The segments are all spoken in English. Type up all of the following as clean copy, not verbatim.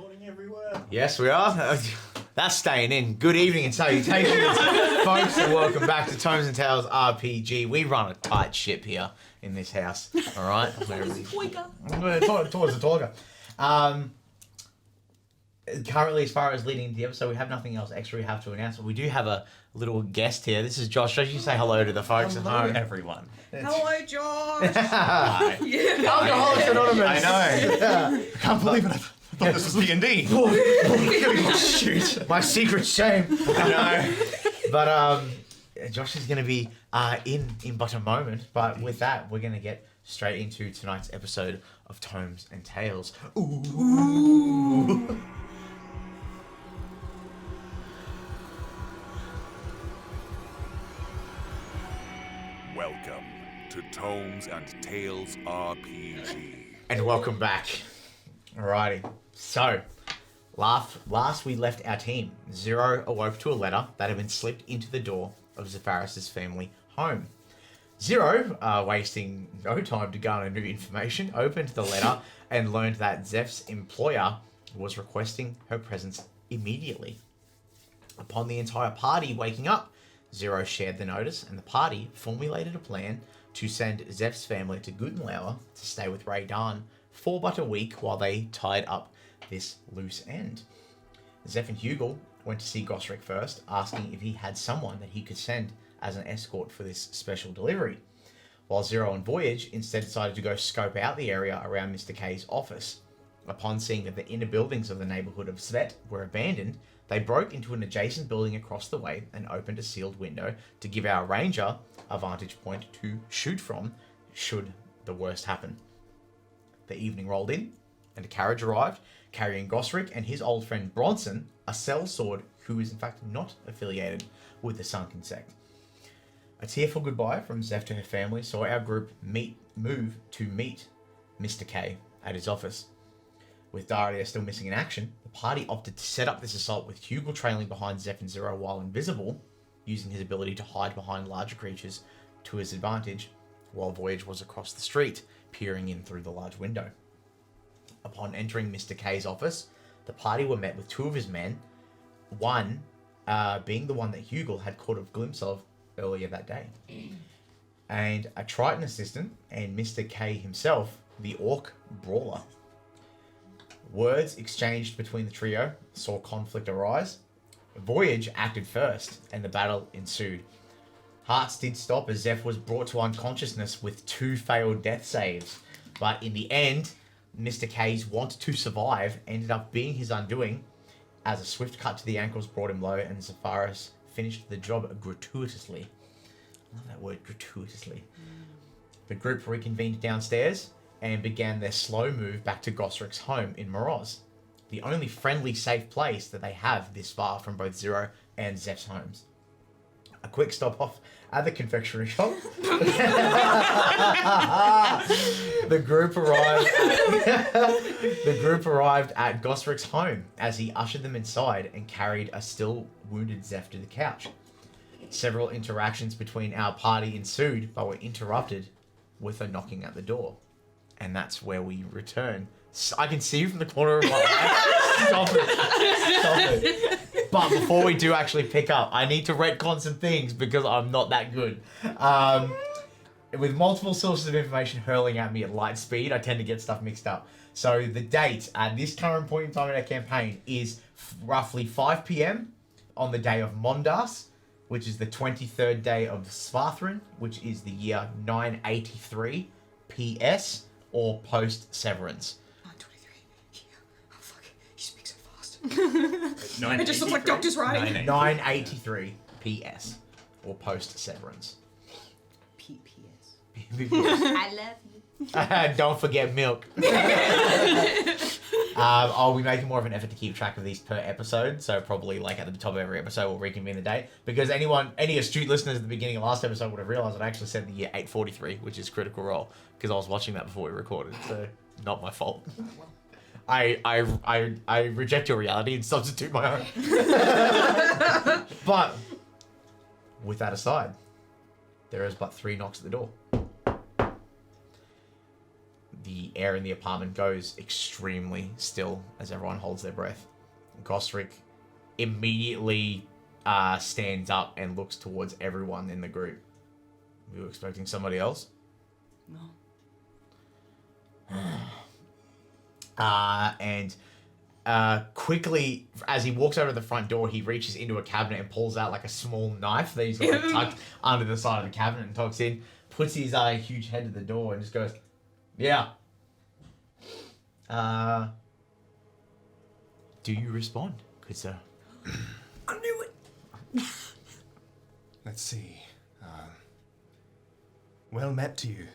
recording everywhere. Yes, we are. That's staying in. Good evening and salutations, folks, and welcome back to Tomes and Tales RPG. We run a tight ship here in this house, all right? Towards the talker. Currently, as far as leading into the episode, we have nothing else extra we have to announce, but we do have a little guest here. This is Josh. Josh, you say hello to the folks at home. Everyone. Hello, Josh. Hi. Yeah. Alcoholics Anonymous. I know. Yeah. I can't believe it. I thought this was D&D. Shoot. My secret shame. I know. But Josh is going to be in but a moment. But with that, we're going to get straight into tonight's episode of Tomes and Tales. Ooh. Welcome to Tomes and Tales RPG. And welcome back. Alrighty. So, last we left our team, Zero awoke to a letter that had been slipped into the door of Zefaris' family home. Zero, wasting no time to garner new information, opened the letter and learned that Zeph's employer was requesting her presence immediately. Upon the entire party waking up, Zero shared the notice and the party formulated a plan to send Zeph's family to Gutenlauer to stay with Ray Dan for but a week while they tied up this loose end. Zeph and Hugle went to see Gosrick first, asking if he had someone that he could send as an escort for this special delivery, while Zero and Voyage instead decided to go scope out the area around Mr. K's office. Upon seeing that the inner buildings of the neighborhood of Svet were abandoned, they broke into an adjacent building across the way and opened a sealed window to give our ranger a vantage point to shoot from should the worst happen. The evening rolled in, and a carriage arrived, carrying Gosrick and his old friend Bronson, a sellsword who is in fact not affiliated with the Sunken sect. A tearful goodbye from Zeph to her family saw our group move to meet Mr. K at his office. With Daria still missing in action, the party opted to set up this assault with Hugle trailing behind Zeph and Zero while invisible, using his ability to hide behind larger creatures to his advantage, while Voyage was across the street, peering in through the large window. Upon entering Mr. K's office, the party were met with two of his men, one being the one that Hugle had caught a glimpse of earlier that day, and a Triton assistant and Mr. K himself, the Orc Brawler. Words exchanged between the trio saw conflict arise. Voyage acted first, and the battle ensued. Hearts did stop as Zeph was brought to unconsciousness with 2 failed death saves, but in the end, Mr. K's want to survive ended up being his undoing, as a swift cut to the ankles brought him low, and Zefaris finished the job gratuitously. I love that word, gratuitously. The group reconvened downstairs and began their slow move back to Gosrick's home in Miros, the only friendly, safe place that they have this far from both Zero and Zeph's homes. A quick stop off at the confectionery shop. The group arrived at Gosrick's home as he ushered them inside and carried a still wounded Zeph to the couch. Several interactions between our party ensued, but were interrupted with a knocking at the door. And that's where we return. I can see you from the corner of my eye. Stop it. But before we do actually pick up, I need to retcon some things because I'm not that good. With multiple sources of information hurling at me at light speed, I tend to get stuff mixed up. So the date at this current point in time in our campaign is roughly 5 p.m. on the day of Mondas, which is the 23rd day of Svarthrin, which is the year 983 PS. Or post-severance. 923. Yeah. Oh, fuck. You speak so fast. It just looks like doctor's writing. 983 PS. Or post-severance. PPS. I love you. Don't forget milk. I'll be making more of an effort to keep track of these per episode, so probably like at the top of every episode we'll reconvene the date, because any astute listeners at the beginning of last episode would have realised that I actually said the year 843, which is Critical Role, because I was watching that before we recorded, so not my fault. I reject your reality and substitute my own. But with that aside, there is but 3 knocks at the door. The the air in the apartment goes extremely still as everyone holds their breath. Gosrick immediately stands up and looks towards everyone in the group. Were you expecting somebody else? No. And quickly, as he walks over to the front door, he reaches into a cabinet and pulls out like a small knife that he's got like, tucked under the side of the cabinet and talks in, puts his huge head to the door and just goes, yeah. Do you respond? Good sir. I knew it. Let's see. Well met to you.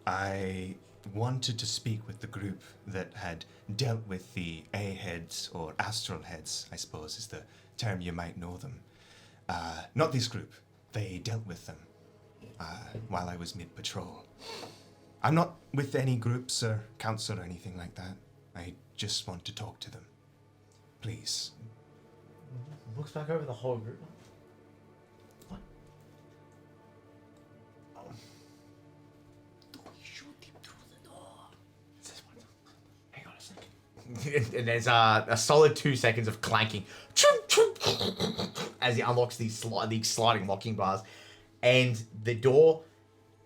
I wanted to speak with the group that had dealt with the A-heads, or astral heads, I suppose is the term you might know them. Not this group. They dealt with them while I was mid-patrol. I'm not with any groups or council or anything like that. I just want to talk to them. Please. Looks back over the whole group. What? Shoot him through the door. It's this one. Hang on a second. And there's a solid 2 seconds of clanking as he unlocks these sliding locking bars, and the door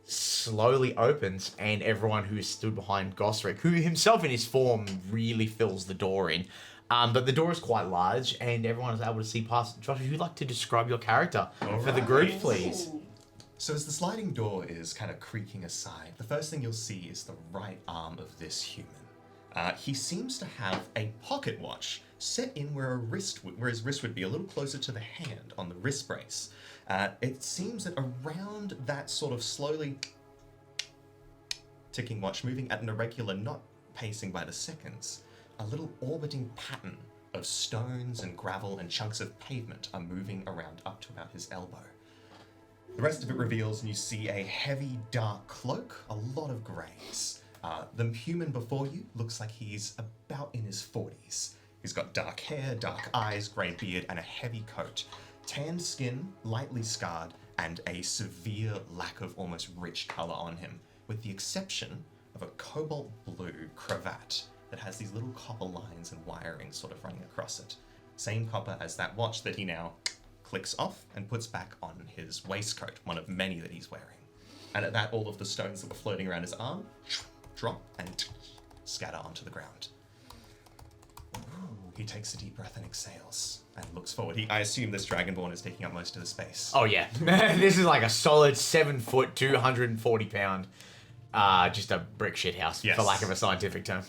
slowly opens, and everyone who stood behind Gosrick, who himself in his form really fills the door in. But the door is quite large, and everyone is able to see past. Josh, would you like to describe your character for the group, please? So as the sliding door is kind of creaking aside, the first thing you'll see is the right arm of this human. He seems to have a pocket watch set in where his wrist would be, a little closer to the hand on the wrist brace. It seems that around that sort of slowly ticking watch, moving at an irregular, not pacing by the seconds, a little orbiting pattern of stones and gravel and chunks of pavement are moving around up to about his elbow. The rest of it reveals, and you see a heavy, dark cloak, a lot of greys. The human before you looks like he's about in his 40s. He's got dark hair, dark eyes, grey beard, and a heavy coat. Tanned skin, lightly scarred, and a severe lack of almost rich colour on him, with the exception of a cobalt blue cravat that has these little copper lines and wiring sort of running across it. Same copper as that watch that he now clicks off and puts back on his waistcoat, one of many that he's wearing. And at that, all of the stones that were floating around his arm drop and scatter onto the ground. He takes a deep breath and exhales and looks forward. I assume this Dragonborn is taking up most of the space. Oh yeah, this is like a solid 7 foot, 240 pound, just a brick shit house, Yes. for lack of a scientific term.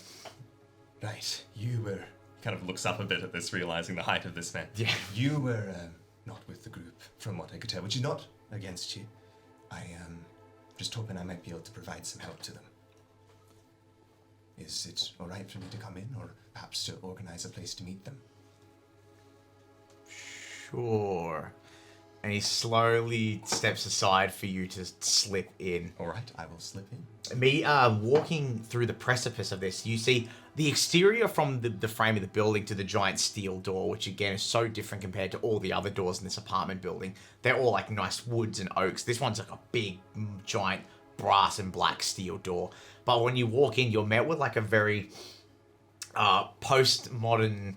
Right, you were... Kind of looks up a bit at this, realizing the height of this man. Yeah. You were not with the group, from what I could tell, which is not against you. I am just hoping I might be able to provide some help to them. Is it alright for me to come in, or perhaps to organize a place to meet them? Sure. And he slowly steps aside for you to slip in. Alright, I will slip in. Me walking through the precipice of this, you see the exterior from the frame of the building to the giant steel door, which again is so different compared to all the other doors in this apartment building. They're all like nice woods and oaks. This one's like a big, giant brass and black steel door. But when you walk in, you're met with like a very postmodern,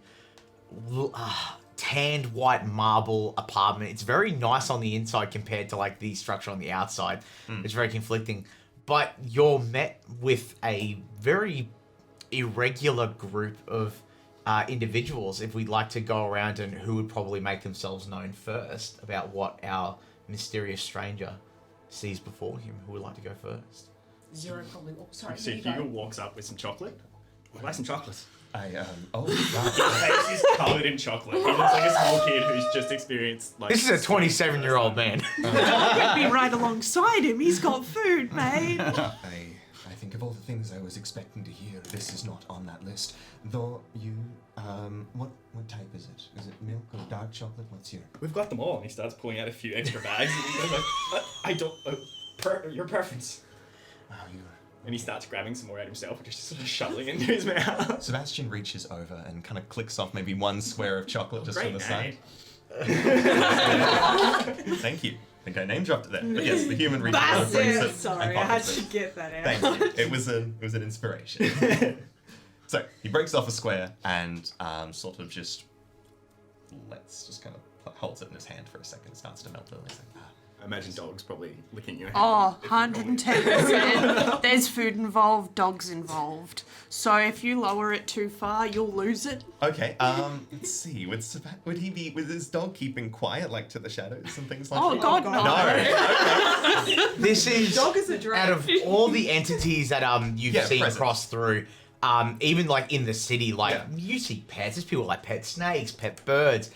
tanned white marble apartment. It's very nice on the inside compared to like the structure on the outside. It's very conflicting. But you're met with a very irregular group of individuals, if we'd like to go around, and who would probably make themselves known first about what our mysterious stranger sees before him. Who would like to go first? Zero probably. Oh, sorry. See, you go. Hugle walks up with some chocolate. I'd like some chocolate. Oh, His wow. face is covered in chocolate. He looks like a small kid who's just experienced like. This is a 27-year-old man. I'd be right alongside him. He's got food, mate. I think of all the things I was expecting to hear, this is not on that list. Though you, what type is it? Is it milk or dark chocolate? What's your... We've got them all, and he starts pulling out a few extra bags. And he goes like, I don't. Your preference. Wow, you're... And he starts grabbing some more out himself and just sort of shoveling it into his mouth. Sebastian reaches over and kind of clicks off maybe one square of chocolate just from Great the side. name. Thank you. think I name dropped it there. But yes, the human reaches out and brings it. Sorry, and I had pockets to it. get that out. Thank you. It was an inspiration. So he breaks off a square and sort of just holds it in his hand for a second, starts to melt it. And he's like, I imagine dogs probably licking your hand. Oh, if you go in. 110%. There's food involved, dogs involved. So if you lower it too far, you'll lose it. Okay, let's see. Would he be with his dog keeping quiet, like to the shadows and things like Oh, that? God, no. No. Okay. This is Dog is a drag. out of all the entities that you've Yeah, seen present. cross through, even like in the city, like Yeah. you see pets. There's people like pet snakes, pet birds.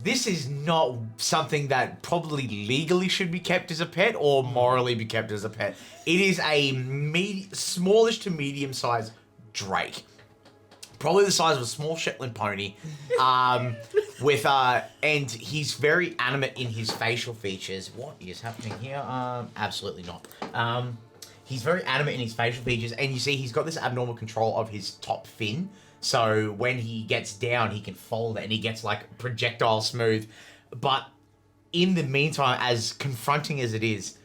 This is not something that probably legally should be kept as a pet or morally be kept as a pet. It is a smallish to medium-sized drake. Probably the size of a small Shetland pony. And he's very animate in his facial features. What is happening here? Absolutely not. He's very animate in his facial features, and you see he's got this abnormal control of his top fin. So when he gets down, he can fold it, and he gets like projectile smooth. But in the meantime, as confronting as it is,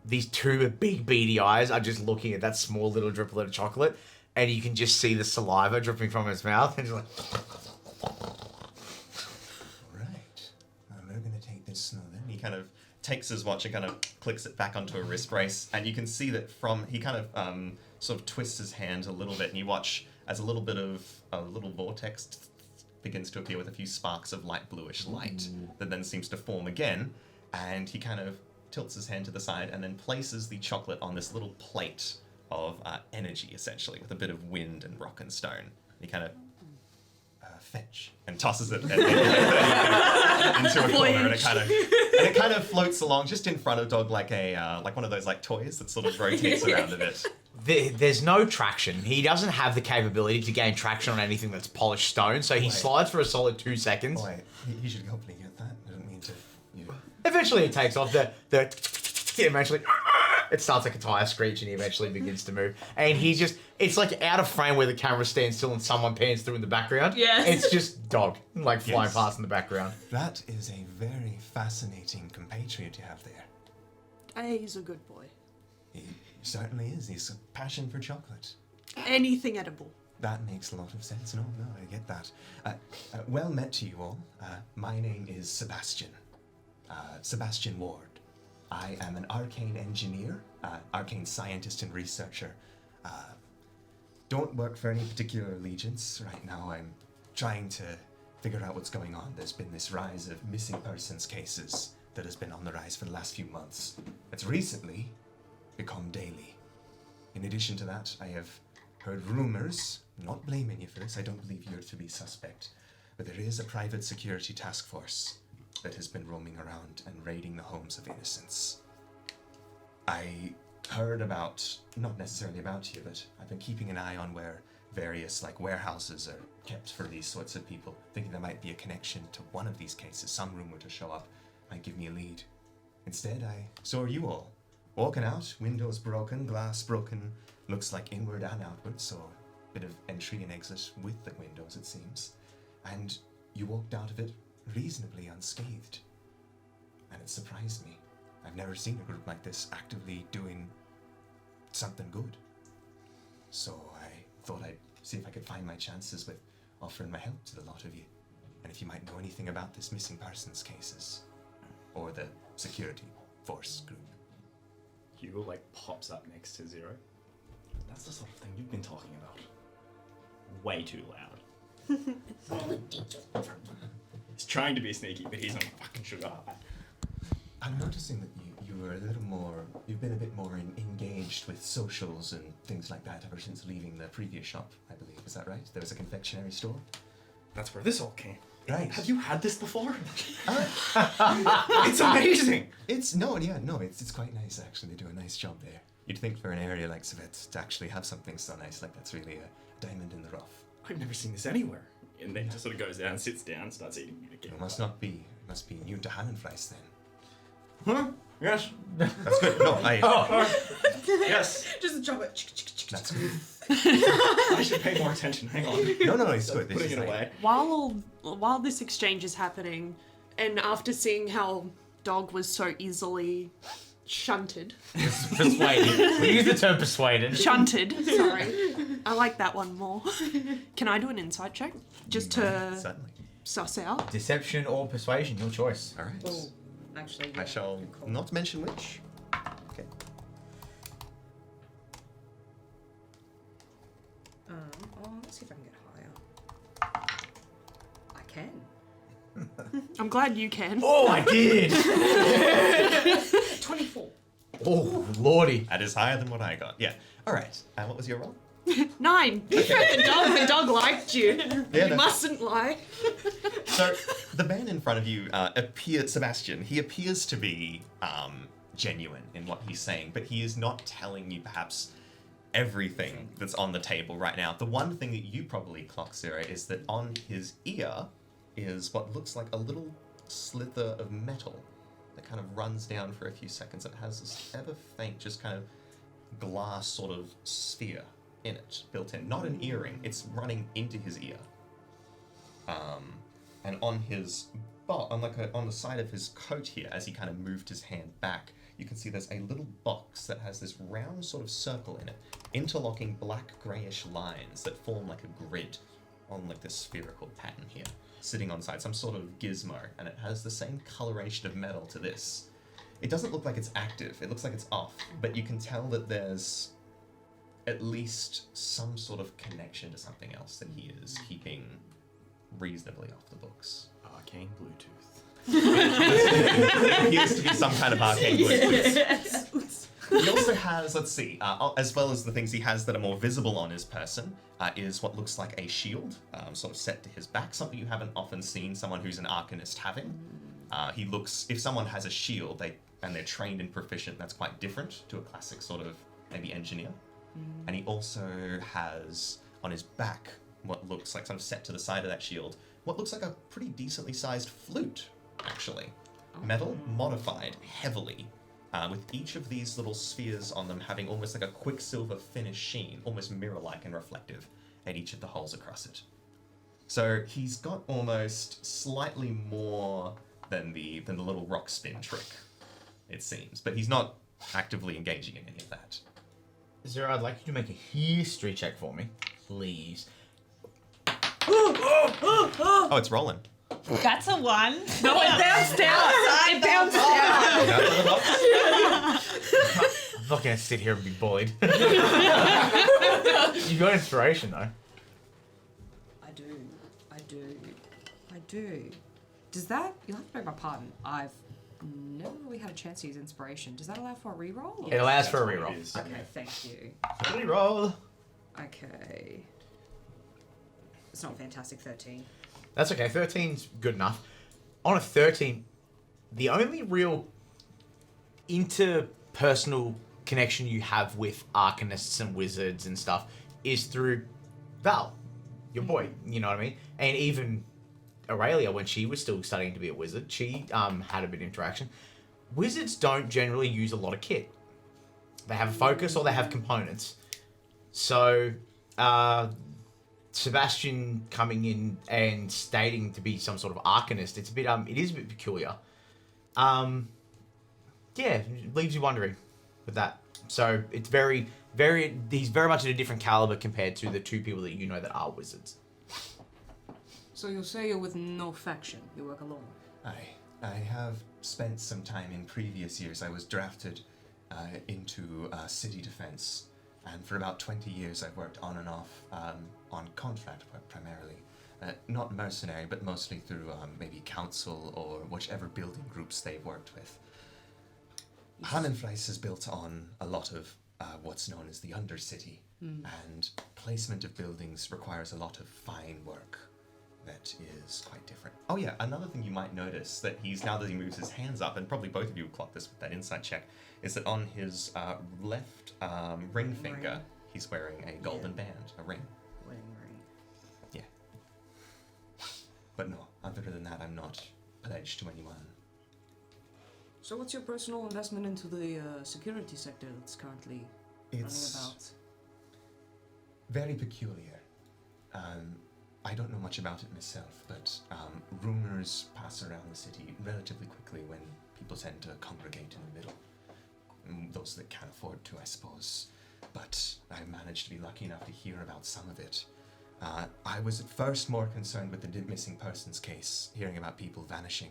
these two big beady eyes are just looking at that small little driplet of chocolate, and you can just see the saliva dripping from his mouth, and he's like, Right. We're going to take this slow then. He kind of takes his watch and kind of clicks it back onto a wrist brace, and you can see that he kind of sort of twists his hand a little bit, and you watch as a little vortex begins to appear with a few sparks of light bluish light that then seems to form again, and he kind of tilts his hand to the side and then places the chocolate on this little plate of energy, essentially, with a bit of wind and rock and stone. He kind of fetch and tosses it into a corner, and it kind of floats along just in front of Dog like one of those like toys that sort of rotates around a bit. there's no traction. He doesn't have the capability to gain traction on anything that's polished stone, so he slides for a solid 2 seconds. Wait, he should hopefully get that. I don't mean to. Eventually it takes off. Eventually it starts like a tire screech, and he eventually begins to move. And it's like out of frame where the camera stands still and someone pans through in the background. Yes. It's just Dog like flying Yes. past in the background. That is a very fascinating compatriot you have there. He's a good boy. He certainly is. He's a passion for chocolate. Anything edible. That makes a lot of sense. No, I get that. Well met to you all. My name is Sebastian. Sebastian Ward. I am an arcane engineer, arcane scientist and researcher. Don't work for any particular allegiance. Right now I'm trying to figure out what's going on. There's been this rise of missing persons cases that has been on the rise for the last few months. It's recently become daily. In addition to that, I have heard rumors, not blaming you for this, I don't believe you're to be suspect, but there is a private security task force that has been roaming around and raiding the homes of innocents. I heard about, not necessarily about you, but I've been keeping an eye on where various warehouses are kept for these sorts of people, thinking there might be a connection to one of these cases. Some rumor to show up might give me a lead. Instead, I saw you all walking out, windows broken, glass broken, looks like inward and outward, so a bit of entry and exit with the windows, it seems. And you walked out of it reasonably unscathed. And it surprised me. I've never seen a group like this actively doing something good. So I thought I'd see if I could find my chances with offering my help to the lot of you. And if you might know anything about this missing persons cases, or the security force group. Hugle pops up next to Zero. That's the sort of thing you've been talking about. Way too loud. He's trying to be sneaky, but he's on fucking sugar high. I'm noticing that you were a little more, you've been a bit more engaged with socials and things like that ever since leaving the previous shop, I believe. Is that right? There was a confectionery store? That's where this all came. Right. Have you had this before? It's amazing! It's quite nice actually. They do a nice job there. You'd think for an area like Svets to actually have something so nice, that's really a diamond in the rough. I've never seen this anywhere. And then just sort of goes down, sits down, starts eating it again. It must be new to Hannenfries then. Huh? Yes. That's good. No, Yes. Just the chocolate. that's good. I should pay more attention. Hang on. No, it's good. This Putting is it away. While this exchange is happening, and after seeing how dog was so easily shunted. Persuaded. We use the term persuaded. Shunted, sorry. I like that one more. Can I do an insight check? Just to Certainly. suss out? Deception or persuasion, your choice. All right. Oh, actually, yeah, I shall good call. not mention which. Okay. Let's see if I can get higher. I can. I'm glad you can. Oh, I did! 24. Oh, lordy. That is higher than what I got. Yeah. All right. What was your roll? 9. You said the dog liked you. Yeah, You no. mustn't lie. So the man in front of you Sebastian. He appears to be genuine in what he's saying, but he is not telling you perhaps everything that's on the table right now. The one thing that you probably clock, Sarah, is that on his ear is what looks like a little slither of metal that kind of runs down for a few seconds. It has this ever faint, just kind of glass sort of sphere in it, built in. Not an earring, it's running into his ear. And on his on the side of his coat here, as he kind of moved his hand back, you can see there's a little box that has this round sort of circle in it, interlocking black greyish lines that form like a grid on like this spherical pattern here, sitting on side, some sort of gizmo, and it has the same coloration of metal to this. It doesn't look like it's active, it looks like it's off, but you can tell that there's at least some sort of connection to something else that he is keeping reasonably off the books. Arcane Bluetooth. It appears to be some kind of arcane Bluetooth. He also has, let's see, as well as the things he has that are more visible on his person, is what looks like a shield, sort of set to his back, something you haven't often seen someone who's an arcanist having. He looks, if someone has a shield, and they're trained and proficient, that's quite different to a classic sort of maybe engineer. And he also has on his back what looks like, sort of set to the side of that shield, what looks like a pretty decently sized flute, actually. Metal, modified heavily, with each of these little spheres on them having almost like a quicksilver finish sheen, almost mirror-like and reflective, at each of the holes across it. So he's got almost slightly more than the little rock spin trick, it seems, but he's not actively engaging in any of that. Zero, I'd like you to make a history check for me, please. Oh, it's rolling. That's a 1. No, it bounced out. It bounced out. I'm not gonna sit here and be bullied. You got inspiration though. I do. Does that... You'll have to beg my pardon. I've never really had a chance to use inspiration. Does that allow for a reroll? It allows That's for a what it reroll. is. Okay, thank you. Reroll. Okay. It's not fantastic, 13. That's okay. 13's good enough. On a 13, the only real interpersonal connection you have with arcanists and wizards and stuff is through Val, your boy. You know what I mean? And even Aurelia, when she was still studying to be a wizard, she had a bit of interaction. Wizards don't generally use a lot of kit. They have a focus or they have components. So, Sebastian coming in and stating to be some sort of arcanist, it's a bit, it is a bit peculiar. Yeah, it leaves you wondering with that. So it's he's very much at a different caliber compared to the two people that you know that are wizards. So you'll say you're with no faction. You work alone. I have spent some time in previous years. I was drafted into city defense, and for about 20 years I've worked on and off on contract primarily. Not mercenary, but mostly through maybe council or whichever building groups they've worked with. Hannenfleiss is built on a lot of what's known as the Undercity, and placement of buildings requires a lot of fine work that is quite different. Oh yeah, another thing you might notice that now that he moves his hands up, and probably both of you will clock this with that insight check, is that on his left ring finger, he's wearing a golden band, a ring. Wedding ring. Yeah. But no, other than that, I'm not pledged to anyone. So what's your personal investment into the security sector that's currently It's running about? very peculiar. I don't know much about it myself, but rumors pass around the city relatively quickly when People tend to congregate in the middle. Those that can't afford to, I suppose. But I managed to be lucky enough to hear about some of it. I was at first more concerned with the missing persons case, hearing about people vanishing.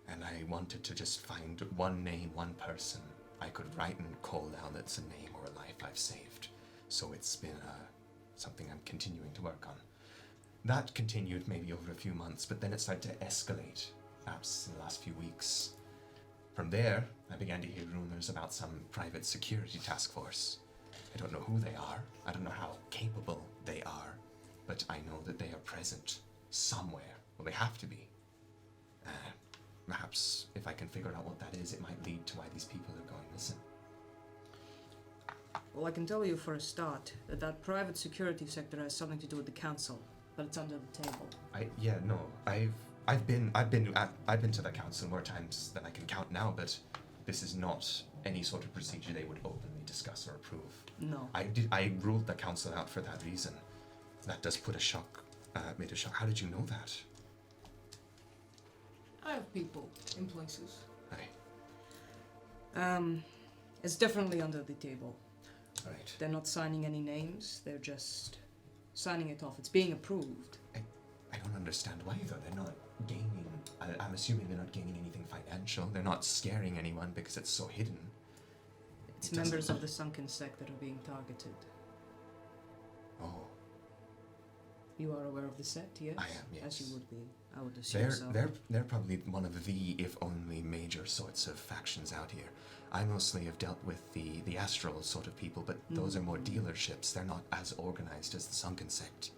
And I wanted to just find one name, one person I could write and call down that's a name or a life I've saved. So it's been something I'm continuing to work on. That continued maybe over a few months, but then it started to escalate, perhaps in the last few weeks. From there, I began to hear rumors about some private security task force. I don't know who they are, I don't know how capable they are, but I know that they are present somewhere. Well, they have to be. Perhaps if I can figure out what that is, it might lead to why these people are going missing. Well, I can tell you for a start that that private security sector has something to do with the council, but it's under the table. I've been to the council more times than I can count now, but this is not any sort of procedure they would openly discuss or approve. No. I ruled the council out for that reason. That does put a shock, made a shock. How did you know that? I have people in places. Aye. It's definitely under the table. Right. They're not signing any names, they're just signing it off. It's being approved. I don't understand why, though. They're not gaining... I'm assuming they're not gaining anything financial. They're not scaring anyone because it's so hidden. It's members of the sunken sect that are being targeted. Oh. You are aware of the sect, yes? I am, yes. As you would be, I would assume so. They're probably one of the, if only, major sorts of factions out here. I mostly have dealt with the astral sort of people, but those are more dealerships. They're not as organized as the sunken sect.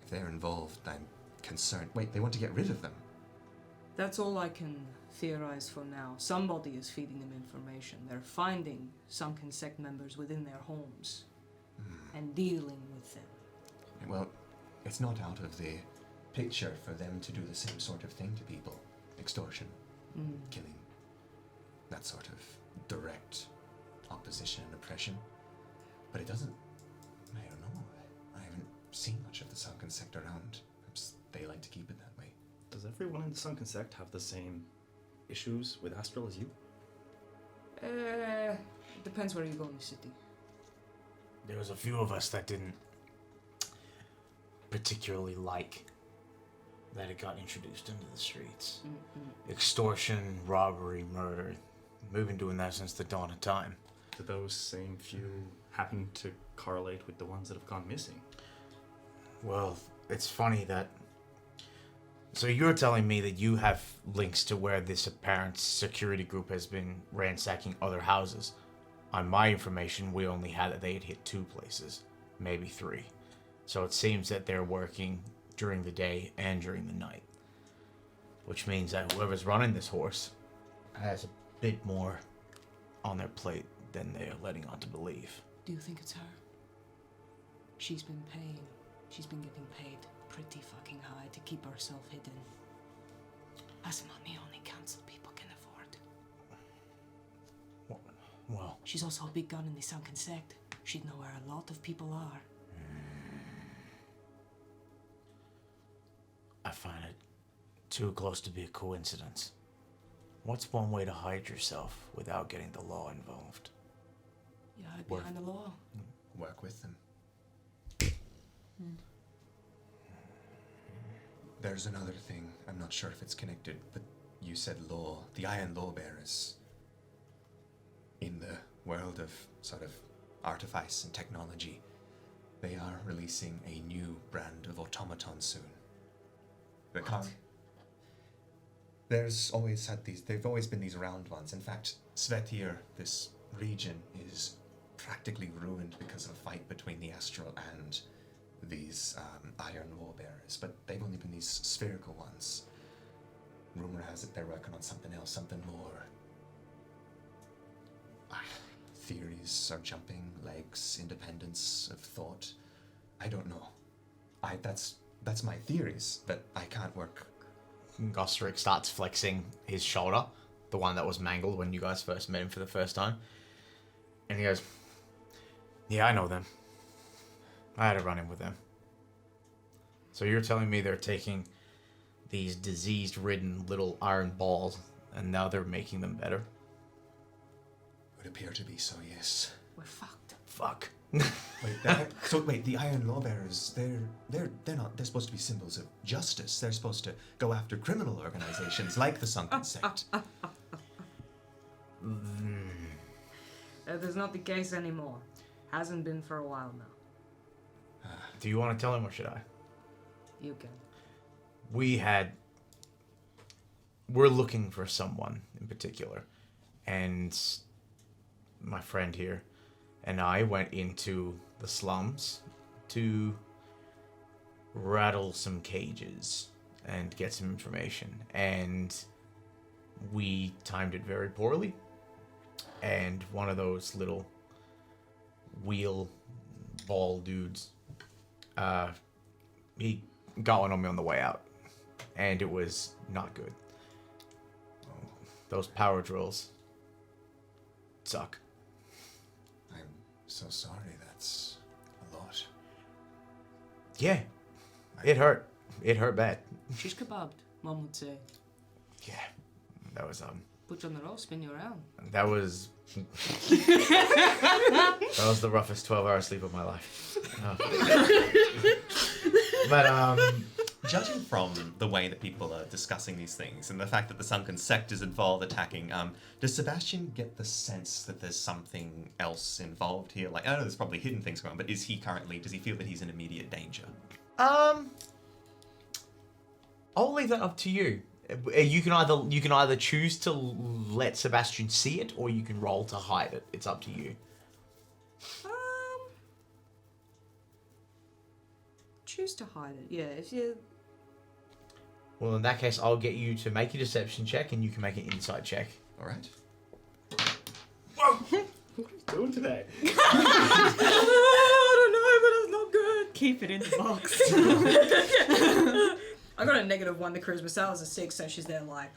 If they're involved, I'm concerned. Wait, they want to get rid of them? That's all I can theorize for now. Somebody is feeding them information. They're finding sunken sect members within their homes and dealing with them. Well, it's not out of the picture for them to do the same sort of thing to people. Extortion, killing, that sort of direct opposition and oppression. But it doesn't... I don't know. I haven't seen much of the sunken sect around. Perhaps they like to keep it that way. Does everyone in the sunken sect have the same issues with astral as you? It depends where you go in the city. There was a few of us that didn't particularly like that it got introduced into the streets. Extortion, robbery, murder. We've been doing that since the dawn of time. Do those same few happen to correlate with the ones that have gone missing? Well, it's funny that... So you're telling me that you have links to where this apparent security group has been ransacking other houses. On my information, we only had that they had hit 2 places, maybe 3. So it seems that they're working during the day and during the night. Which means that whoever's running this horse has a bit more on their plate than they're letting on to believe. Do you think it's her? She's been getting paid pretty fucking high to keep herself hidden. That's money only council people can afford. Well, She's also a big gun in the sunken sect. She'd know where a lot of people are. I find it too close to be a coincidence. What's one way to hide yourself without getting the law involved? You hide behind the law. Work with them. There's another thing. I'm not sure if it's connected, but you said law. The Iron Law Bearers. In the world of sort of artifice and technology, they are releasing a new brand of automaton soon. They've always been these round ones. In fact, Svetir, this region, is practically ruined because of a fight between the Astral and these Iron Law Bearers, but they've only been these spherical ones. Rumor has it they're working on something else, something more. Theories are jumping, legs, independence of thought. I don't know. That's my theories, but I can't work. Gosrick starts flexing his shoulder, the one that was mangled when you guys first met him for the first time. And he goes, "Yeah, I know them. I had a run-in with them." So you're telling me they're taking these disease-ridden little iron balls and now they're making them better. Would appear to be so, yes. We're fucked. Fuck. Wait, the Iron Lawbearers, they're not, they're supposed to be symbols of justice. They're supposed to go after criminal organizations like the Sunken Sect. That is not the case anymore. Hasn't been for a while now. Do you want to tell him or should I? You can. We're looking for someone in particular, and my friend here and I went into the slums to rattle some cages and get some information, and we timed it very poorly, and one of those little wheel ball dudes, he got one on me on the way out, and it was not good. Those power drills suck. I'm so sorry, that's a lot. Yeah, it hurt. It hurt bad. Shish kebabbed, Mom would say. Yeah, that was Put you on the roll, spin you around. that was the roughest 12-hour sleep of my life. But Judging from the way that people are discussing these things and the fact that the Sunken Sect is involved attacking, does Sebastian get the sense that there's something else involved here? Like, I know there's probably hidden things going on, but does he feel that he's in immediate danger? I'll leave that up to you. You can either choose to let Sebastian see it, or you can roll to hide it. It's up to you. Choose to hide it. Yeah, if you. Well, in that case, I'll get you to make a deception check, and you can make an insight check. All right. What are you doing today? I don't know, but it's not good. Keep it in the box. I got a -1 to charisma. Sal's a 6, so she's there like,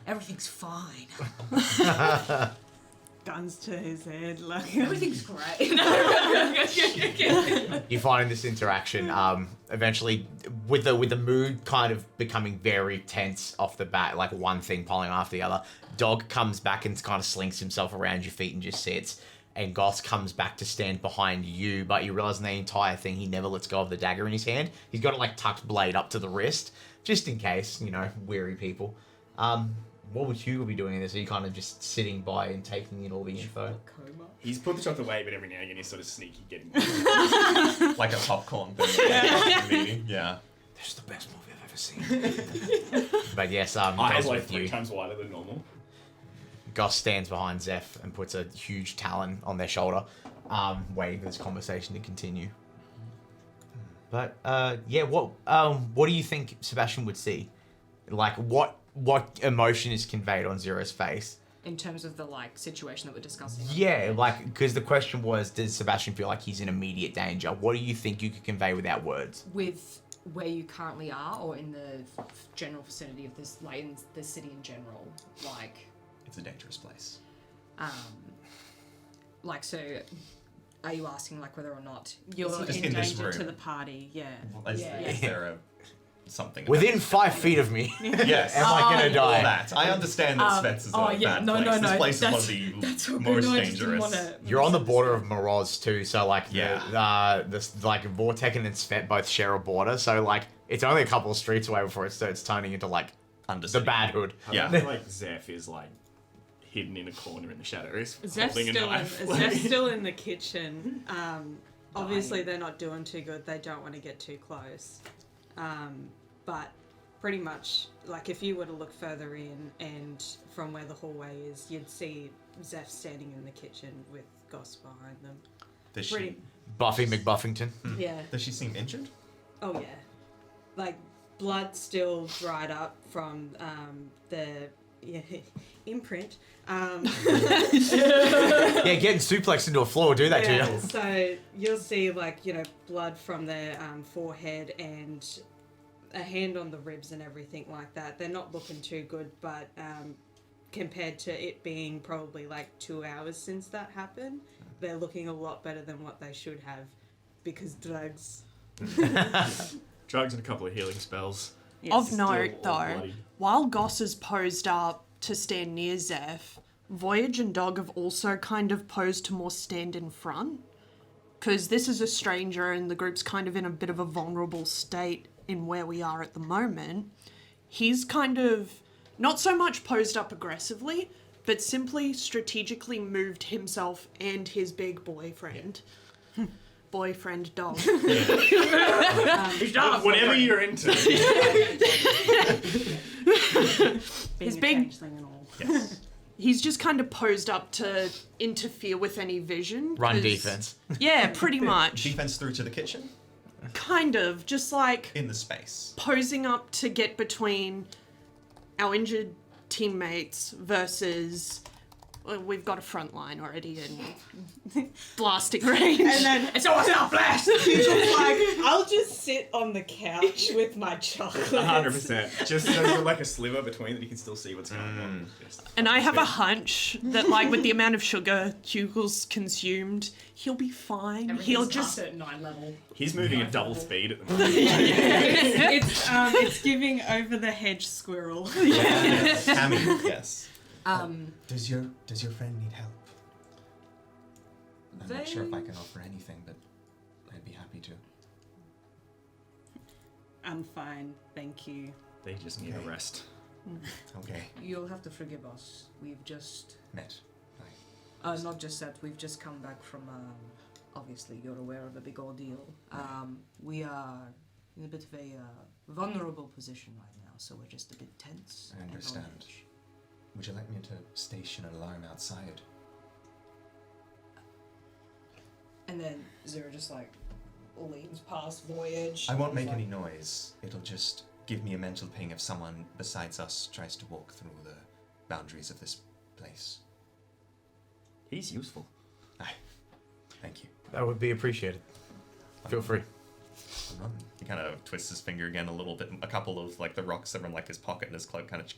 everything's fine. Guns to his head, like Everything's great. You find in this interaction, eventually, with the mood kind of becoming very tense off the bat, like one thing piling after the other, Dog comes back and kind of slinks himself around your feet and just sits, and Goss comes back to stand behind you, but you realize in the entire thing he never lets go of the dagger in his hand. He's got it like tucked blade up to the wrist, just in case, weary people. What would Hugle be doing in this? Are you kind of just sitting by and taking in all the info? He's put the chocolate away, but every now and again he's sort of sneaky getting Like a popcorn thing. Yeah. This is the best movie I've ever seen. But yes, eyes Goss like with 3 you. times wider than normal. Goss stands behind Zeph and puts a huge talon on their shoulder, waiting for this conversation to continue. But what do you think Sebastian would see? Like, what emotion is conveyed on Zero's face? In terms of the situation that we're discussing. Yeah, because the question was, does Sebastian feel like he's in immediate danger? What do you think you could convey without words? With where you currently are, or in the general vicinity of this, like in the city in general, like. It's a dangerous place. So, are you asking whether or not you're Just in in this danger to room. the party? Yeah. Is there something Within 5 feet of me? Yes. Am I gonna die? That. I understand that Svets is a bad place. No. This place is one of the most dangerous. You're on the border of Miros too, so Yeah. Vortek and Svet both share a border, so it's only a couple of streets away before it starts turning into the bad hood. Yeah. I feel like Zeph is hidden in a corner in the shadows, Zeph's holding a knife. still in the kitchen. Obviously, they're not doing too good. They don't want to get too close. But pretty much, if you were to look further in and from where the hallway is, you'd see Zeph standing in the kitchen with Goss behind them. Does she? Buffy McBuffington. Yeah. Does she seem injured? Oh, yeah. Blood still dried up from the imprint. Yeah, getting suplexed into a floor will do that to you. So you'll see blood from their forehead and a hand on the ribs and everything like that. They're not looking too good, but compared to it being probably 2 hours since that happened, they're looking a lot better than what they should have because drugs. Drugs and a couple of healing spells. Yes. Still Of note, all though, bloody. while Goss is posed up to stand near Zeph, Voyage and Dog have also kind of posed to more stand in front. Because this is a stranger and the group's kind of in a bit of a vulnerable state in where we are at the moment. He's kind of not so much posed up aggressively, but simply strategically moved himself and his big boyfriend. Boyfriend dog. Whatever you're into. His Being a big changeling and all. Yes. He's just kind of posed up to interfere with any vision. Run 'cause- defense. Yeah, pretty much. Defense through to the kitchen Kind of. Just like in the space. posing up to get between our injured teammates versus well, we've got a front line already in blasting range. And then It's always our blast! she's just like, I'll just sit on the couch with my chocolate. 100%. Just there's like a sliver between that you can still see what's going on. Just- And I have a hunch that, like, with the amount of sugar Hugle's consumed, he'll be fine. He'll just. at 9 level. He's moving at double speed at the moment. It's giving over the hedge squirrel. Tammy, yes. Does Does your friend need help? I'm not sure if I can offer anything, but I'd be happy to. I'm fine, thank you. They just need a rest. Okay. You'll have to forgive us. We've just... Met. not just that, we've just come back from, obviously you're aware of a big ordeal. We are in a bit of a vulnerable position right now, so we're just a bit tense. I and on understand. edge. Would you like me to station an alarm outside? And then Zero just like leans past Voyage. I won't make He's any like, noise. It'll just give me a mental ping if someone besides us tries to walk through the boundaries of this place. He's useful. Aye. Thank you. That would be appreciated. Feel free. He kind of twists his finger again a little bit. A couple of like the rocks that are in like his pocket and his cloak kind of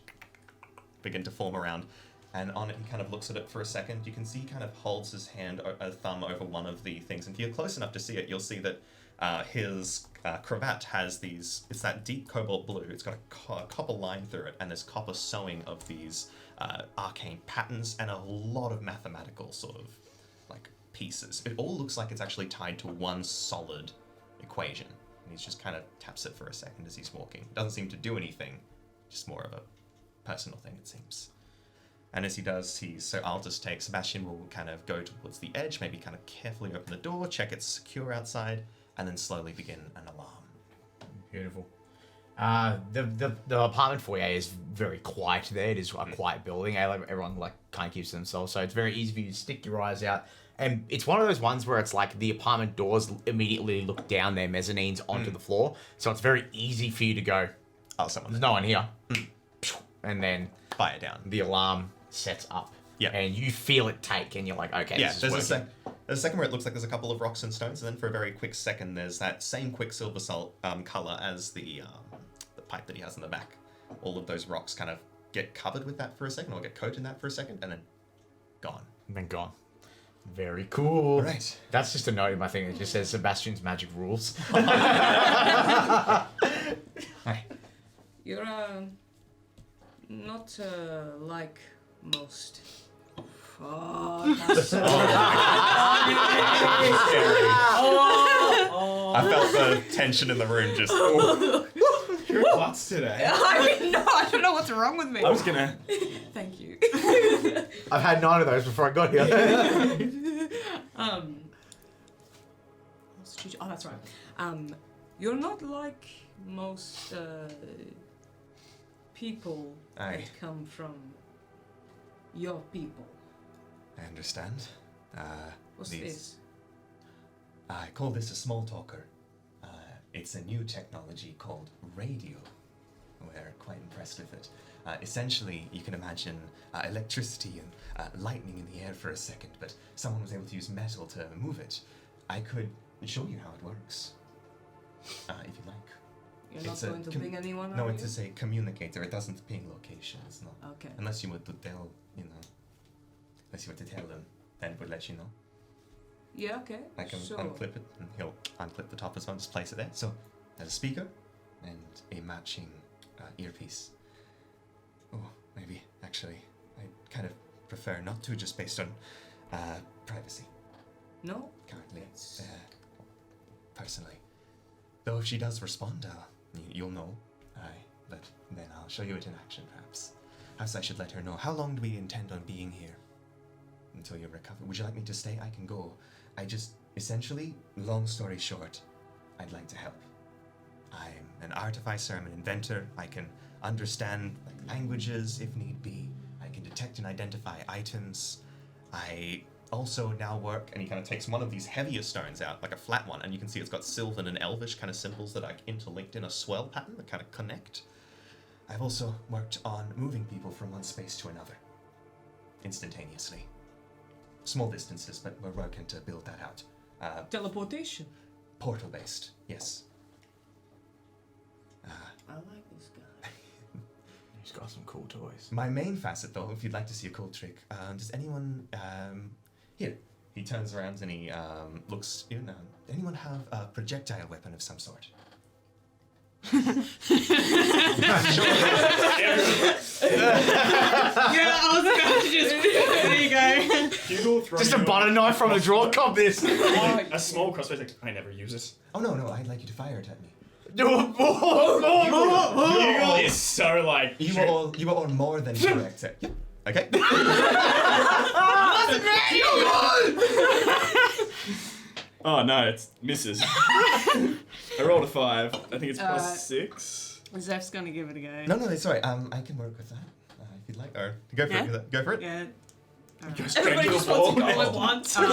begin to form around. And on it, he kind of looks at it for a second. You can see he kind of holds his hand, a thumb over one of the things. And if you're close enough to see it, you'll see that his cravat has these, it's that deep cobalt blue. It's got a copper line through it, and there's copper sewing of these arcane patterns and a lot of mathematical sort of like pieces. It all looks like it's actually tied to one solid equation. And he's just kind of taps it for a second as he's walking. Doesn't seem to do anything, just more of a personal thing, it seems. And as he does, so I'll just take, Sebastian will kind of go towards the edge, maybe kind of carefully open the door, check it's secure outside, and then slowly begin an alarm. Beautiful. The apartment foyer is very quiet there. It is a quiet building. Everyone like kind of keeps to themselves, so it's very easy for you to stick your eyes out. And it's one of those ones where it's like the apartment doors immediately look down their mezzanines onto the floor, so it's very easy for you to go, Oh, someone. there's no one here. And then Fire down. the alarm sets up. Yeah. And you feel it take, and you're like, okay, Yeah, this is there's working. there's a second where it looks like there's a couple of rocks and stones, and then for a very quick second, there's that same quicksilver color as the pipe that he has in the back. All of those rocks kind of get covered with that for a second, or get coated in that for a second, and then gone. And then gone. Very cool. Right. That's just a note in my thing that just says Sebastian's magic rules. Hi. You're not like most. That's so I felt the tension in the room just. You're nuts today. I mean, no, I don't know what's wrong with me. I was gonna. Thank you. I've had 9 of those before I got here. Oh, that's right. You're not like most people Aye. that come from your people. I understand. What's These- this? I call this a small talker. It's a new technology called radio. We're quite impressed with it. Essentially, you can imagine electricity and lightning in the air for a second, but someone was able to use metal to move it. I could show you how it works, if you like. You're not It's a going to ping anyone, No, are it you? is a communicator. It doesn't ping locations, no. Okay. Unless you were to tell, unless you were to tell them, then it would let you know. Yeah, okay. I can sure. unclip it, and he'll unclip the top as well, just place it there. So, there's a speaker and a matching earpiece. Oh, maybe, actually. I kind of prefer not to, just based on privacy No? currently. Personally. Though if she does respond, you'll know. But then I'll show you it in action, perhaps. Perhaps I should let her know. How long do we intend on being here? Until you recover. Would you like me to stay? I can go. Essentially, long story short, I'd like to help. I'm an artificer, I'm an inventor, I can understand languages if need be, I can detect and identify items. I also now work, and he kind of takes one of these heavier stones out, like a flat one, and you can see it's got Sylvan and Elvish kind of symbols that are interlinked in a swirl pattern that kind of connect. I've also worked on moving people from one space to another, instantaneously. Small distances, but we're working to build that out. Teleportation. Portal-based, yes. I like this guy. He's got some cool toys. My main facet, though, if you'd like to see a cool trick, does anyone... here, he turns around and he looks... anyone have a projectile weapon of some sort? Yeah, I was about to just. There you go. Hugle throwing Just a you butter knife from the drawer. Cop this. a small crossbow. Like, I never use it. Oh, no, I'd like you to fire it at me. Hugle is so like. You are all more than correct. Yep. Okay. Oh no, it's misses. I rolled a 5. I think it's plus 6. Zeph's gonna give it a go. No, it's alright. I can work with that if you'd like. Or go for it. Go for it. Yeah. Go straight to the wants to wall. go at once. So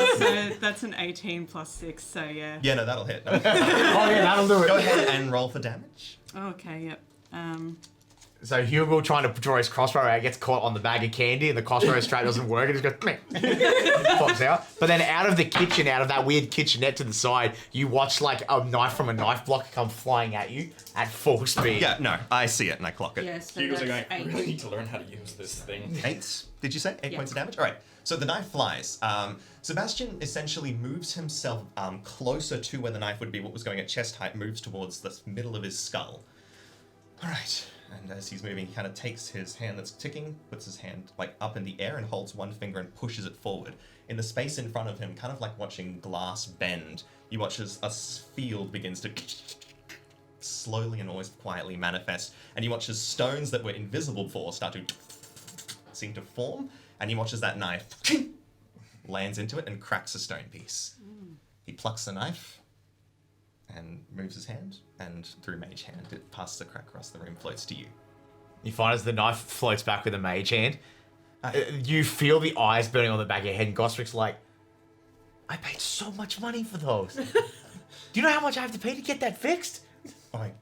that's an 18 plus 6, so yeah. Yeah, no, that'll hit. Oh yeah, that'll do it. Go ahead and roll for damage. Okay, yep. So Hugo trying to draw his crossbow out gets caught on the bag of candy and the crossbow strap doesn't work and just goes pops out. But then out of the kitchen, out of that weird kitchenette to the side, you watch like a knife from a knife block come flying at you at full speed. Yeah, no, I see it and I clock it. Yes, so Hugle's that's going, I 8. really need to learn how to use this thing. 8, did you say? 8 Yeah. points of damage? Alright, so the knife flies. Sebastian essentially moves himself closer to where the knife would be, what was going at chest height, moves towards the middle of his skull. Alright, and as he's moving, he kind of takes his hand that's ticking, puts his hand like up in the air and holds one finger and pushes it forward. In the space in front of him, kind of like watching glass bend, you watch as a field begins to slowly and always quietly manifest, and you watch as stones that were invisible before start to seem to form, and he watches that knife lands into it and cracks a stone piece. He plucks the knife and moves his hand, and through mage hand, it passes a crack across the room, floats to you. You find as the knife floats back with a mage hand, you feel the eyes burning on the back of your head, and Gosrick's like, I paid so much money for those. Do you know how much I have to pay to get that fixed? Oh, I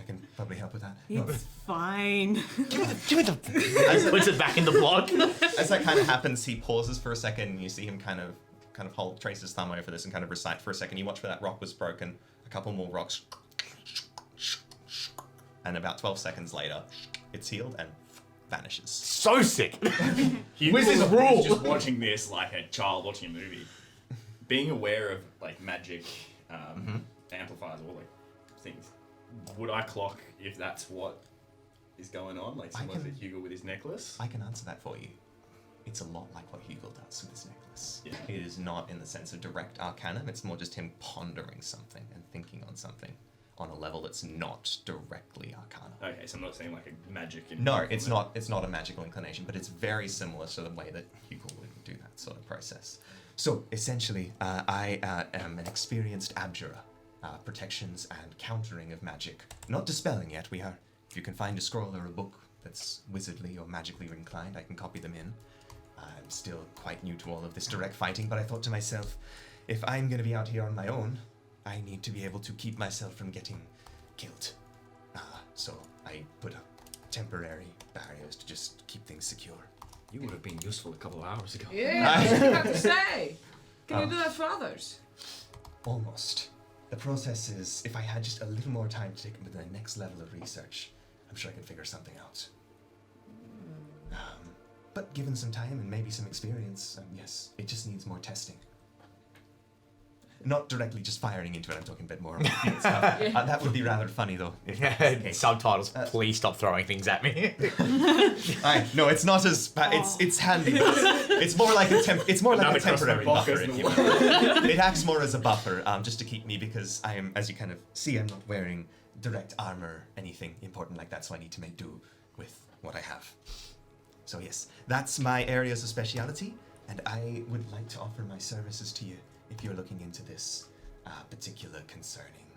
can probably help with that. It's fine. Give me the... Puts it back in the block. As that kind of happens, he pauses for a second, and you see him kind of trace his thumb over this and kind of recite for a second. You watch where that rock was broken, a couple more rocks, and about 12 seconds later, it's healed and vanishes. So sick. Hugle Where's his is rule? just watching this like a child watching a movie. Being aware of like magic amplifiers or like things, would I clock if that's what is going on? Like similar to Hugo with his necklace? I can answer that for you. It's a lot like what Hugle does with his necklace. Yeah. It is not in the sense of direct arcana, it's more just him pondering something and thinking on something on a level that's not directly arcana. Okay, so I'm not saying like a magic. No, it's not a magical inclination, but it's very similar to the way that Hugle would do that sort of process. So, essentially, I am an experienced abjurer. Protections and countering of magic. Not dispelling yet, we are. If you can find a scroll or a book that's wizardly or magically inclined, I can copy them in. I'm still quite new to all of this direct fighting, but I thought to myself, if I'm going to be out here on my own, I need to be able to keep myself from getting killed. So I put up temporary barriers to just keep things secure. You would have been useful a couple of hours ago. Yeah, I was about to say. Can you do that for others? Almost. The process is, if I had just a little more time to take it to the next level of research, I'm sure I could figure something out. But given some time and maybe some experience, yes, it just needs more testing. not directly just firing into it. I'm talking a bit more about field stuff. That would be rather funny, though. If that's the case. Subtitles. Please stop throwing things at me. No, it's not as bad. It's handy. It's more like a Another temporary crossbow buffer. box, It acts more as a buffer, just to keep me, because I am, as you kind of see, I'm not wearing direct armor, anything important like that. So I need to make do with what I have. So yes, that's my areas of speciality, and I would like to offer my services to you if you're looking into this particular concerning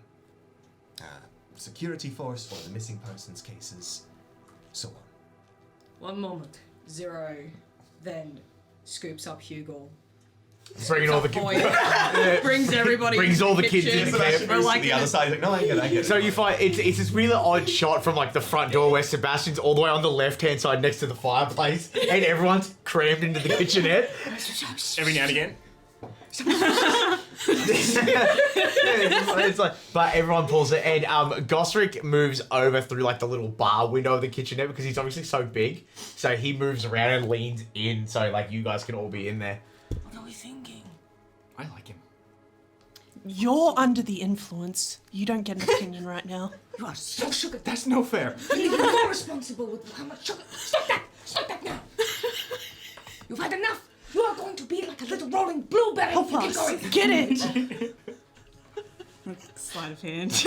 security force or the missing persons cases, so on. One moment. Zero then scoops up Hugle. Bringing all the Voyage, brings everybody Brings into all the kids kitchen. into camp. We're like the other side, like, no, I get it. So you find it's this really odd shot from like the front door where Sebastian's all the way on the left-hand side next to the fireplace, and everyone's crammed into the kitchenette. Every now and again. It's like, but everyone pulls it, and Gosrick moves over through like the little bar window of the kitchenette because he's obviously so big. So he moves around and leans in, so like you guys can all be in there. What are we thinking? I like him. You're under the influence. You don't get an opinion right now. You are so sugar. That's no fair. You're more responsible with how much sugar. Stop that! Stop that now! You've had enough. You are going to be like a little rolling blueberry. Help if you us. keep going. Get it! Sleight of hand.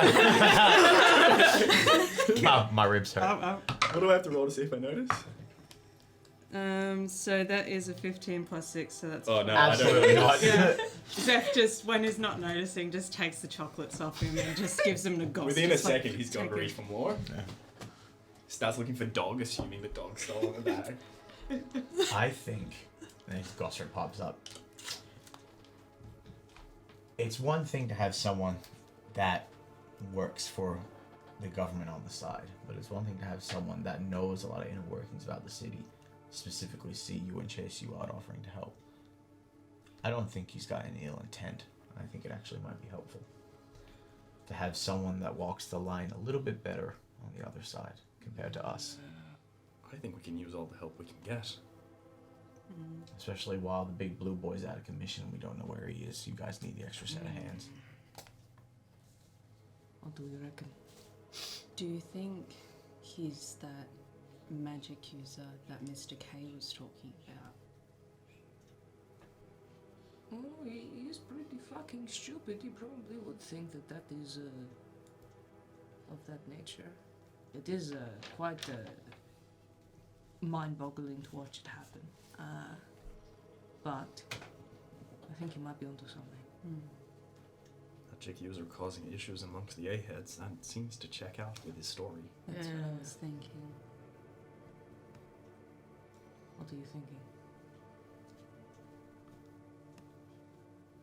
My ribs hurt. What do I have to roll to see if I notice? So that is a 15 plus 6, so that's... Oh no, Absolutely I don't not. Yeah. Zeph just, when he's not noticing, just takes the chocolates off him and just gives them to Goss. Within a Just like, second, he's gone to take reach it. for more. Starts looking for dog, assuming the dog stole the bag. I think, and Gosrick pops up. It's one thing to have someone that works for the government on the side, but it's one thing to have someone that knows a lot of inner workings about the city, specifically see you and chase you out offering to help. I don't think he's got any ill intent. I think it actually might be helpful to have someone that walks the line a little bit better on the other side compared to us. I think we can use all the help we can get. Especially while the big blue boy's out of commission, we don't know where he is. You guys need the extra set of hands. What do you reckon? Do you think he's that magic user that Mr. K was talking about? Oh, he's pretty fucking stupid. He probably would think that that is of that nature. It is quite mind-boggling to watch it happen. But I think he might be onto something. Magic user causing issues amongst the A-heads. That seems to check out with his story. That's what I was thinking. What are you thinking?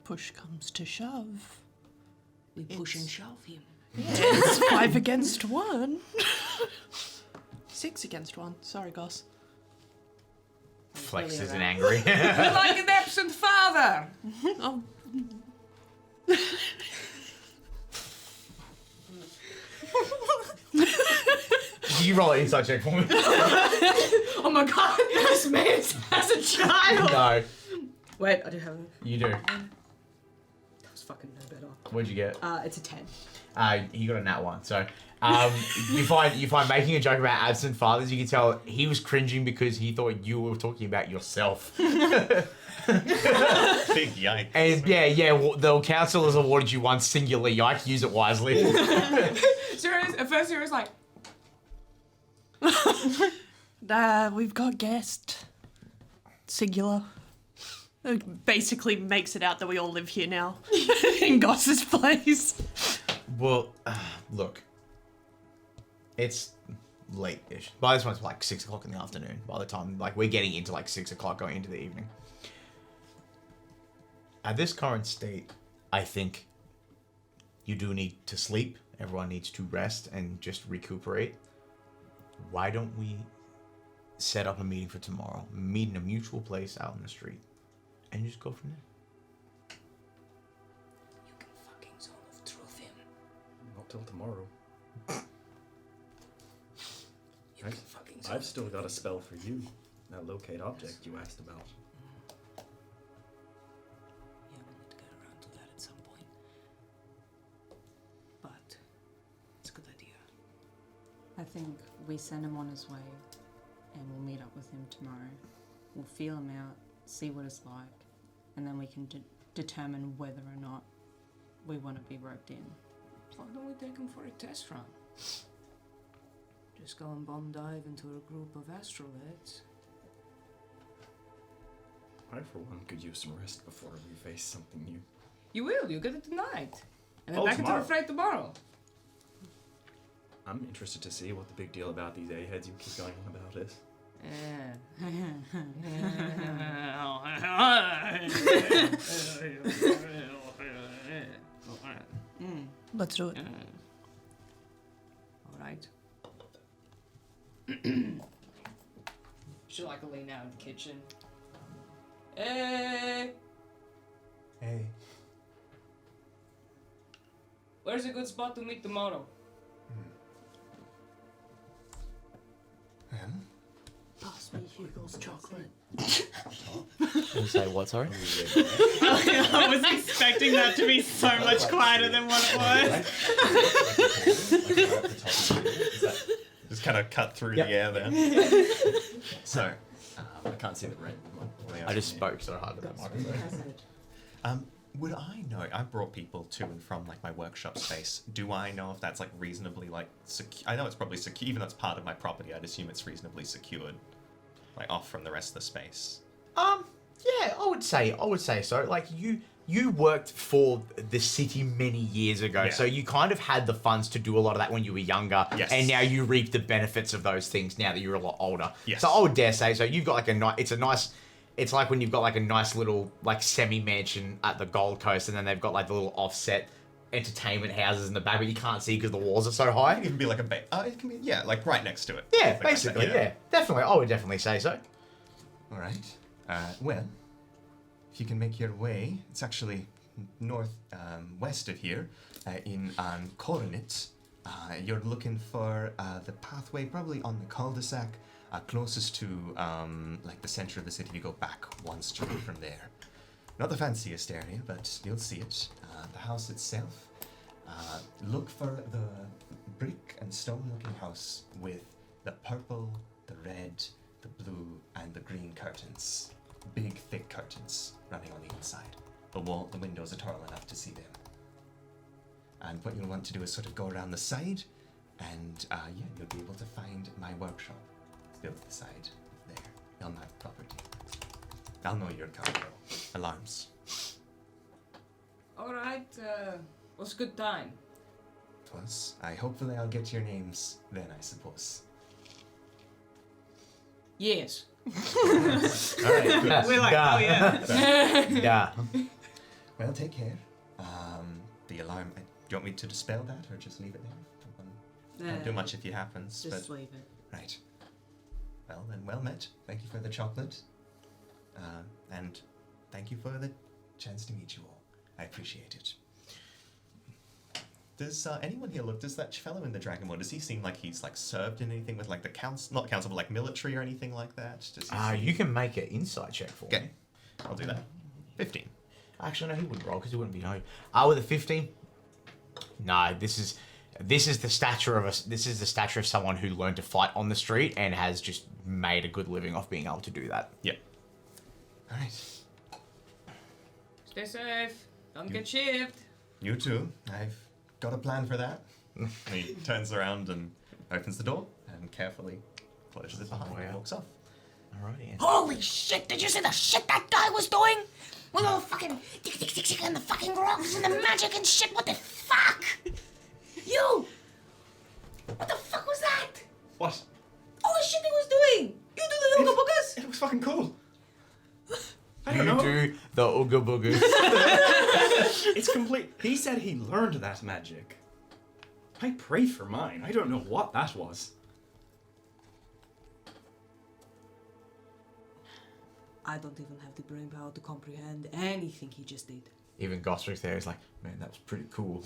Push comes to shove. We push and shove him. It's 5 against 1. 6 against 1. Sorry, Goss. Flexes and angry. You're like an absent father! Oh, You roll an insight check for me. Oh my god, this man has a child! No, Wait, I do have you do. that was fucking no better. What'd you get? It's a 10. He got a nat 1. So you find making a joke about absent fathers. You can tell he was cringing because he thought you were talking about yourself. Big yikes. And well, the council has awarded you one singular yike. Use it wisely. At first Zero's like, we've got guest. Singular. It basically makes it out that we all live here now. In Goss's place. Well, look, it's late-ish. By this one, it's like 6 o'clock in the afternoon. By the time, like, we're getting into like 6 o'clock, going into the evening. At this current state, I think you do need to sleep. Everyone needs to rest and just recuperate. Why don't we set up a meeting for tomorrow? Meet in a mutual place out in the street, and just go from there. you can fucking zone of truth him. Not till tomorrow. You can fucking zone I've still got a spell for you. That locate object you asked about. Yeah, we'll need to get around to that at some point. I think we send him on his way and we'll meet up with him tomorrow. We'll feel him out, see what it's like, and then we can determine whether or not we want to be roped in. Why don't we take him for a test run? Just go and bomb dive into a group of astrolheads. I, for one, could use some rest before we face something new. You will, you get it tonight. And then Oh, back tomorrow. into the fray tomorrow. I'm interested to see what the big deal about these A-heads you keep going on about is. Let's do it. Alright. Should like lean out in the kitchen. Hey! Hey. Where's a good spot to meet tomorrow? Well, Pass me Hugle's chocolate. Say what, sorry? I was expecting that to be so much quieter than what it was. just kind of cut through Yep. the air there. So, I can't see the red one. I just spoke so hard with that microphone. Would I know? I brought people to and from like my workshop space. Do I know if that's like reasonably like secure? I know it's probably secure, even though it's part of my property. I'd assume it's reasonably secured, like off from the rest of the space. Yeah, I would say so. Like you worked for the city many years ago, Yeah. so you kind of had the funds to do a lot of that when you were younger, Yes. and now you reap the benefits of those things now that you're a lot older. Yes. So I would dare say so. You've got like it's like when you've got like a nice little like semi-mansion at the Gold Coast, and then they've got like the little offset entertainment houses in the back, but you can't see because the walls are so It high. can even be like a it can be like right next to it. Yeah, Something like that, basically, yeah. Definitely, I would definitely say so. All right. Well, if you can make your way, it's actually north west of here, in Coronit. You're looking for the pathway, probably on the cul-de-sac, closest to like the center of the city. You go back one street from there. Not the fanciest area, but you'll see it. The house itself. Look for the brick and stone-looking house with the purple, the red, the blue, and the green curtains. Big, thick curtains running on the inside. The windows are tall enough to see them. And what you'll want to do is sort of go around the side, and you'll be able to find my workshop. It's built the side there, on that property. I'll know your cargo. Alarms. Alright, what's a good time? Twas. Hopefully I'll get your names then, I suppose. Yes. Alright, good. We're like, oh yeah. Yeah. Well, take care. The alarm. Do you want me to dispel that, or just leave it there? Don't do much if it happens. Just but leave it. right. Well then, well met. Thank you for the chocolate, and thank you for the chance to meet you all. I appreciate it. Does anyone here look? Does that fellow in the Dragon Lord, does he seem like he's like served in anything with like the council, not council, but like military or anything like that? Does he seem- You can make an insight check for Okay, me. I'll do that. 15. Actually, no, he wouldn't roll because he wouldn't be no. With a 15. No, this is the stature of someone who learned to fight on the street and has just made a good living off being able to do that. Yep. All right. Stay safe. Don't get shipped. You too. I've got a plan for that. And he turns around and opens the door and carefully closes it behind him and walks off. Alrighty. Holy shit, did you see the shit that guy was doing? With all the fucking tick and the fucking rocks and the magic and shit, what the fuck? You! What the fuck was that? What? All the shit he was doing! You do the Ooga Boogas? It was fucking cool. I You don't know. do the Ooga Boogas. It's complete. He said he learned that magic. I prayed for mine. I don't know what that was. I don't even have the brain power to comprehend anything he just did. Even Gostrick there is like, man, that was pretty cool.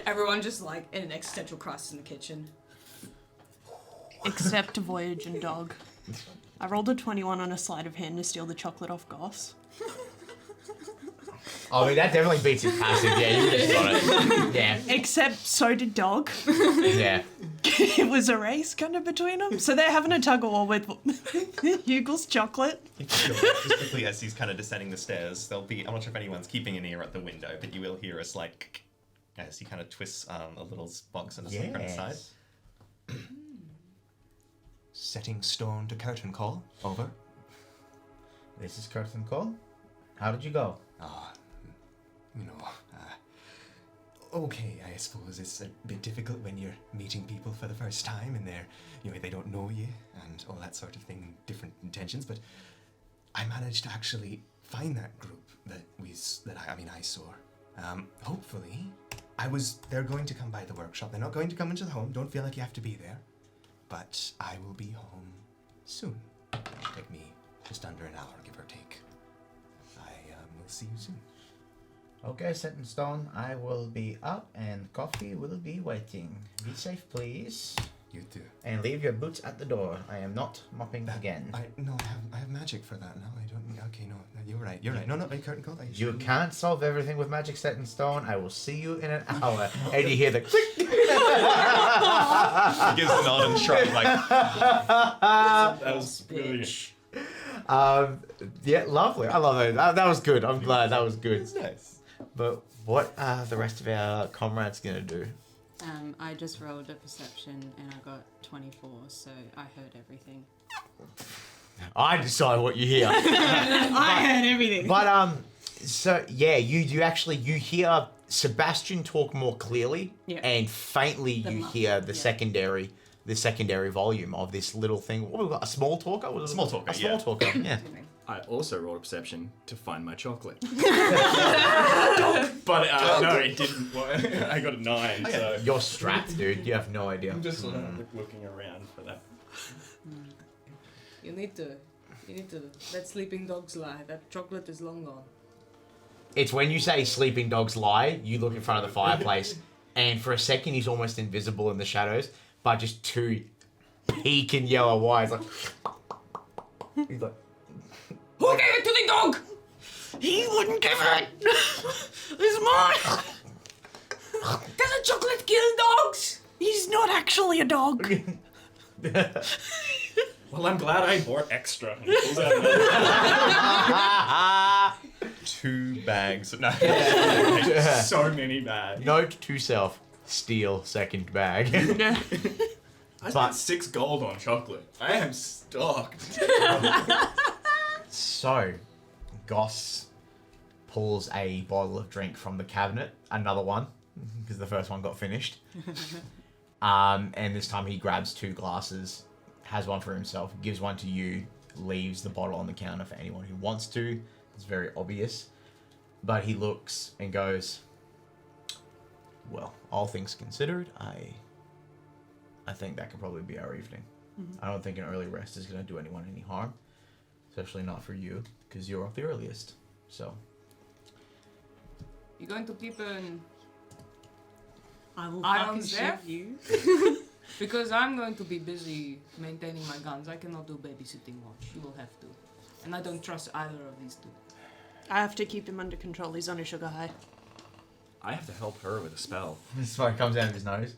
Everyone just like in an existential crisis in the kitchen. Except Voyage and Dog. I rolled a 21 on a sleight of hand to steal the chocolate off Goss. I mean, that definitely beats his passive. Yeah, you just got it. Yeah. Except so did Dog. Yeah. it was a race kind of between them. So they're having a tug of war with Hugle's chocolate. Just quickly, as he's kind of descending the stairs, there'll be, I'm not sure if anyone's keeping an ear at the window, but you will hear a slight as he kind of twists a little box on the front side. Setting stone to curtain call. Over. This is curtain call. How did you go? Okay, I suppose it's a bit difficult when you're meeting people for the first time and they don't know you and all that sort of thing, different intentions, but I managed to actually find that group that I saw. Hopefully, they're going to come by the workshop. They're not going to come into the home. Don't feel like you have to be there. But I will be home soon. Take me just under an hour, give or take. I will see you soon. Okay, set in stone. I will be up and coffee will be waiting. Be safe, please. You too. And leave your boots at the door. I am not mopping again. I have magic for that now. I don't. Okay, no, you're right. You're right. No, curtain call. You can't solve everything with magic set in stone. I will see you in an hour. And you hear the click. He gives a nod and shrug like. That was brilliant. Yeah, lovely. I love it. That was good. I'm glad that was good. It's nice. But what are the rest of our comrades gonna do? I just rolled a perception and I got 24, so I heard everything. I decide what you hear. I heard everything. But so yeah, you hear Sebastian talk more clearly, and faintly you hear the secondary volume of this little thing. What we got? A small talker? A small talker. A small talker. Yeah. I also rolled a perception to find my chocolate. But no, it didn't work. I got a 9, so... You're strapped, dude. You have no idea. I'm just looking around for that. You need to let sleeping dogs lie. That chocolate is long gone. It's when you say sleeping dogs lie, you look in front of the fireplace, and for a second he's almost invisible in the shadows, but just two peaking yellow eyes, like... He's like... Who gave it to the dog? He wouldn't give it. It's mine. Does a chocolate kill dogs? He's not actually a dog. Well, I'm glad I bought extra. And he pulls out another 2 bags. No. so many bags. Note to self: steal second bag. I spent 6 gold on chocolate. I am stocked. So, Goss pulls a bottle of drink from the cabinet, another one, because the first one got finished. And this time he grabs 2 glasses, has one for himself, gives one to you, leaves the bottle on the counter for anyone who wants to. It's very obvious. But he looks and goes, well, all things considered, I think that could probably be our evening. Mm-hmm. I don't think an early rest is going to do anyone any harm. Especially not for you, because you're up the earliest. So. You're going to keep an I will eye fucking on shoot Zeph? you. Because I'm going to be busy maintaining my guns. I cannot do babysitting watch. You will have to. And I don't trust either of these two. I have to keep him under control. He's on a sugar high. I have to help her with a spell. Smoke comes out of his nose.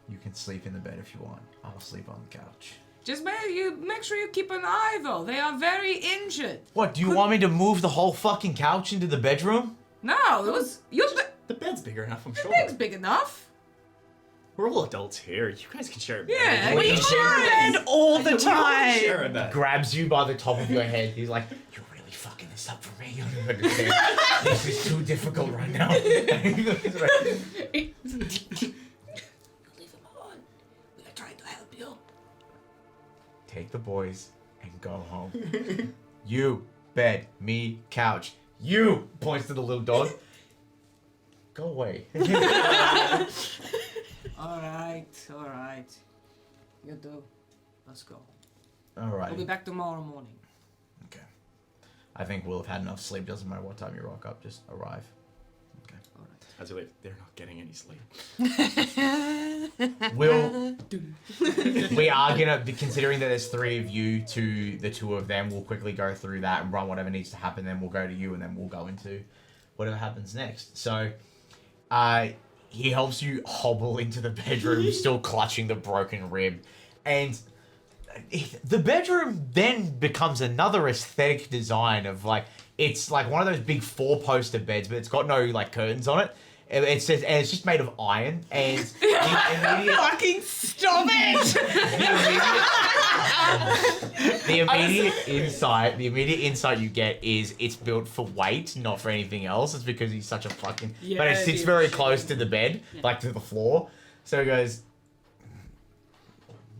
You can sleep in the bed if you want. I'll sleep on the couch. Just make sure you keep an eye, though. They are very injured. What, do you want me to move the whole fucking couch into the bedroom? No, it was... The bed's bigger enough, I'm The sure. bed's big enough. We're all adults here. You guys can share a bed. Yeah, We share a bed all the time. Share a bed. Grabs you by the top of your head. He's like, you're really fucking this up for me. You don't understand. This is too difficult right now. Leave him alone. We are trying to help you. Take the boys and go home. You, bed, me, couch. You, points to the little dog. Go away. Alright. You do. Let's go. Alright. We'll be back tomorrow morning. Okay. I think we'll have had enough sleep. Doesn't matter what time you rock up. Just arrive. Okay. Alright. As if they're not getting any sleep. We are gonna be considering that there's 3 of you to the 2 of them. We'll quickly go through that and run whatever needs to happen. Then we'll go to you, and then we'll go into whatever happens next. So, he helps you hobble into the bedroom, still clutching the broken rib. And the bedroom then becomes another aesthetic design of like, it's like one of those big 4-poster beds, but it's got no like curtains on it. It says, and it's just made of iron. And the immediate, Fucking stop it! the immediate insight you get is it's built for weight, not for anything else. It's because he's such a fucking. Yeah, but it sits dude. very close to the bed, like to the floor. So he goes.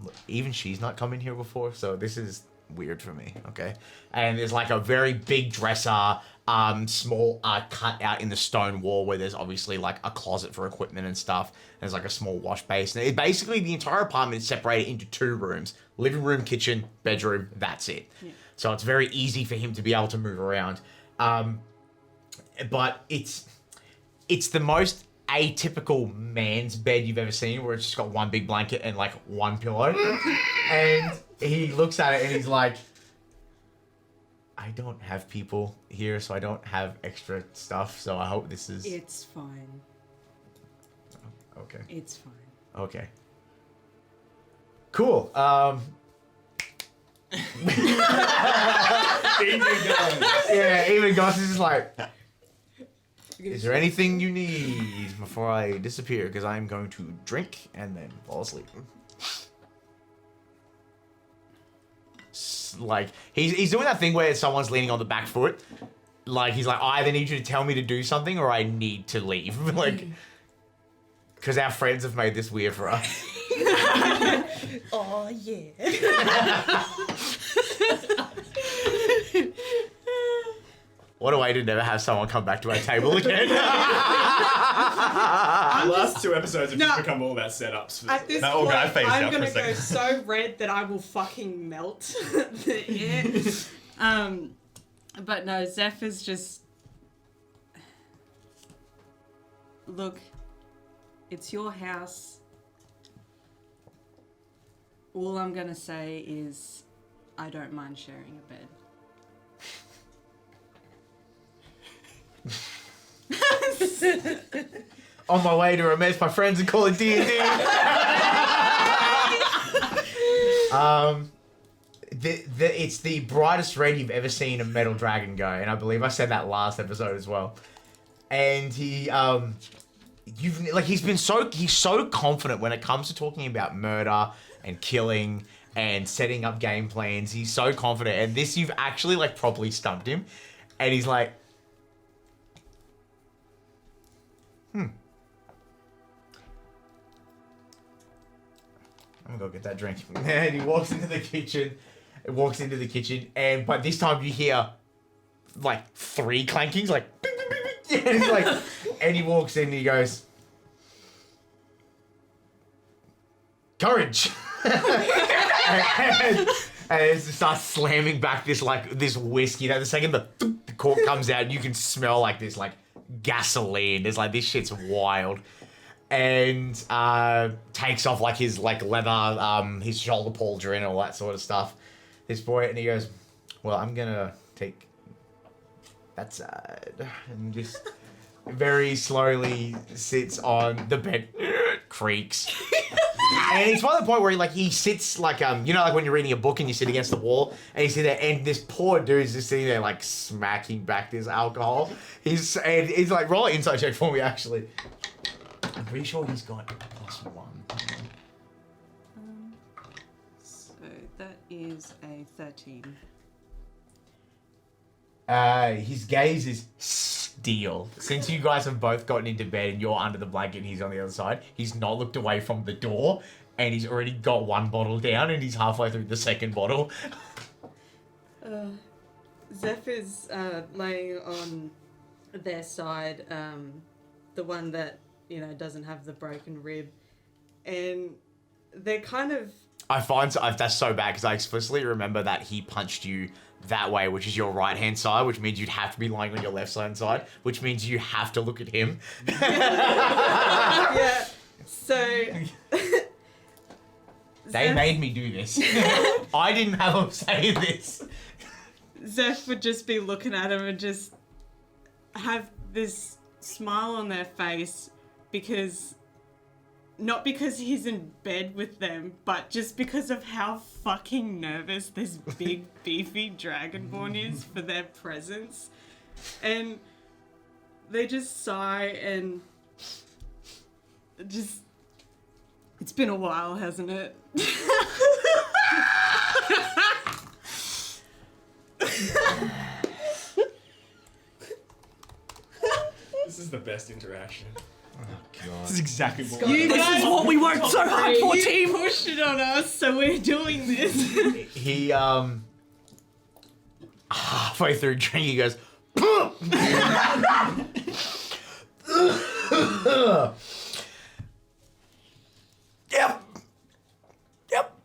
"Look, even she's not come in here before, so this is weird for me, okay?" And there's like a very big dresser, small cut out in the stone wall where there's obviously like a closet for equipment and stuff. There's like a small wash basin. It basically, the entire apartment is separated into 2 rooms: living room, kitchen, bedroom. That's it. Yeah. So it's very easy for him to be able to move around. But it's the most atypical man's bed you've ever seen, where it's just got one big blanket and like one pillow. And he looks at it and he's like, "I don't have people here, so I don't have extra stuff, so I hope this is..." It's fine. Okay. It's fine. Okay. Cool. Even Goss is just like, "Is there anything you need before I disappear? Because I'm going to drink and then fall asleep." Like, he's doing that thing where someone's leaning on the back foot. Like, he's like, "I either need you to tell me to do something or I need to leave." Like, because our friends have made this weird for us. Oh, yeah. What a way to never have someone come back to our table again. The last 2 episodes have just become all about setups. At this No, point, I phased I'm out for a gonna go second. so red that I will fucking melt the air. But no, Zeph is just... Look, it's your house. All I'm gonna say is I don't mind sharing a bed. On my way to romance my friends and call it D&D. It's the brightest red you've ever seen a metal dragon go, and I believe I said that last episode as well. And he's so confident when it comes to talking about murder and killing and setting up game plans. He's so confident, and this, you've actually like properly stumped him, and he's like, I'm gonna go get that drink. And he walks into the kitchen. And but this time you hear like 3 clankings, like, bing, bing, bing, bing. And he's like, and he walks in and he goes, "Courage." and it starts slamming back this whiskey. You know, the second the cork comes out, you can smell like this like gasoline. There's like, this shit's wild. And takes off like his like leather, his shoulder pauldron and all that sort of stuff. This boy, and he goes, "Well, I'm gonna take that side," and just very slowly sits on the bed, creaks. And it's by the point where he sits like, you know, like when you're reading a book and you sit against the wall and you sit there, and this poor dude's just sitting there like smacking back this alcohol. He's like, roll an insight check for me, actually. I'm pretty sure he's got +1. So that is a 13. His gaze is steel. Since you guys have both gotten into bed and you're under the blanket and he's on the other side, he's not looked away from the door, and he's already got 1 bottle down and he's halfway through the 2nd bottle. Zeph is laying on their side, the one that, you know, doesn't have the broken rib, and they're kind of... That's so bad, because I explicitly remember that he punched you that way, which is your right-hand side, which means you'd have to be lying on your left-hand side, which means you have to look at him. Yeah, so... They made me do this. I didn't have him say this. Zeph would just be looking at him and just have this smile on their face, because not because he's in bed with them, but just because of how fucking nervous this big beefy dragonborn is for their presence. And they just sigh and just, it's been a while, hasn't it? This is the best interaction. Oh, God. This is exactly what This is what we worked so hard for, team. You pushed it on us, so we're doing this. He, halfway through drinking, he goes, Yep. Yep.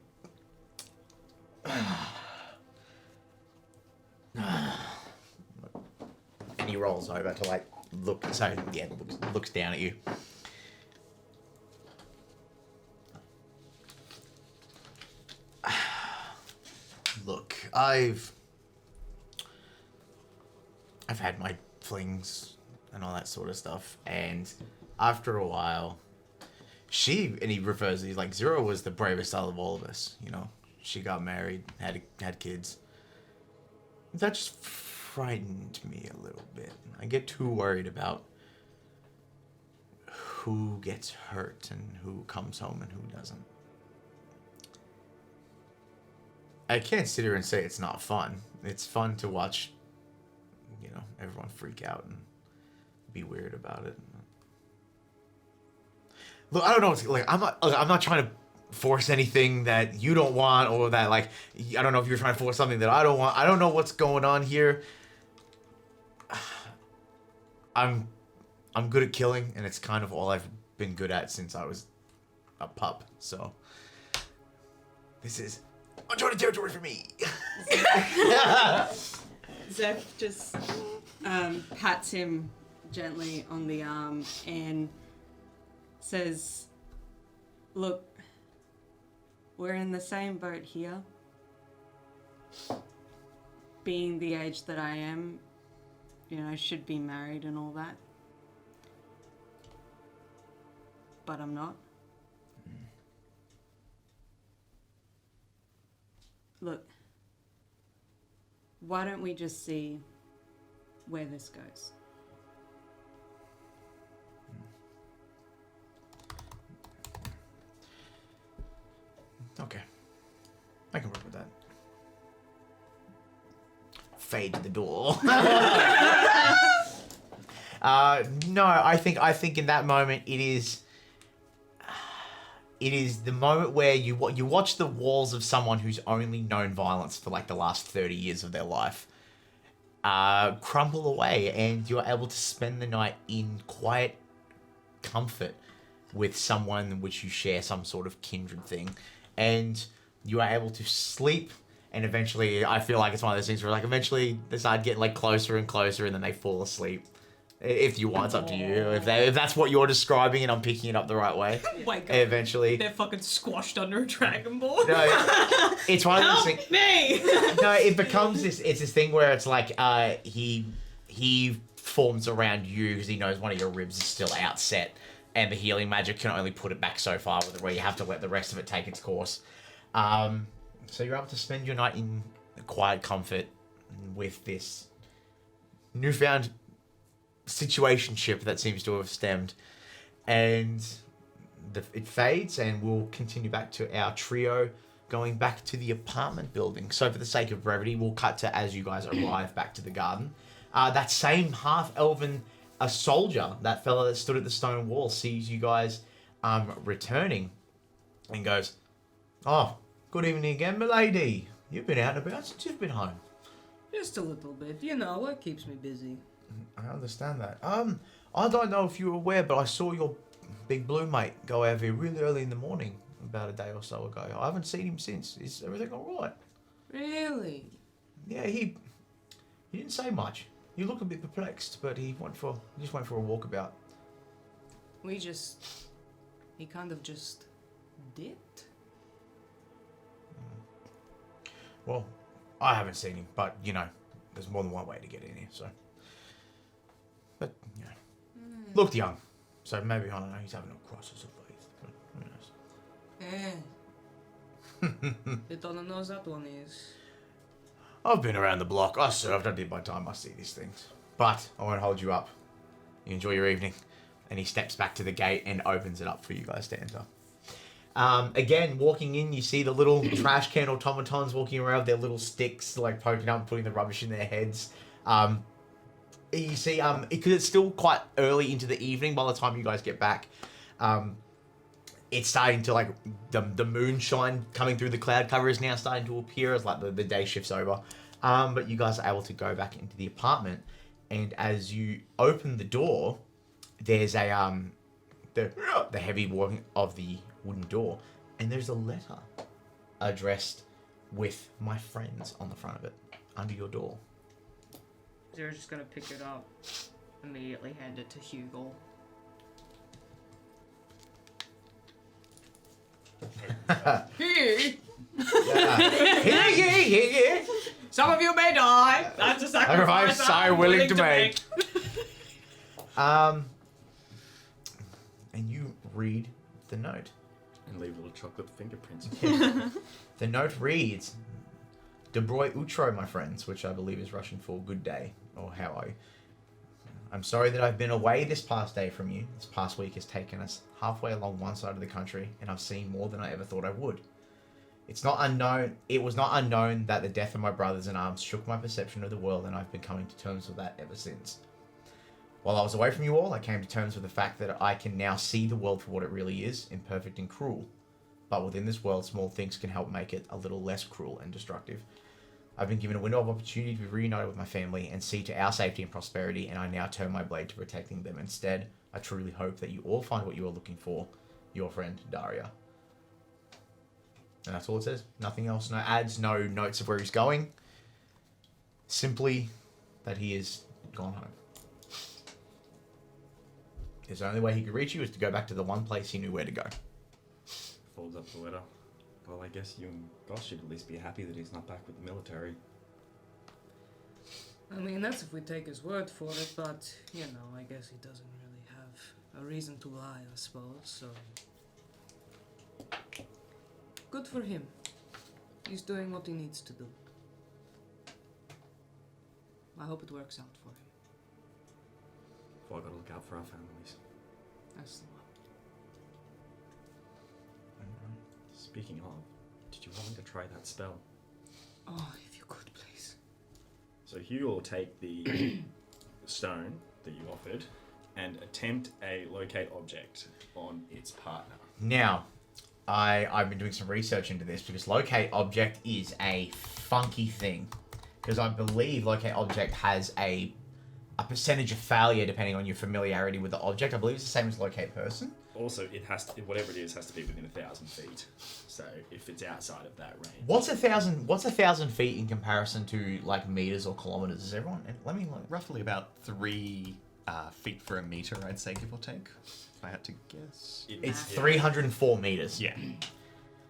And he rolls over to like look. So yeah, looks down at you. Look, I've had my flings and all that sort of stuff, and after a while, and he refers to, he's like, Zero was the bravest out of all of us, you know. She got married, had kids. That just frightened me a little bit. I get too worried about who gets hurt and who comes home and who doesn't. I can't sit here and say it's not fun. It's fun to watch, you know, everyone freak out and be weird about it. Look, I don't know. Like, I'm not trying to force anything that you don't want, or that, like, I don't know if you're trying to force something that I don't want. I don't know what's going on here. I'm good at killing, and it's kind of all I've been good at since I was a pup. So this is uncharted territory for me. Zeph just pats him gently on the arm and says, look, we're in the same boat here. Being the age that I am, you know, I should be married and all that. But I'm not. Look, why don't we just see where this goes? Okay. I can work with that. Fade to the door. No, I think in that moment it is the moment where you watch the walls of someone who's only known violence for like the last 30 years of their life crumble away, and you're able to spend the night in quiet comfort with someone which you share some sort of kindred thing, and you are able to sleep. And eventually, I feel like it's one of those things where, like, eventually they start getting like closer and closer, and then they fall asleep. If you want, it's up to you. If that's what you're describing, and I'm picking it up the right way. Wake up. Eventually, They're fucking squashed under a dragonborn. no, it's one of those things. Help me! No, it becomes this. It's this thing where it's like he forms around you because he knows one of your ribs is still outset, and the healing magic can only put it back so far, where you have to let the rest of it take its course. So you're able to spend your night in quiet comfort with this newfound situationship that seems to have stemmed, and it fades, and we'll continue back to our trio going back to the apartment building. So for the sake of brevity, we'll cut to as you guys arrive back to the garden. That same half-elven soldier, that fella that stood at the stone wall, sees you guys returning and goes, "Oh, good evening again, milady. You've been out and about since you've been home." Just a little bit, you know, what keeps me busy. I understand that. I don't know if you're aware, but I saw your big blue mate go out here really early in the morning about a day or so ago. I haven't seen him since. Is everything all right? Really? Yeah, he didn't say much. He looked a bit perplexed, but he just went for a walkabout. He kind of just dipped. Well, I haven't seen him, but you know, there's more than one way to get in here, so. But you know, looked young. So maybe, I don't know, he's having a crisis of faith. But who knows? You don't know that one is. I've been around the block. I served. I did my time. I see these things. But I won't hold you up. You enjoy your evening. And he steps back to the gate and opens it up for you guys to enter. Again, walking in, you see the little trash can automatons walking around with their little sticks, like poking up and putting the rubbish in their heads. You see, because it's still quite early into the evening by the time you guys get back. It's starting to, like, the moonshine coming through the cloud cover is now starting to appear as, like, the day shift's over. But you guys are able to go back into the apartment, and as you open the door, there's a, the heavy walking of the wooden door, and there's a letter addressed with my friends on the front of it, under your door. Zero's just gonna pick it up, immediately hand it to Hugle. Here! Here. Some of you may die. That's a sacrifice I'm willing to make. And you read the note. And leave little chocolate fingerprints. The note reads, Dobroy Utro, my friends, which I believe is Russian for good day, or how are you? I'm sorry that I've been away this past day from you. This past week has taken us halfway along one side of the country, and I've seen more than I ever thought I would. It was not unknown that the death of my brothers in arms shook my perception of the world, and I've been coming to terms with that ever since. While I was away from you all, I came to terms with the fact that I can now see the world for what it really is, imperfect and cruel. But within this world, small things can help make it a little less cruel and destructive. I've been given a window of opportunity to be reunited with my family and see to our safety and prosperity, and I now turn my blade to protecting them. Instead, I truly hope that you all find what you are looking for. Your friend, Daria. And that's all it says. Nothing else. No ads, no notes of where he's going. Simply that he is gone home. His only way he could reach you is to go back to the one place he knew where to go. Folds up the letter. Well, I guess you and Goss should at least be happy that he's not back with the military. I mean, that's if we take his word for it, but, you know, I guess he doesn't really have a reason to lie, I suppose, so... Good for him. He's doing what he needs to do. I hope it works out for him. Well, I gotta look out for our families. That's the one. Speaking of, did you want me to try that spell? Oh, if you could, please. So Hugh will take the stone that you offered and attempt a locate object on its partner. Now, I've been doing some research into this because locate object is a funky thing. Because I believe locate object has a percentage of failure depending on your familiarity with the object. I believe it's the same as locate person. Also, it has to, whatever it is, has to be within 1,000 feet. So if it's outside of that range, What's 1,000 feet in comparison to like meters or kilometers? Is everyone? Let me look. Roughly about 3 feet for a meter, I'd say, give or take. If I had to guess. It's 304 meters. Yeah.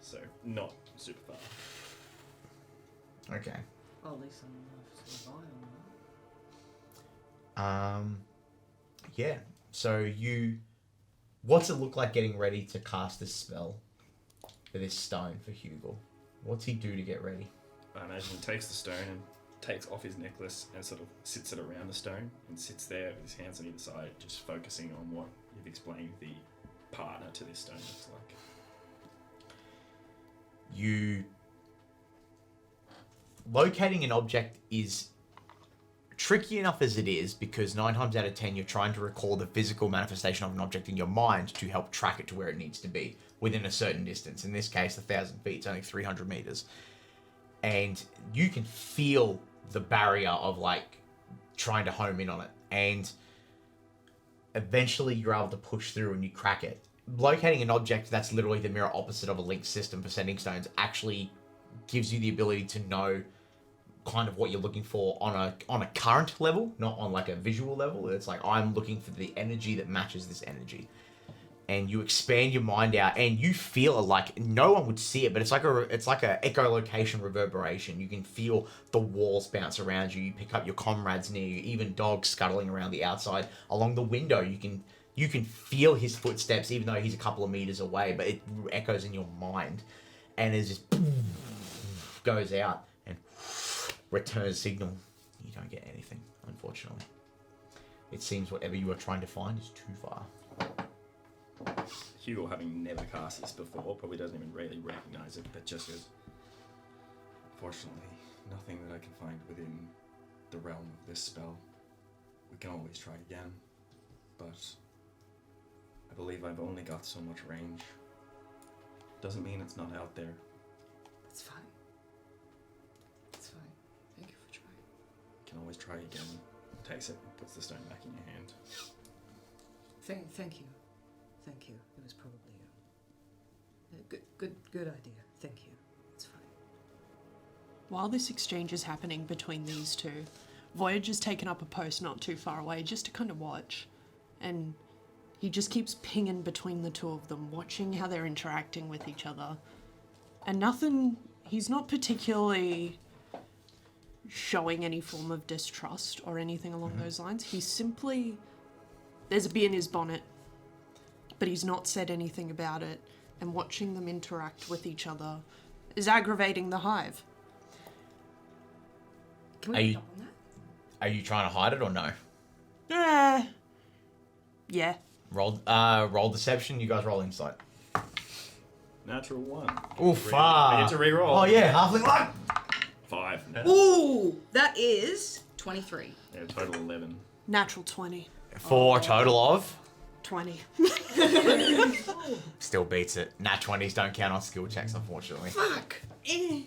So not super far. Okay. Well, at least I'm enough to rely on that. Yeah. So what's it look like getting ready to cast this spell for this stone for Hugle? What's he do to get ready? I imagine he takes the stone and takes off his necklace and sort of sits it around the stone and sits there with his hands on either side, just focusing on what you've explained the partner to this stone looks like. Locating an object is tricky enough as it is because 9 times out of 10 you're trying to recall the physical manifestation of an object in your mind to help track it to where it needs to be within a certain distance. In this case, 1,000 feet is only 300 meters. And you can feel the barrier of like trying to home in on it. And eventually you're able to push through and you crack it. Locating an object that's literally the mirror opposite of a link system for sending stones actually gives you the ability to know kind of what you're looking for on a current level, not on like a visual level. It's like, I'm looking for the energy that matches this energy. And you expand your mind out and you feel like no one would see it, but it's like a echolocation reverberation. You can feel the walls bounce around you. You pick up your comrades near you, even dogs scuttling around the outside. Along the window, you can You can feel his footsteps, even though he's a couple of meters away, but it echoes in your mind, and it just goes out and returns signal. You don't get anything, unfortunately. It seems whatever you are trying to find is too far. Hugo, having never cast this before, probably doesn't even really recognize it, but just goes, fortunately, nothing that I can find within the realm of this spell. We can always try again, but I believe I've only got so much range. Doesn't mean it's not out there. It's fine. It's fine. Thank you for trying. Can always try again. Takes it, puts the stone back in your hand. Thank you. Thank you. It was probably a good idea. Thank you. It's fine. While this exchange is happening between these two, Voyage has taken up a post not too far away just to kind of watch. And he just keeps pinging between the two of them, watching how they're interacting with each other. And he's not particularly showing any form of distrust or anything along those lines. He's simply, there's a bee in his bonnet, but he's not said anything about it, and watching them interact with each other is aggravating the hive. Can we pick up on that? Are you trying to hide it or no? Yeah. Roll deception. You guys roll insight. Natural 1. Oof. I get to reroll. Oh yeah, halfling luck. 5. Ooh, that is 23. Yeah, total 11. Natural 20. For a total of 20. still beats it. Nat 20s don't count on skill checks, unfortunately. Fuck.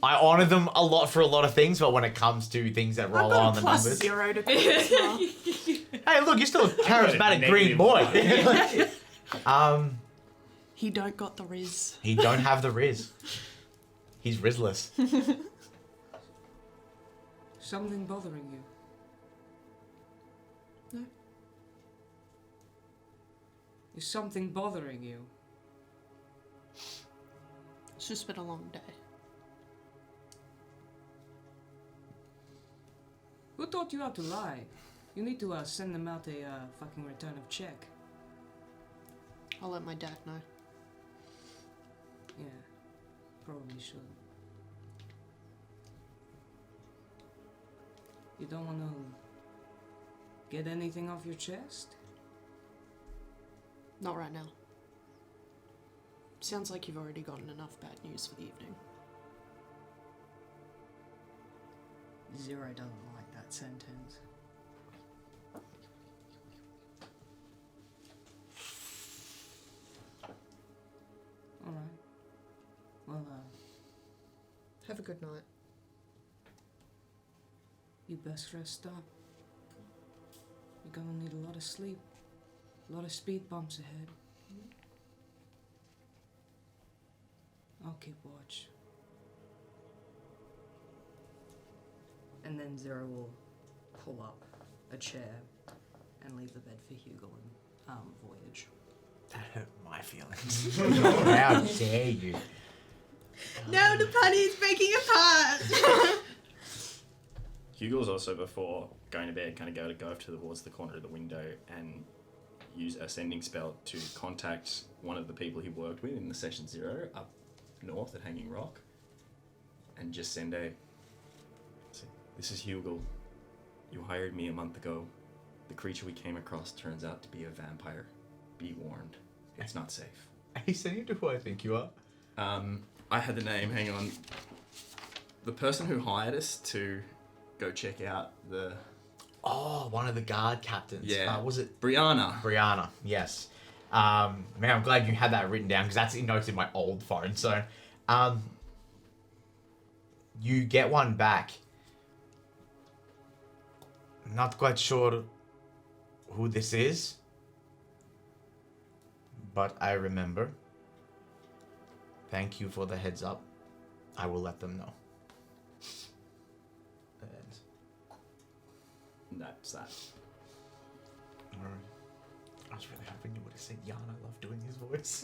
I honor them a lot for a lot of things, but when it comes to things that roll on the numbers. +0 to charisma. Hey, look, you're still a charismatic green boy. He don't got the riz. He don't have the riz. He's rizless. Something bothering you? No. Is something bothering you? It's just been a long day. Who taught you how to lie? You need to send them out a fucking return of check. I'll let my dad know. Yeah, probably should. You don't want to get anything off your chest? Not right now. Sounds like you've already gotten enough bad news for the evening. Zero doesn't like that sentence. Alright. Well, Have a good night. you best rest up. You're gonna need a lot of sleep. A lot of speed bumps ahead. I'll keep watch. And then Zero will pull up a chair and leave the bed for Hugle and Voyage. That hurt my feelings. How dare you? No, the party is breaking apart. Hugle's also, before going to bed, kind of go towards the corner of the window and use a sending spell to contact one of the people he worked with in the Session 0 up north at Hanging Rock, and just send this is Hugle. You hired me a month ago. The creature we came across turns out to be a vampire. Be warned. It's not safe. Are you sending to who I think you are? I had the name, hang on. The person who hired us to go check out the... Oh, one of the guard captains. Yeah. Was it? Brianna, yes. Man, I'm glad you had that written down because that's in notes in my old phone. So, you get one back. Not quite sure who this is, but I remember. Thank you for the heads up. I will let them know. And that's that. Alright. I was really hoping you would have said Jan. I love doing his voice.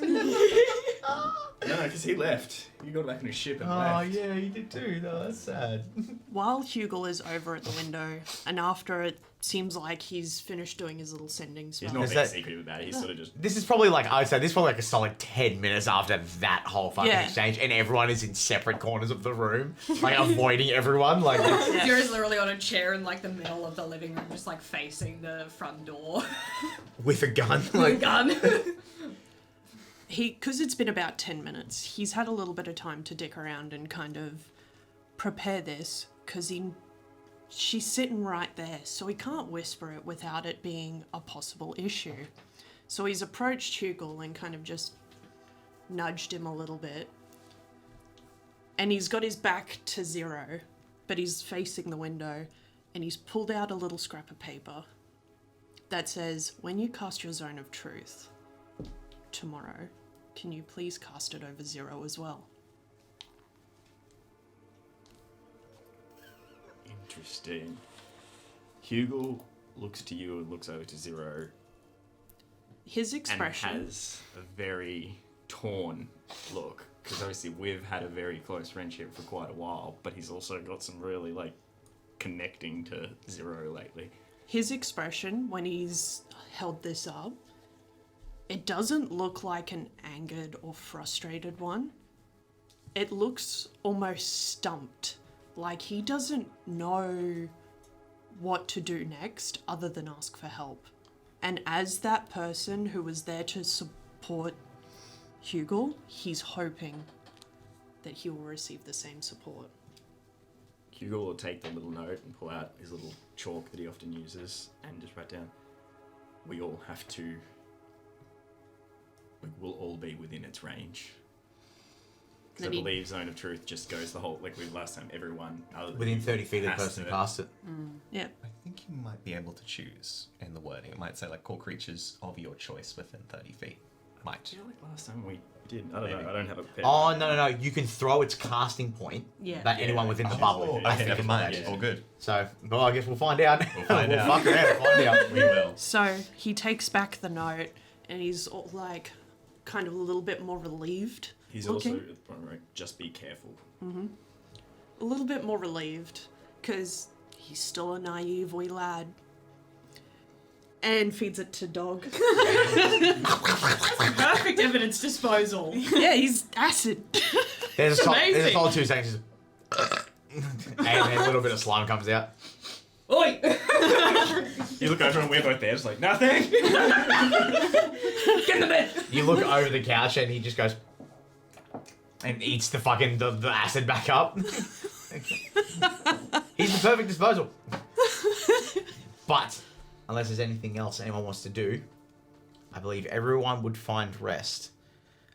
No, because he left. You got back in his ship and Oh, left. yeah, you did too. No, that's sad. While Hugle is over at the window, and after it seems like he's finished doing his little sending spell. He's not Is being that- secretive about it. He's sort of just. This is probably like, I would say, this is probably like a solid 10 minutes after that whole fucking Yeah. exchange, and everyone is in separate corners of the room, like avoiding everyone. Like, it's- Zira's literally on a chair in like the middle of the living room, just like facing the front door. with a gun. With a Like, gun. Because it's been about 10 minutes, he's had a little bit of time to dick around and kind of prepare this, because she's sitting right there, so he can't whisper it without it being a possible issue. So he's approached Hugle and kind of just nudged him a little bit. And he's got his back to Zero, but he's facing the window, and he's pulled out a little scrap of paper that says, when you cast your zone of truth tomorrow, can you please cast it over Zero as well? Interesting. Hugo looks to you and looks over to Zero His expression. and has a very torn look. Because obviously we've had a very close friendship for quite a while, but he's also got some really, like, connecting to Zero lately. His expression when he's held this up, it doesn't look like an angered or frustrated one. It looks almost stumped, like he doesn't know what to do next other than ask for help. And as that person who was there to support Hugle, he's hoping that he will receive the same support. Hugo will take the little note and pull out his little chalk that he often uses and just write down, we all have to, we'll all be within its range. Because I Then he- believe Zone of Truth just goes the whole, like we last time, everyone other than within you 30 feet of the has person who to- cast it. Yeah. I think you might be able to choose in the wording. It might say like call creatures of your choice within 30 feet. Might. I feel like last time we did. I don't Maybe. know. I don't have a pen. Oh, no. You can throw its casting point Yeah. that anyone within the bubble. Oh, I okay, think never is mind. what that All is. good. So, well, I guess we'll find out. We'll find out. fuck around and find out. We will. So he takes back the note and he's all like kind of a little bit more relieved. He's looking. also at the point where just be careful. A little bit more relieved because he's still a naive wee lad. And feeds it to dog. Perfect evidence disposal. Yeah, he's acid. There's a amazing. solid 2 seconds. And then a little bit of slime comes out. Oi! You look over and we're both there, just like nothing. Get in the bed! You look over the couch and he just goes and eats the fucking the acid back up. He's the perfect disposal. But unless there's anything else anyone wants to do, I believe everyone would find rest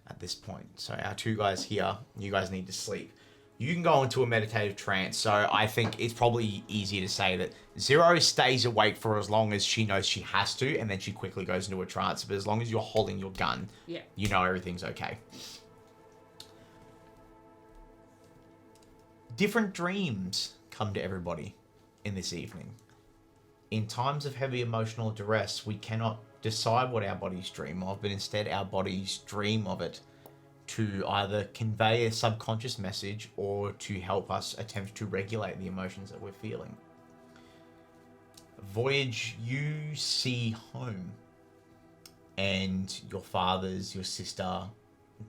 at this point. So our 2 guys here, you guys need to sleep. You can go into a meditative trance, so I think it's probably easier to say that Zero stays awake for as long as she knows she has to, and then she quickly goes into a trance. But as long as you're holding your gun, Yeah. you know everything's okay. Different dreams come to everybody in this evening. In times of heavy emotional duress, we cannot decide what our bodies dream of, but instead our bodies dream of it to either convey a subconscious message or to help us attempt to regulate the emotions that we're feeling. Voyage, you see home and your father's, your sister,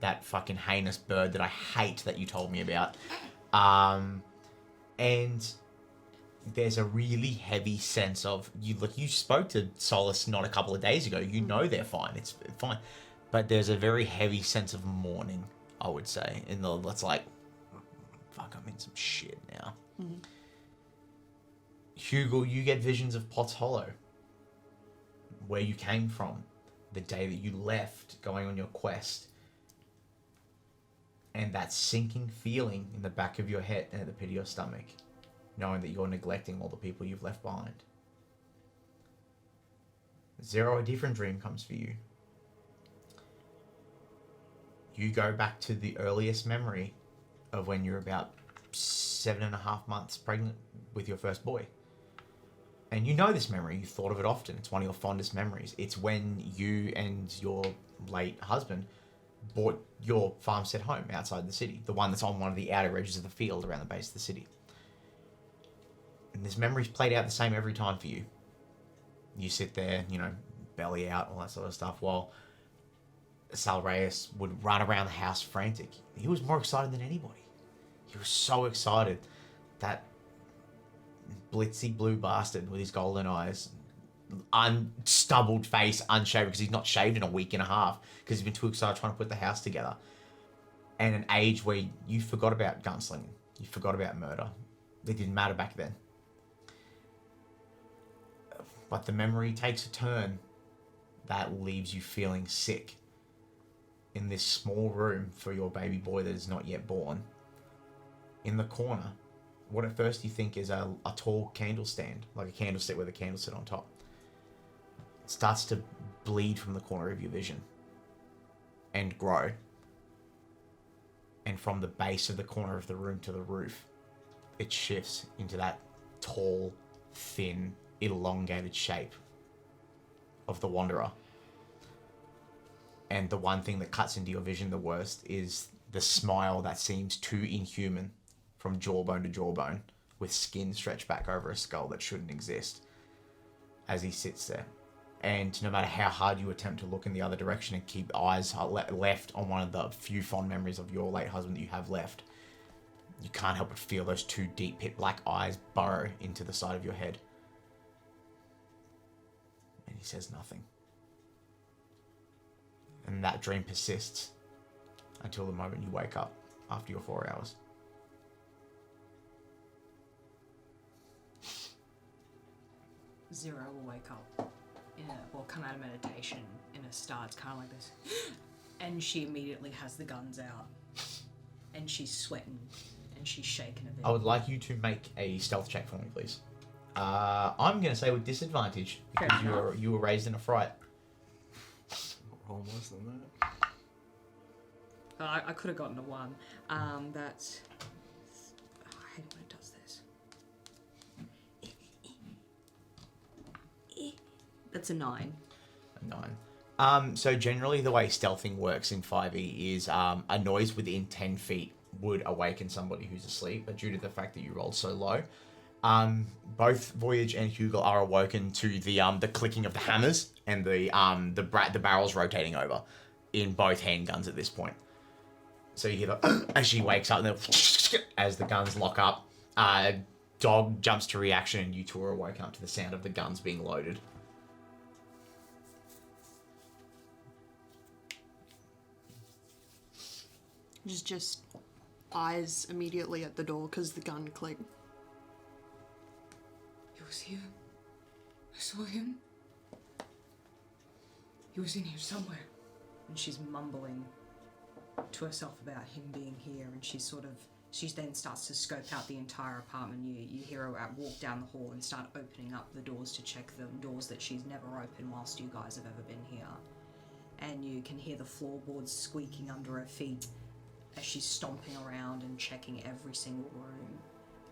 that fucking heinous bird that I hate that you told me about. And there's a really heavy sense of you. Like you spoke to Solace not a couple of days ago. You know they're fine. It's fine, but there's a very heavy sense of mourning. I would say, in the that's like, fuck, I'm in some shit now. Hugo, you get visions of Potts Hollow, where you came from, the day that you left, going on your quest. And that sinking feeling in the back of your head and at the pit of your stomach, knowing that you're neglecting all the people you've left behind. Zero, a different dream comes for you. You go back to the earliest memory of when you're about 7.5 months pregnant with your first boy. And you know this memory, you thought of it often. It's one of your fondest memories. It's when you and your late husband bought your farmstead home outside the city, the one that's on one of the outer edges of the field around the base of the city. And this memory's played out the same every time for you. You sit there, you know, belly out, all that sort of stuff, while Salreus would run around the house frantic. He was more excited than anybody. He was so excited. That blitzy blue bastard with his golden eyes, unstubbled face, unshaved, because he's not shaved in a week and a half, because he's been too excited trying to put the house together. And an age where you forgot about gunslinging. You forgot about murder. It didn't matter back then. But the memory takes a turn that leaves you feeling sick. In this small room for your baby boy that is not yet born, in the corner, what at first you think is a tall candle stand, like a candlestick with a candle sit on top, it starts to bleed from the corner of your vision and grow. And from the base of the corner of the room to the roof, it shifts into that tall, thin, elongated shape of the Wanderer. And the one thing that cuts into your vision the worst is the smile that seems too inhuman from jawbone to jawbone, with skin stretched back over a skull that shouldn't exist, as he sits there. And no matter how hard you attempt to look in the other direction and keep eyes left on one of the few fond memories of your late husband that you have left, you can't help but feel those two deep pit black eyes burrow into the side of your head. And he says nothing. And that dream persists until the moment you wake up after your 4 hours. Zero will wake up will come out of meditation in a start, kind of like this, and she immediately has the guns out, and she's sweating, and she's shaking a bit. I would like you to make a stealth check for me, please. I'm going to say with disadvantage, because you were raised in a fright. Roll worse than that. I could have gotten a 1. That's... I hate when it does this. That's a 9. A 9. So generally the way stealthing works in 5e is a noise within 10 feet would awaken somebody who's asleep, but due to the fact that you rolled so low, both Voyage and Hugle are awoken to the clicking of the hammers and the barrels rotating over in both handguns at this point. So you hear the as she wakes up, and then as the guns lock up, Dog jumps to reaction, and you two are awoken up to the sound of the guns being loaded. Just eyes immediately at the door because the gun clicked. He was here. I saw him. He was in here somewhere. And she's mumbling to herself about him being here, and she then starts to scope out the entire apartment. You hear her walk down the hall and start opening up the doors to check them, doors that she's never opened whilst you guys have ever been here. And you can hear the floorboards squeaking under her feet as she's stomping around and checking every single room.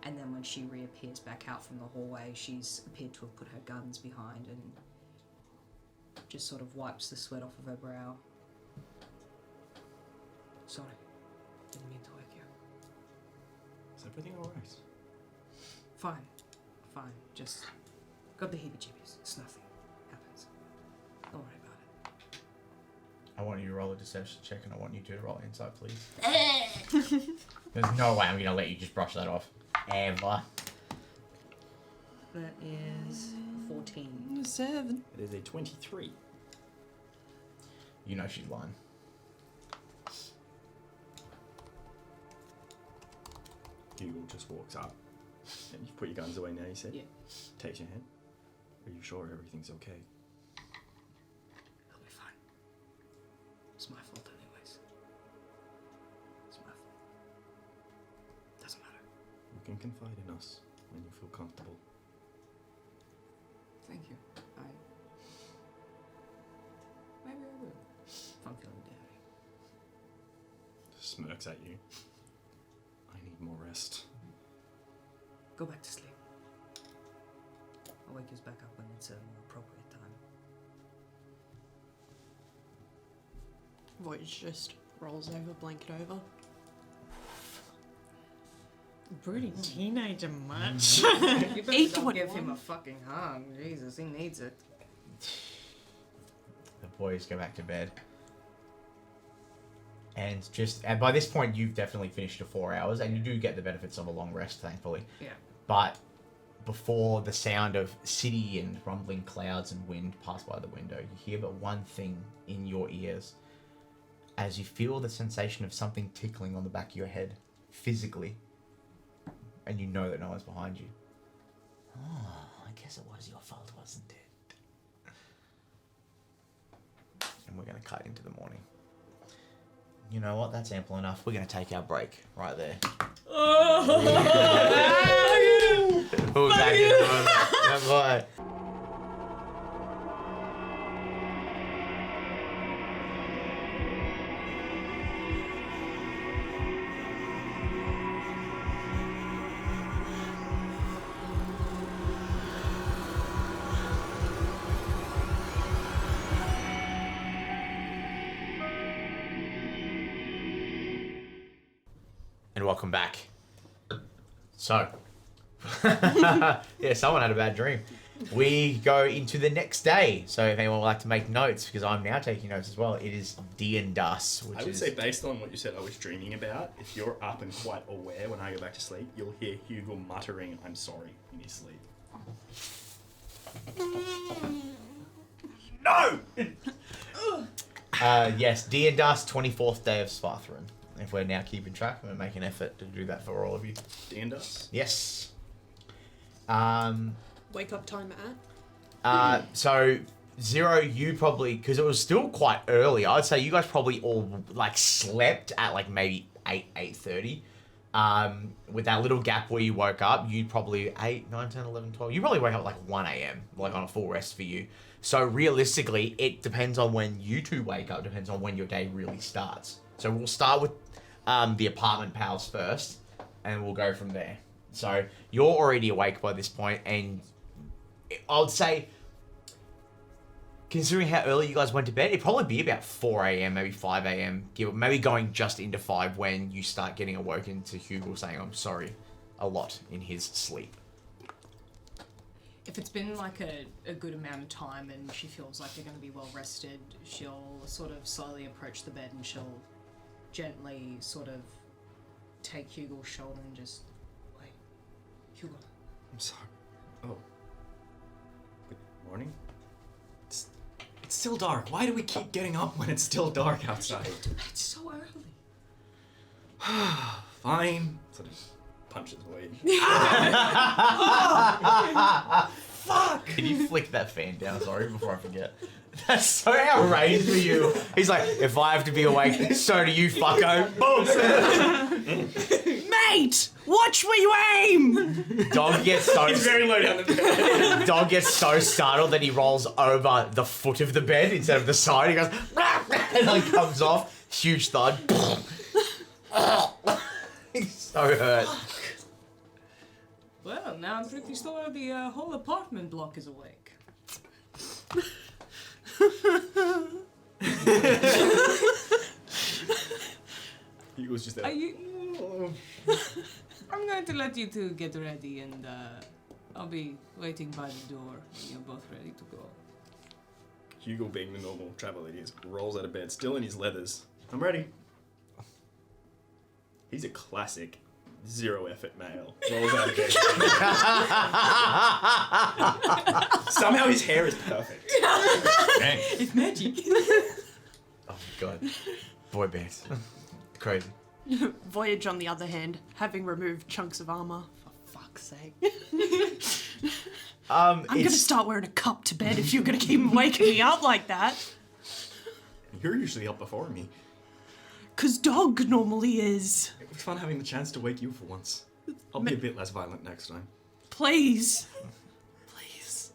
And then when she reappears back out from the hallway, she's appeared to have put her guns behind and just sort of wipes the sweat off of her brow. Sorry, didn't mean to wake you. Is everything alright? Fine, just got the heebie-jeebies. It's nothing. Happens. Don't worry about it. I want you to roll a deception check, and I want you to roll insight, please. There's no way I'm going to let you just brush that off. Ever. That is 14. 7. It is a 23. You know she's lying. Hugle just walks up. And you put your guns away now, you said? Yeah. Takes your hand. Are you sure everything's okay? It'll be fine. It's my fault anyways. It's my fault. Doesn't matter. You can confide in us when you feel comfortable. Thank you. Maybe I will. If I'm feeling down. Smirks at you. I need more rest. Go back to sleep. I'll wake you back up when it's a more appropriate time. Voyage just rolls over, blanket over. Broody teenager much. You better Eight not to give him 1. a fucking hug. Jesus, he needs it. boys go back to bed. And by this point, you've definitely finished your 4 hours, and you do get the benefits of a long rest, thankfully. Yeah. But before the sound of city and rumbling clouds and wind pass by the window, you hear but one thing in your ears as you feel the sensation of something tickling on the back of your head, physically, and you know that no one's behind you. Oh, I guess it was your fault, wasn't it? And we're going to cut into the morning. You know what? That's ample enough. We're going to take our break right there. We'll be back in a moment. Bye. And welcome back. So, yeah, someone had a bad dream. We go into the next day. So if anyone would like to make notes, because I'm now taking notes as well, it is D and Dus. I would say, based on what you said I was dreaming about, if you're up and quite aware when I go back to sleep, you'll hear Hugle muttering, "I'm sorry," in his sleep. No! Yes, D and Dus, 24th day of Spartharan. If we're now keeping track, I'm going to make an effort to do that for all of you. D and us? Yes. Wake up time at? So, Zero, you probably, because it was still quite early, I'd say you guys probably all, like, slept at, like, maybe 8:30. With that little gap where you woke up, you'd probably 8, 9, 10, 11, 12. You probably wake up at, like, 1 a.m., like, on a full rest for you. So, realistically, it depends on when you two wake up, depends on when your day really starts. So, we'll start with the apartment pals first, and we'll go from there. So, you're already awake by this point, and I would say, considering how early you guys went to bed, it'd probably be about 4 a.m., maybe 5 a.m., maybe going just into 5 when you start getting awoken to Hugle saying, "I'm sorry," a lot in his sleep. If it's been like a good amount of time and she feels like they're going to be well rested, she'll sort of slowly approach the bed and she'll gently sort of take Hugle's shoulder and just, "Wait, Hugle." I'm sorry. Oh. Good morning? It's still dark. Why do we keep getting up when it's still dark outside? It's so early. Fine. Sort of punches away. Fuck! Can you flick that fan down, sorry, before I forget? That's so outrageous for you. He's like, "If I have to be awake, so do you, fucko." Boom! Mate! Watch where you aim! Dog gets so... He's very low down the bed. Dog gets so startled that he rolls over the foot of the bed instead of the side. He goes... and like comes off. Huge thud. He's so hurt. Well, now I'm pretty sure the whole apartment block is awake. He was just there. Are you... I'm going to let you two get ready and I'll be waiting by the door when you're both ready to go. Hugle, being the normal traveler he is, rolls out of bed, still in his leathers. "I'm ready." He's a classic zero effort male. Rolls out of bed. Somehow his hair is perfect. Dang. It's magic. Oh my god. Boy bands. Crazy. Voyage, on the other hand, having removed chunks of armor, for fuck's sake. I'm gonna start wearing a cup to bed if you're gonna keep waking me up like that. You're usually up before me. 'Cause Dog normally is. It was fun having the chance to wake you for once. I'll be a bit less violent next time. Please. Please.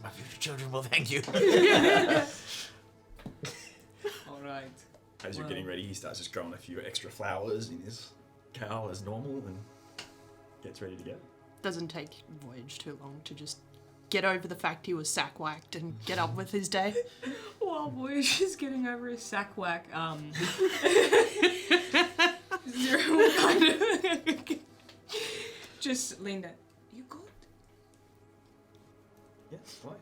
My future children will thank you. Alright. As you're getting ready, he starts just growing a few extra flowers in his cowl as normal and gets ready to go. Doesn't take Voyage too long to just get over the fact he was sack-whacked and get up with his day. While Voyage is getting over his sack whack, Zero kind of just leaned at, "You good?" Yes, why?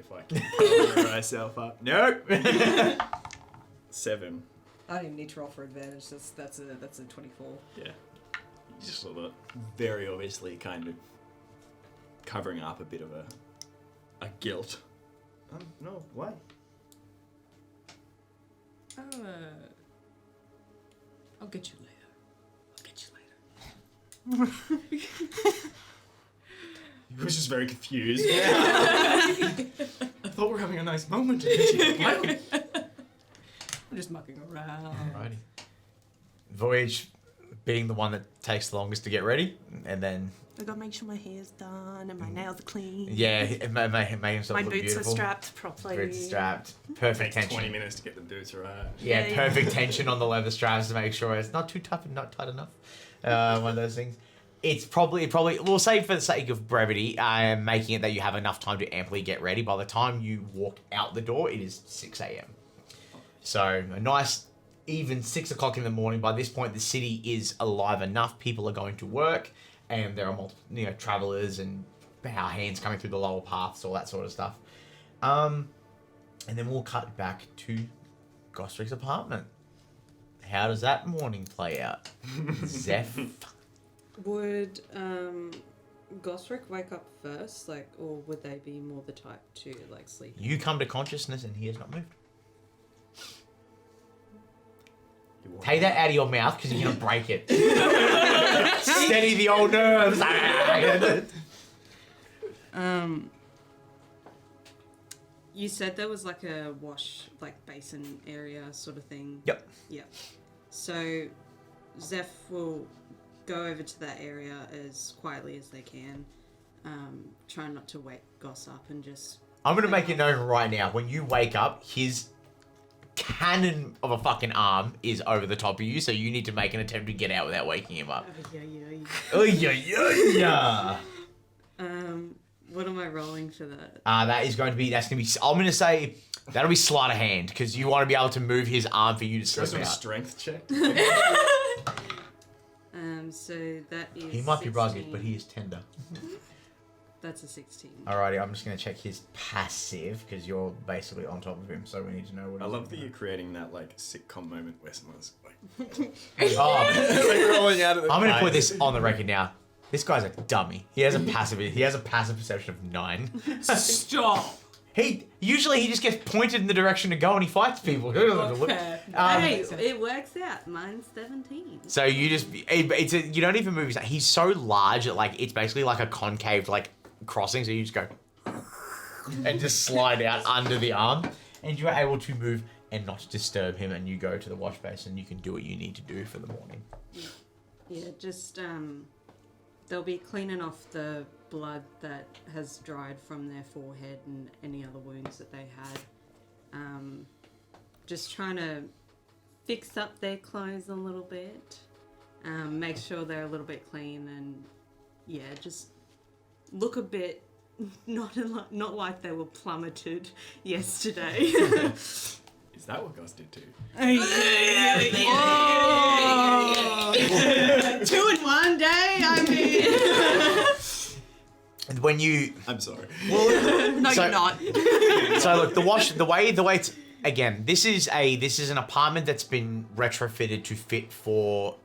if I can cover myself up. Nope. 7. I don't even need to roll for advantage. That's a 24. Yeah. You just sort of very obviously kind of covering up a bit of a guilt. No, why? I'll get you later. He was just very confused. I thought we were having a nice moment. I'm just mucking around. Alrighty. Voyage being the one that takes the longest to get ready, and then I gotta make sure my hair's done and my nails are clean. make himself My look boots beautiful. are strapped properly. Boots are strapped. Perfect Takes tension. 20 minutes to get the boots right. Yeah, Yeah, perfect tension on the leather straps to make sure it's not too tough and not tight enough. One of those things. It's probably we'll say for the sake of brevity, I am making it that you have enough time to amply get ready. By the time you walk out the door, it is 6 a.m. So a nice even 6 o'clock in the morning. By this point, the city is alive enough. People are going to work, and there are multiple, travelers and our hands coming through the lower paths, all that sort of stuff. And then we'll cut back to Gostrik's apartment. How does that morning play out? Zeph? Would Gosrick wake up first, or would they be more the type to sleep? You come to consciousness and he has not moved. Take that out of your mouth because you're going to break it. Steady the old nerves. You said there was a wash, basin area sort of thing. Yep. Yep. So Zeph will go over to that area as quietly as they can. Try not to wake Goss up and just... I'm going to make it known right now. When you wake up, his cannon of a fucking arm is over the top of you, so you need to make an attempt to get out without waking him up. What am I rolling for that? That's going to be, I'm going to say, that'll be sleight of hand, because you want to be able to move his arm for you to slip Goes to a out. strength check. So that is He might be 16. rugged, but he is tender. That's a 16. Alrighty, I'm just going to check his passive, because you're basically on top of him, so we need to know what I he's love that doing. you're creating that sitcom moment where someone's Oh, rolling out of the I'm going to put this on the record now. This guy's a dummy. He has a passive perception of 9. Stop. He just gets pointed in the direction to go and he fights people. Okay. Hey, it works out. Mine's 17. So you just you don't even move his. He's so large that it's basically like a concave crossing. So you just go and just slide out under the arm, and you're able to move and not disturb him. And you go to the wash basin. You can do what you need to do for the morning. Yeah, just they'll be cleaning off the blood that has dried from their forehead and any other wounds that they had. Just trying to fix up their clothes a little bit, make sure they're a little bit clean, and just look a bit not like they were plummeted yesterday. Is that what Gus did too? 2 in 1 day. I mean. When you I'm sorry. No, you're not. So look, the way it's again, this is an apartment that's been retrofitted to fit for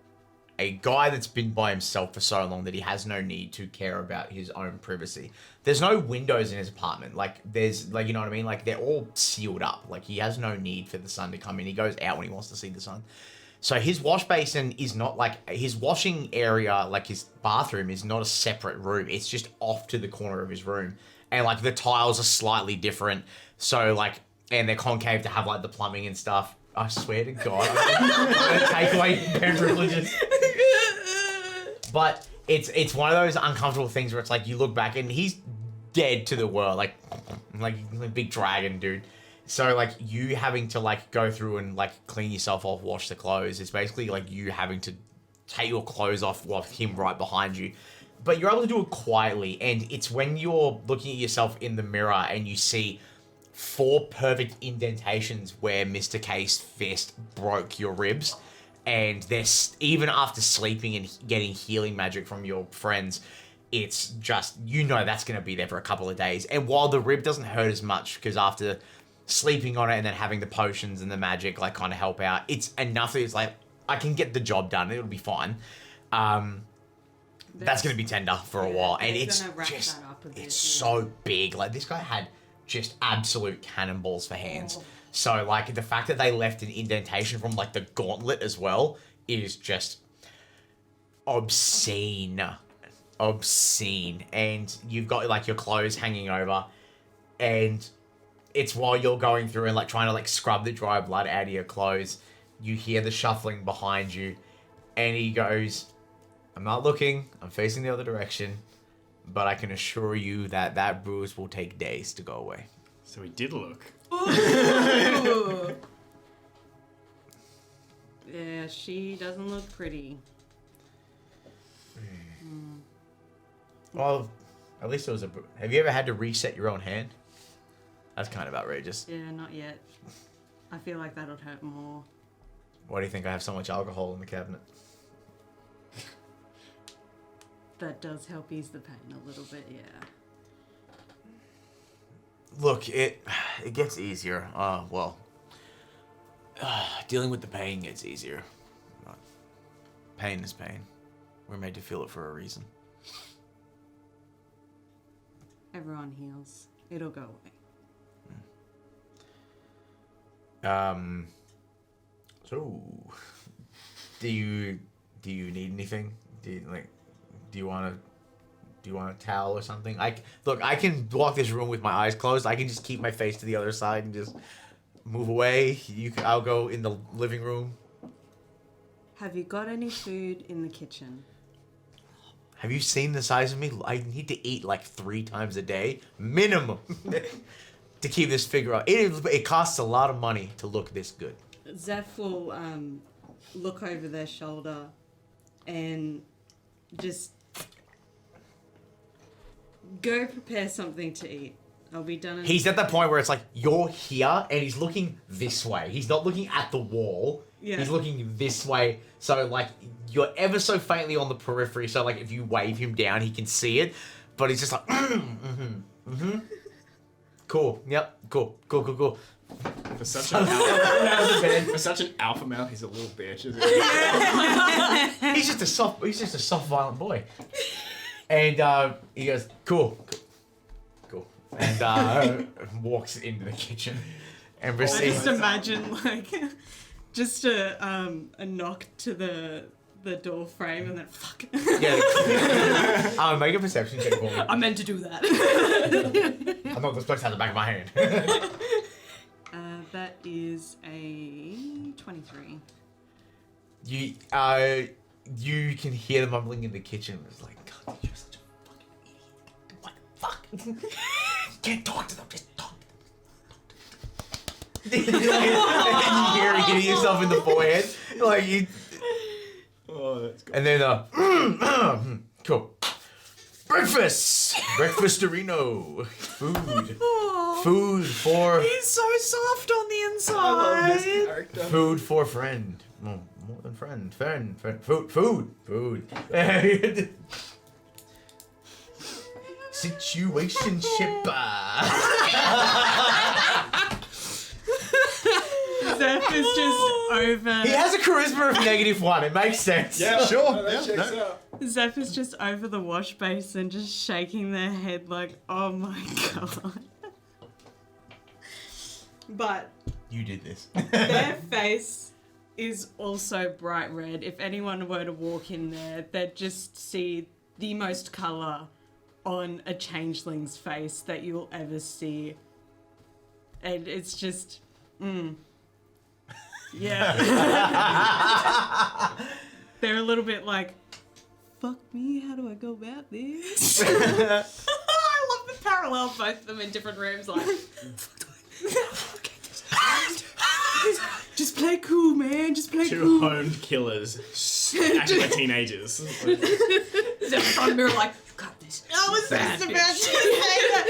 a guy that's been by himself for so long that he has no need to care about his own privacy. There's no windows in his apartment. There's you know what I mean? They're all sealed up. He has no need for the sun to come in. He goes out when he wants to see the sun. So his wash basin is not his washing area, his bathroom is not a separate room. It's just off to the corner of his room. And the tiles are slightly different. So and they're concave to have the plumbing and stuff. I swear to God, I'm gonna take away parent privileges. But it's one of those uncomfortable things where it's you look back and he's dead to the world. Like big dragon dude. So you having to go through and clean yourself off, wash the clothes. It's basically you having to take your clothes off while him right behind you. But you're able to do it quietly, and it's when you're looking at yourself in the mirror and you see 4 perfect indentations where Mr. K's fist broke your ribs, and even after sleeping and getting healing magic from your friends, it's just, that's going to be there for a couple of days. And while the rib doesn't hurt as much, because after sleeping on it and then having the potions and the magic like kind of help out, it's enough that it's like, I can get the job done. It'll be fine. That's going to be tender for a while. And it's just, it's so big. Like, this guy had just absolute cannonballs for hands. Oh. So, like, the fact that they left an indentation from, like, the gauntlet as well is just obscene. And you've got, like, your clothes hanging over. And it's while you're going through and, like, trying to, like, scrub the dry blood out of your clothes, you hear the shuffling behind you. And he goes, I'm not looking. I'm facing the other direction. But I can assure you that bruise will take days to go away. So he did look. Ooh. Yeah, she doesn't look pretty. Well, at least it was a... Have you ever had to reset your own hand? That's kind of outrageous. Yeah, not yet. I feel like that would hurt more. Why do you think I have so much alcohol in the cabinet? That does help ease the pain a little bit, yeah. Look, it gets easier. Dealing with the pain gets easier. Pain is pain. We're made to feel it for a reason. Everyone heals. It'll go away. So, do you need anything? Do you want a towel or something? I can walk this room with my eyes closed. I can just keep my face to the other side and just move away. I'll go in the living room. Have you got any food in the kitchen? Have you seen the size of me? I need to eat like 3 times a day, minimum, to keep this figure up. It costs a lot of money to look this good. Zeph will look over their shoulder and just go prepare something to eat. I'll be done. He's at the point where it's like, you're here, and he's looking this way. He's not looking at the wall. Yeah. He's looking this way. So, like, you're ever so faintly on the periphery, so, like, if you wave him down, he can see it. But he's just like, Cool. Yep. Cool. For such an alpha male, he's a little bitch, isn't he? He's just a soft, violent boy. And he goes, cool. And walks into the kitchen and receives. I just imagine just a knock to the door frame and then fuck. Yeah. Make a perception check for me. I meant to do that. I'm not supposed to have the back of my hand. That is a 23. You can hear the mumbling in the kitchen. It's like, God, you're such a fucking idiot. What the fuck? Can't talk to them. Just talk to them. And you hear it hitting yourself in the forehead. Like you. Oh, that's good. And then cool. Breakfast-erino. Food for... He's so soft on the inside. I love this character. Food for friend. More than friend. Food. Situationship. Zeph is just over... He has a charisma of -1. It makes sense. Yeah, sure. That checks out. Zeph is just over the wash basin, just shaking their head like, oh my god. But You did this. their face is also bright red. If anyone were to walk in there, they'd just see the most colour on a changeling's face that you'll ever see. And it's just... Yeah. They're a little bit like, fuck me, how do I go about this? I love the parallel, both of them in different rooms, like... Just play cool, man. Just play Two cool. honed killers, actually teenagers. Zeph on the mirror, like, you got this. I was Bad just bitch. about to say that.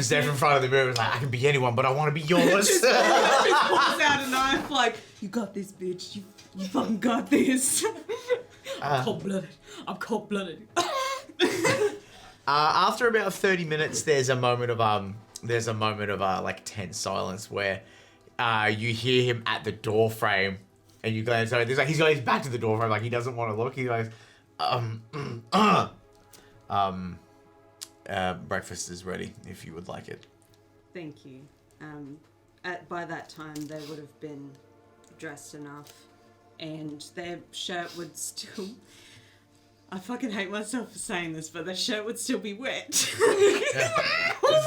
Zeph in front of the mirror is like, I can be anyone, but I want to be yours. Just pulls out a knife like, you got this, bitch. You fucking got this. I'm cold-blooded. After about 30 minutes, there's a moment of like tense silence where you hear him at the door frame, and you glance over. There's like he's got his back to the door frame, like he doesn't want to look. He goes, breakfast is ready if you would like it. Thank you. By that time, they would have been dressed enough, and their shirt would still... I fucking hate myself for saying this, but their shirt would still be wet. Is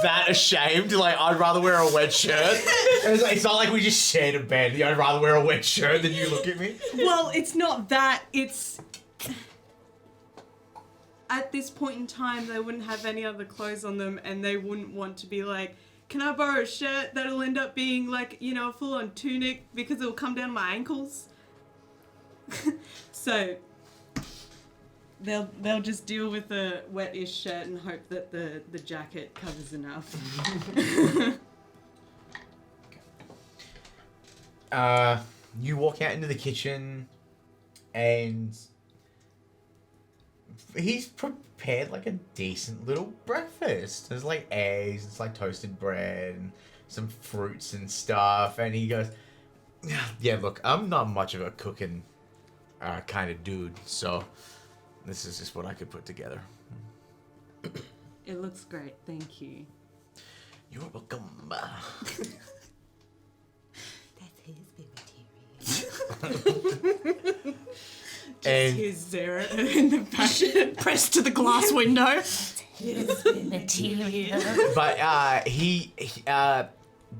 that ashamed? Like, I'd rather wear a wet shirt. It's not like we just shared a bed. I'd rather wear a wet shirt than you look at me. Well, it's not that. It's... At this point in time, they wouldn't have any other clothes on them, and they wouldn't want to be like, can I borrow a shirt that'll end up being like, you know, a full-on tunic because it'll come down my ankles? So... They'll just deal with a wet-ish shirt and hope that the jacket covers enough. You walk out into the kitchen, and he's prepared like a decent little breakfast. There's like eggs, it's like toasted bread, and some fruits and stuff. And he goes, "Yeah, look, I'm not much of a cooking kind of dude, so." This is just what I could put together. It looks great, thank you. You're welcome. That's his material. And His Zara in the back. Pressed to the glass window. His material. but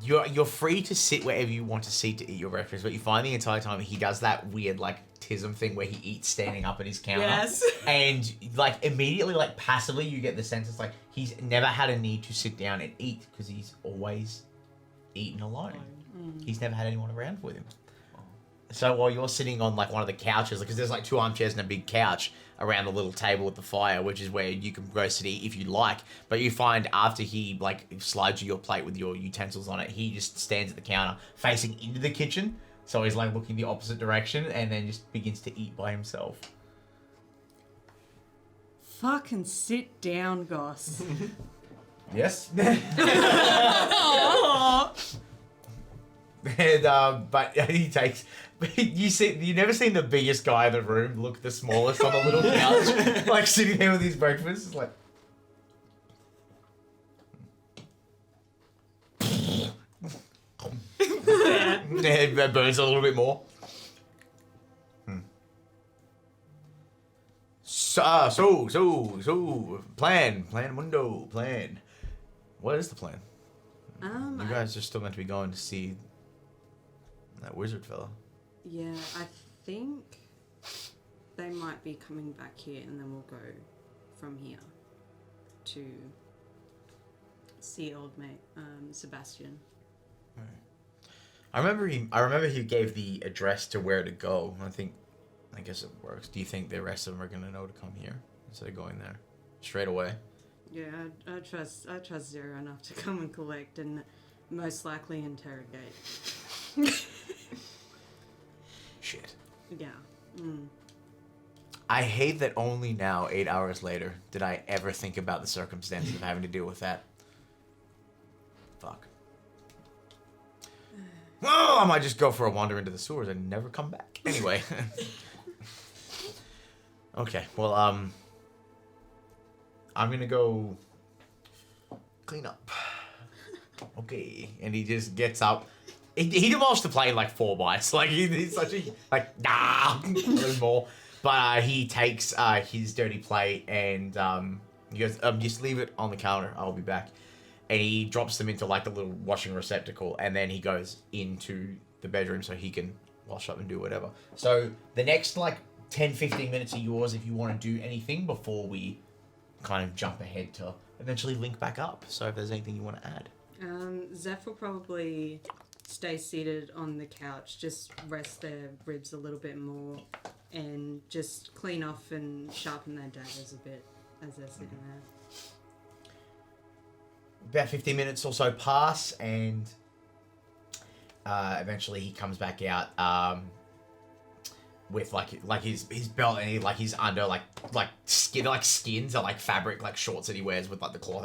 you're free to sit wherever you want to sit to eat your breakfast, but you find the entire time he does that weird like tism thing where he eats standing up at his counter. Yes. And like immediately, like passively, you get the sense it's like he's never had a need to sit down and eat because he's always eaten alone. He's never had anyone around with him. So while you're sitting on like one of the couches, because there's like 2 armchairs and a big couch around the little table with the fire, which is where you can go sit eat if you like. But you find after he like slides you your plate with your utensils on it, he just stands at the counter facing into the kitchen. So he's like looking the opposite direction and then just begins to eat by himself. Fucking sit down, Goss. Yes. And but he takes. You've never seen the biggest guy in the room look the smallest on a little couch, like sitting there with his breakfast. It's like. It burns a little bit more. So, plan, window, plan. What is the plan? You guys are still meant to be going to see that wizard fella. Yeah, I think they might be coming back here, and then we'll go from here to see old mate Sebastian. I remember he gave the address to where to go. I guess it works. Do you think the rest of them are gonna know to come here instead of going there straight away? Yeah, I trust Zero enough to come and collect and most likely interrogate. Shit. Yeah. I hate that only now, 8 hours later, did I ever think about the circumstances of having to deal with that. Fuck. Well, I might just go for a wander into the sewers and never come back. Anyway. Okay, well, I'm gonna go clean up. Okay. And he just gets up. He demolished the plane like 4 bites. Like, he's such a, like, nah, there's more. But he takes his dirty plate and he goes, just leave it on the counter. I'll be back. And he drops them into like the little washing receptacle, and then he goes into the bedroom so he can wash up and do whatever. So the next like 10-15 minutes are yours if you want to do anything before we kind of jump ahead to eventually link back up. So if there's anything you want to add. Zeph will probably stay seated on the couch, just rest their ribs a little bit more, and just clean off and sharpen their daggers a bit as they're sitting there. About 15 minutes or so pass, and eventually he comes back out. with like his belt, and he's under like skins or like fabric, like shorts that he wears with like the cloth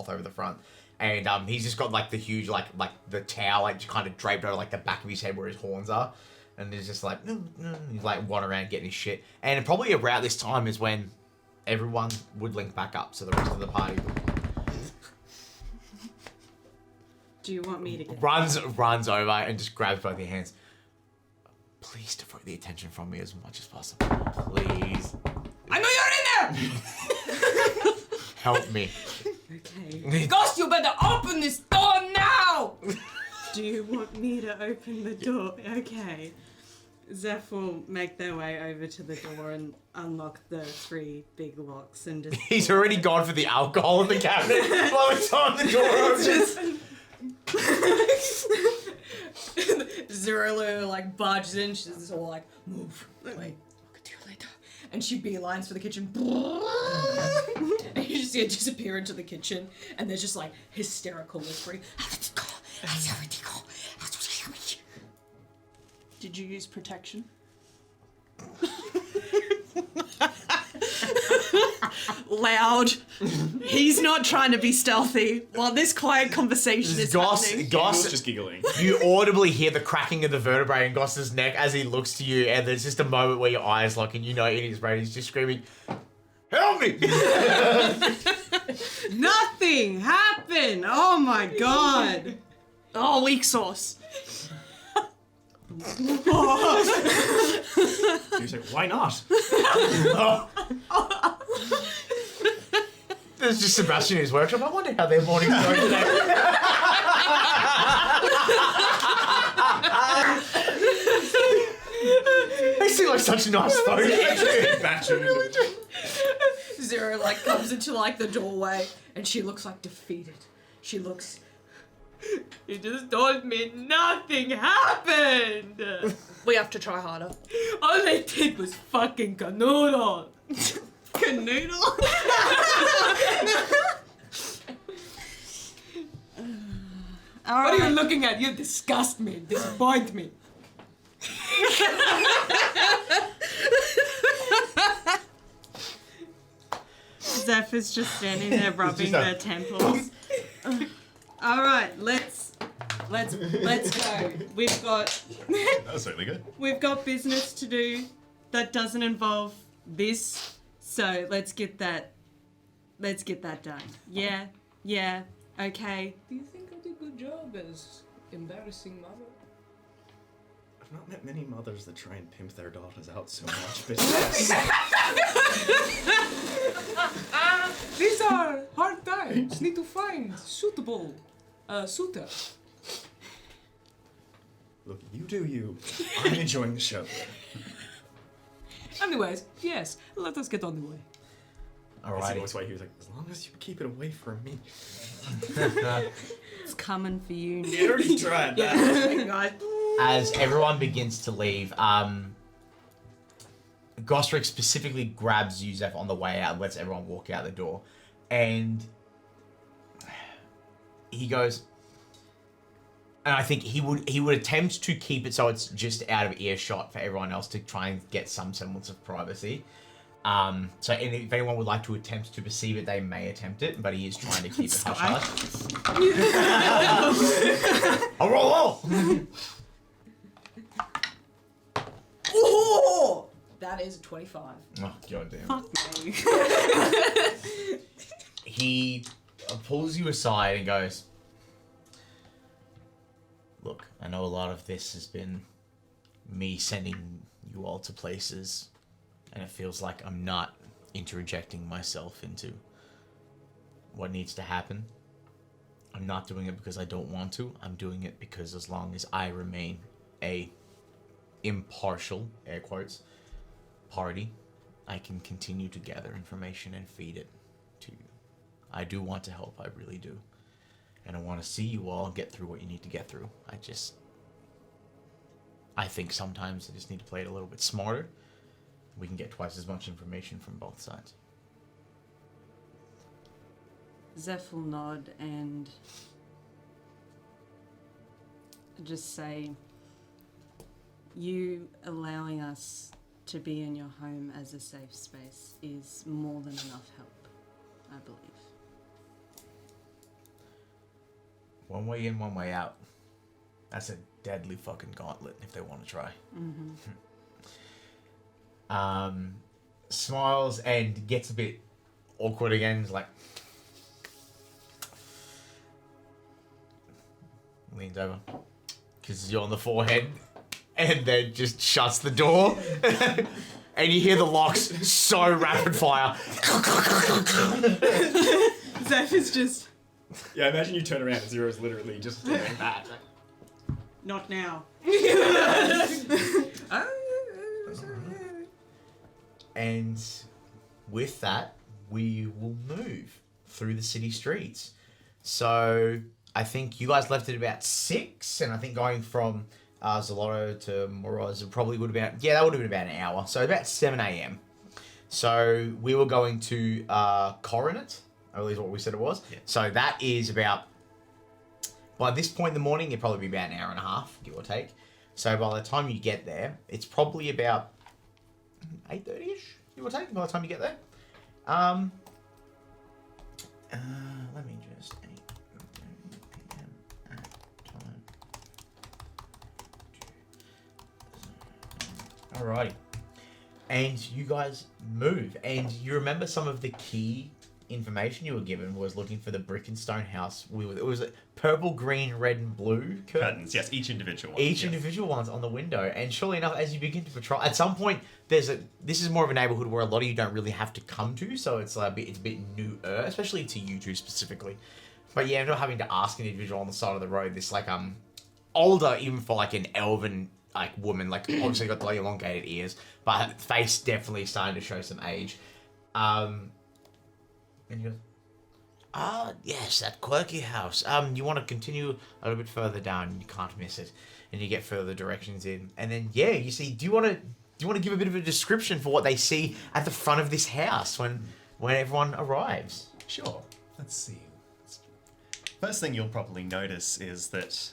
over the front. And he's just got like the huge like the towel like kind of draped over like the back of his head where his horns are, and he's just like he's like wandering around getting his shit. And probably around this time is when everyone would link back up, so the rest of the party Do you want me to get runs over and just grabs both your hands. Please divert the attention from me as much as possible. Please. I know you're in there! Help me. Okay. Ghost, you better open this door now! Do you want me to open the door? Okay. Zeph will make their way over to the door and unlock the 3 big locks and just... He's already gone for the alcohol in the cabinet by the time the door opens. Zerula like barges in, she's just all like, move. Wait, I'll get to you later. And she beelines for the kitchen. And you just see it disappear into the kitchen, and there's just like hysterical whispering. Did you use protection? Loud. He's not trying to be stealthy while this quiet conversation is happening. Goss just giggling. You audibly hear the cracking of the vertebrae in Goss's neck as he looks to you, and there's just a moment where your eyes lock, and you know in his brain he's just screaming, "Help me!" Nothing happened! Oh my god! Oh, weak sauce. He's like, why not? There's just Sebastian in his workshop. I wonder how their morning's going today. They seem like such nice folks. Zero like comes into like the doorway, and she looks like defeated. She looks... You just told me nothing happened! We have to try harder. All they did was fucking canoodle! Canoodle? What are you looking at? You disgust me, disappoint me. Zeph is just standing there rubbing their temples. Alright, let's go. We've got That was certainly good. we've got business to do that doesn't involve this, so let's get that done. Yeah, okay. Do you think I did a good job as embarrassing mother? I've not met many mothers that try and pimp their daughters out so much, but These are hard times. Need to find suitable suitor. look, you do you. I'm enjoying the show. Anyways, yes, let us get on the way. Alright. That's why he was like, as long as you keep it away from me. It's coming for you. You already tried that. As everyone begins to leave, Gosrick specifically grabs Yuzef on the way out and lets everyone walk out the door. And he goes, and I think he would attempt to keep it so it's just out of earshot for everyone else to try and get some semblance of privacy. So if anyone would like to attempt to perceive it, they may attempt it, but he is trying to keep it hush-hush. Oh, roll! Oh, that is a 25. Oh, goddamn. Fuck me. He pulls you aside and goes, look, I know a lot of this has been me sending you all to places, and it feels like I'm not interjecting myself into what needs to happen. I'm not doing it because I don't want to. I'm doing it because as long as I remain a impartial, air quotes, party, I can continue to gather information and feed it to you. I do want to help, I really do. And I want to see you all get through what you need to get through. I think sometimes I just need to play it a little bit smarter. We can get twice as much information from both sides. Zeph will nod and just say, You allowing us to be in your home as a safe space is more than enough help, I believe. One way in, one way out. That's a deadly fucking gauntlet if they want to try. Smiles and gets a bit awkward again. He's like, leans over, kisses you on the forehead, and then just shuts the door. And you hear the locks so rapid fire. Zeph is just Yeah, imagine you turn around and Zero's literally just doing that. not now. And with that, we will move through the city streets. So I think you guys left at about 6, and I think going from Zalotto to Miros probably would have been, that would have been about an hour. So about 7 a.m. So we were going to Coronet, I believe is what we said it was. Yeah. So that is about, by this point in the morning, it'd probably be about an hour and a half, give or take. So by the time you get there, it's probably about 8:30ish, give or take, by the time you get there. Let me just 8:30 p.m. at time. Alrighty. And you guys move, and you remember some of the key information you were given was looking for the brick and stone house. It was purple, green, red, and blue Curtains, yes, each individual one. Each individual one's on the window, and surely enough, as you begin to patrol, at some point this is more of a neighborhood where a lot of you don't really have to come to, so it's a bit newer, especially to you two specifically. But yeah, not having to ask an individual on the side of the road. This older, even for like an elven woman, obviously got the elongated ears, but her face definitely starting to show some age. And he goes, yes, that quirky house. You want to continue a little bit further down, and you can't miss it. And you get further directions in. And then, you see, do you want to give a bit of a description for what they see at the front of this house when everyone arrives? Sure. Let's see. First thing you'll probably notice is that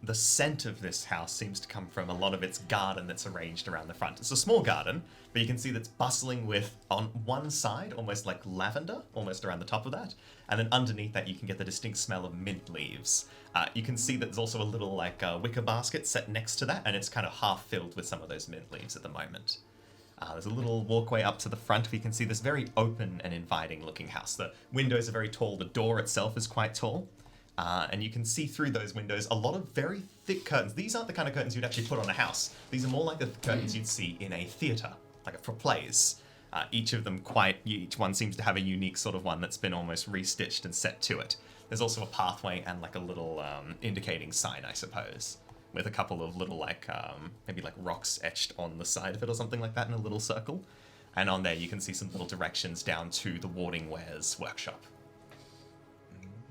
the scent of this house seems to come from a lot of its garden that's arranged around the front. It's a small garden, but you can see that's bustling with, on one side, almost like lavender, almost around the top of that. And then underneath that, you can get the distinct smell of mint leaves. You can see that there's also a little wicker basket set next to that, and it's kind of half filled with some of those mint leaves at the moment. There's a little walkway up to the front where you can see this very open and inviting looking house. The windows are very tall, the door itself is quite tall. And you can see through those windows a lot of very thick curtains. These aren't the kind of curtains you'd actually put on a house. These are more like the curtains you'd see in a theatre, for plays. Each one seems to have a unique sort of one that's been almost restitched and set to it. There's also a pathway and a little indicating sign, I suppose, with a couple of little maybe rocks etched on the side of it or something like that in a little circle. And on there you can see some little directions down to the Warding Wares workshop.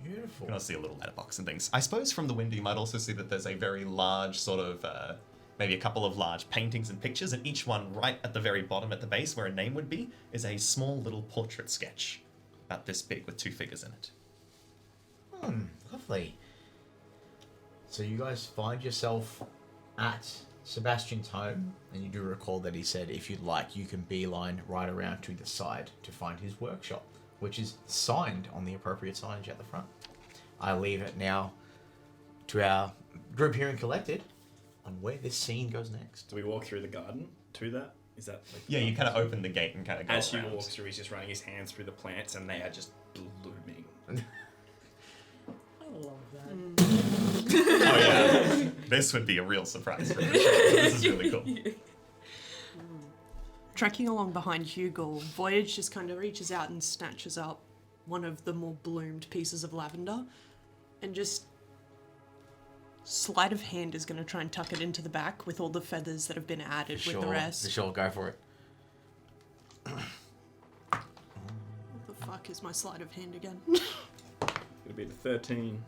Beautiful. You can also see a little letterbox and things. I suppose from the window you might also see that there's a very large sort of, maybe a couple of large paintings and pictures, and each one right at the very bottom at the base where a name would be is a small little portrait sketch about this big with 2 figures in it. Lovely. So you guys find yourself at Sebastian's home, and you do recall that he said if you'd like you can beeline right around to the side to find his workshop, which is signed on the appropriate signage at the front. I leave it now to our group here in Collected on where this scene goes next. Do we walk through the garden to that? Is that Yeah, you kind of open the gate and kind of go As around. he walks through, he's just running his hands through the plants, and they are just blooming. I love that. Oh yeah, this would be a real surprise for me. This is really cool. Trekking along behind Hugle, Voyage just kind of reaches out and snatches up one of the more bloomed pieces of lavender and just sleight of hand is going to try and tuck it into the back with all the feathers that have been added with the rest. Sure, go for it. What the fuck is my sleight of hand again? It'll be the 13.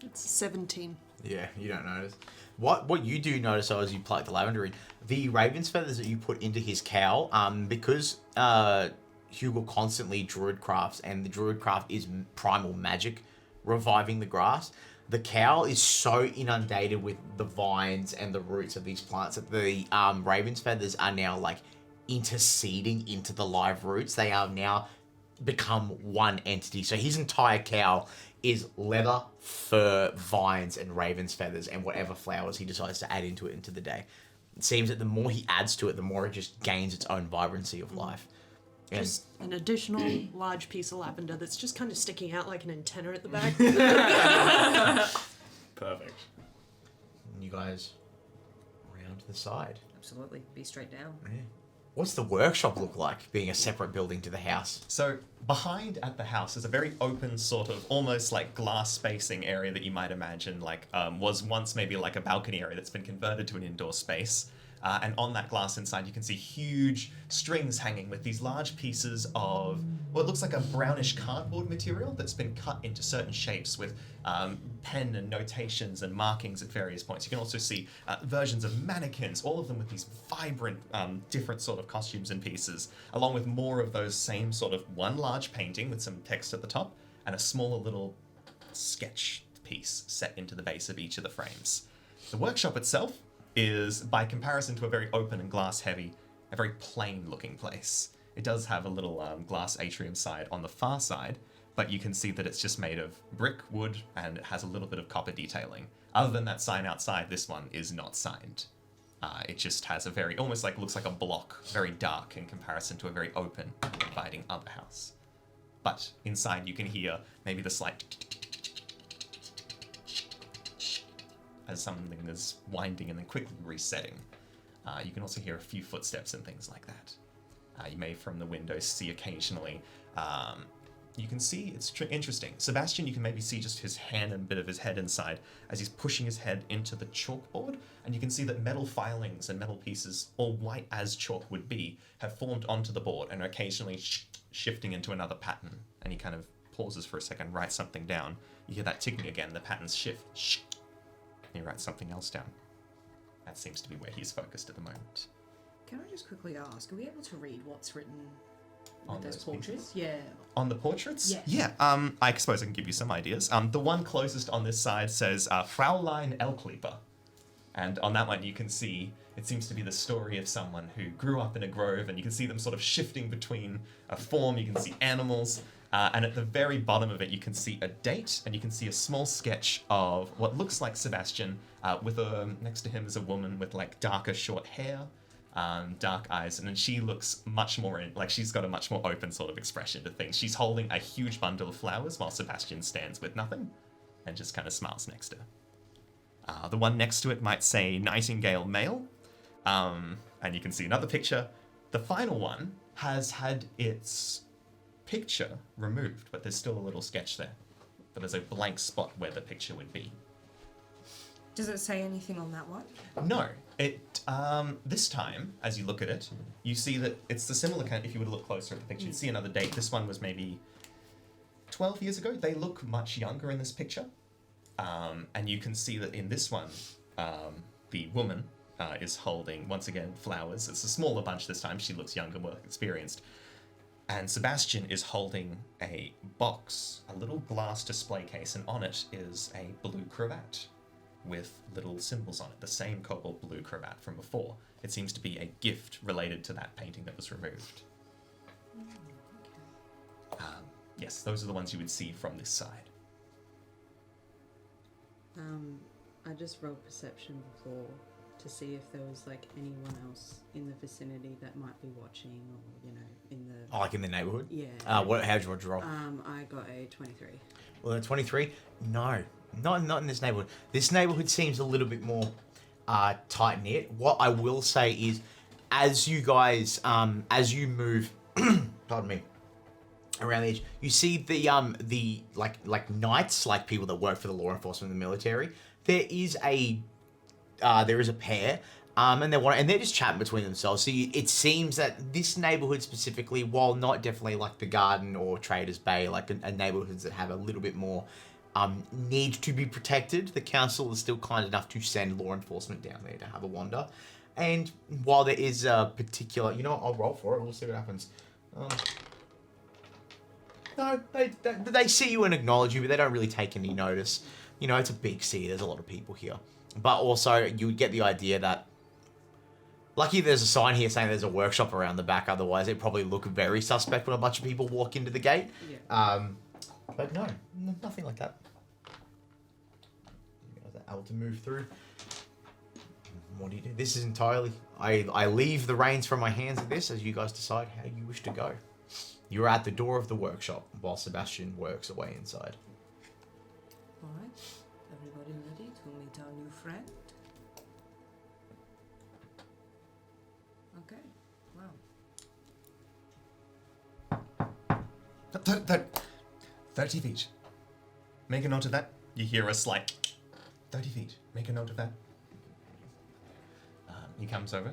It's 17. Yeah, you don't notice. What you do notice though as you pluck the lavender in, the raven's feathers that you put into his cowl, because Hugle constantly druid crafts, and the druid craft is primal magic, reviving the grass. The cow is so inundated with the vines and the roots of these plants that the raven's feathers are now like interceding into the live roots. They are now become one entity. So his entire cow is leather, fur, vines, and raven's feathers, and whatever flowers he decides to add into it into the day. It seems that the more he adds to it, the more it just gains its own vibrancy of life. And Just an additional large piece of lavender that's just kind of sticking out like an antenna at the back. Perfect. you guys round to the side. Absolutely. Be straight down. Yeah. What's the workshop look like, being a separate building to the house? So behind at the house is a very open sort of almost like glass spacing area that you might imagine like was once maybe like a balcony area that's been converted to an indoor space. And on that glass inside you can see huge strings hanging with these large pieces of what looks like a brownish cardboard material that's been cut into certain shapes with pen and notations and markings at various points. You can also see versions of mannequins, all of them with these vibrant different sort of costumes and pieces, along with more of those same sort of one large painting with some text at the top and a smaller little sketch piece set into the base of each of the frames. The workshop itself is, by comparison to a very open and glass-heavy, a very plain-looking place. It does have a little glass atrium side on the far side, but you can see that it's just made of brick, wood, and it has a little bit of copper detailing. Other than that sign outside, this one is not signed. It just has a very, almost like, looks like a block, very dark in comparison to a very open and inviting other house. But inside you can hear maybe the slight as something is winding and then quickly resetting. You can also hear a few footsteps and things like that. You may from the windows see occasionally. You can see, it's interesting. Sebastian, you can maybe see just his hand and a bit of his head inside as he's pushing his head into the chalkboard, and you can see that metal filings and metal pieces, all white as chalk would be, have formed onto the board and are occasionally shifting into another pattern. And he kind of pauses for a second, writes something down. You hear that ticking again, the patterns shift. He writes something else down. That seems to be where he's focused at the moment. Can I just quickly ask, are we able to read what's written On with those those portraits? pieces? Yeah. On the portraits? Yeah. Yeah, I suppose I can give you some ideas. The one closest on this side says Fraulein Elkleeper. And on that one you can see, it seems to be the story of someone who grew up in a grove, and you can see them sort of shifting between a form, you can see animals, and at the very bottom of it you can see a date, and you can see a small sketch of what looks like Sebastian, with next to him is a woman with like darker short hair, dark eyes, and then she looks much more like she's got a much more open sort of expression to things. She's holding a huge bundle of flowers while Sebastian stands with nothing and just kind of smiles next to her. The one next to it might say Nightingale Male, and you can see another picture. The final one has had its picture removed, but there's still a little sketch there. But there's a blank spot where the picture would be. Does it say anything on that one? No. It this time, as you look at it, you see that it's the similar kind. If you were to look closer at the picture, you'd see another date. This one was maybe 12 years ago. They look much younger in this picture. And you can see that in this one, the woman is holding, once again, flowers. It's a smaller bunch this time. She looks younger, more experienced. And Sebastian is holding a box, a little glass display case, and on it is a blue cravat with little symbols on it, the same cobalt blue cravat from before. It seems to be a gift related to that painting that was removed. Yes, those are the ones you would see from this side. I just rolled perception before to see if there was like anyone else in the vicinity that might be watching, or in the. Oh, like in the neighborhood? Yeah. How'd you roll? I got a 23. Well, a 23? No, not in this neighborhood. This neighborhood seems a little bit more tight knit. What I will say is, as you guys, as you move, pardon me, around the edge, you see the like knights, like people that work for the law enforcement and the military. There is a pair, and they're just chatting between themselves. So it seems that this neighborhood specifically, while not definitely like the Garden or Traders Bay, like a neighborhoods that have a little bit more need to be protected, the council is still kind enough to send law enforcement down there to have a wander. And while there is a particular, I'll roll for it. We'll see what happens. No, they see you and acknowledge you, but they don't really take any notice. you know, it's a big city. There's a lot of people here. But also, you would get the idea that, lucky there's a sign here saying there's a workshop around the back. Otherwise, it'd probably look very suspect when a bunch of people walk into the gate. Yeah. But no, nothing like that. You guys are able to move through. What do you do? This is entirely... I leave the reins from my hands at this as you guys decide how you wish to go. You're at the door of the workshop while Sebastian works away inside. Alright, everybody ready to meet our new friend? Okay, wow. 30 feet. Make a note of that. You hear a slight 30 feet. Make a note of that. He comes over.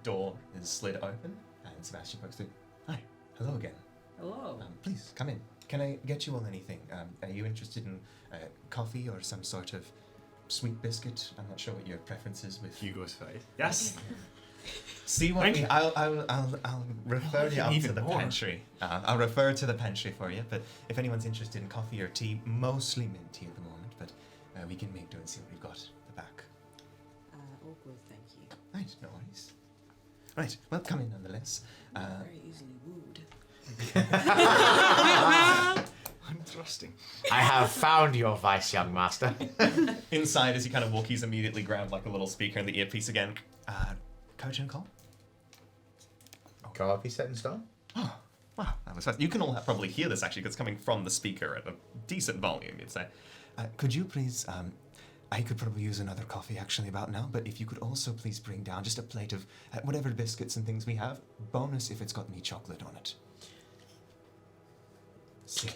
Door is slid open, and Sebastian pokes through. Hi. Hello again. Hello. Please, come in. Can I get you all anything? Are you interested in coffee or some sort of sweet biscuit? I'm not sure what your preference is with Hugo's face. Yes. See what Thank we, you. I'll refer you up to even the more. pantry. I'll refer to the pantry for you, but if anyone's interested in coffee or tea, mostly mint tea at the moment, but we can make do and see what we've got at the back. All good, thank you. Right, no worries. Right, well, come in nonetheless. Very easily wooed. I'm thrusting. I have found your vice, young master. Inside, as you kind of walk, he's immediately grabbed like a little speaker in the earpiece again. Coach and call? Coffee set in stone? Oh, wow, that was fast. You can all probably hear this actually, because it's coming from the speaker at a decent volume, you'd say. Could you please, I could probably use another coffee actually about now, but if you could also please bring down just a plate of whatever biscuits and things we have. Bonus if it's got any chocolate on it. See.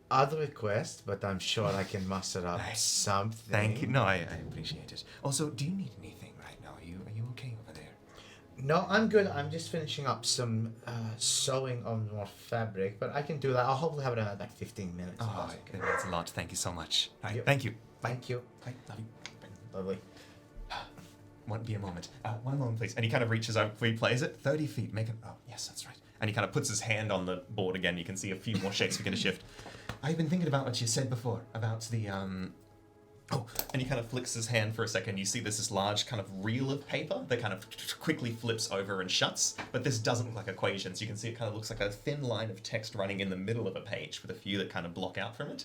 Other request, but I'm sure I can muster up something. Thank you. No, I appreciate it. Also, do you need anything right now? Are you okay over there? No, I'm good. I'm just finishing up some sewing on more fabric, but I can do that. I'll hopefully have it in like 15 minutes. Oh, that means a lot. Thank you so much. Right, Yep. thank you. Thank you. Bye. Love you. Lovely. Won't be a moment. One moment, please. And he kind of reaches over before he plays it. 30 feet. Make it. Oh, yes, that's right. And he kind of puts his hand on the board again. You can see a few more shapes begin to shift. I've been thinking about what you said before about the Oh, and he kind of flicks his hand for a second. You see this large kind of reel of paper that kind of quickly flips over and shuts. But this doesn't look like equations. You can see it kind of looks like a thin line of text running in the middle of a page with a few that kind of block out from it.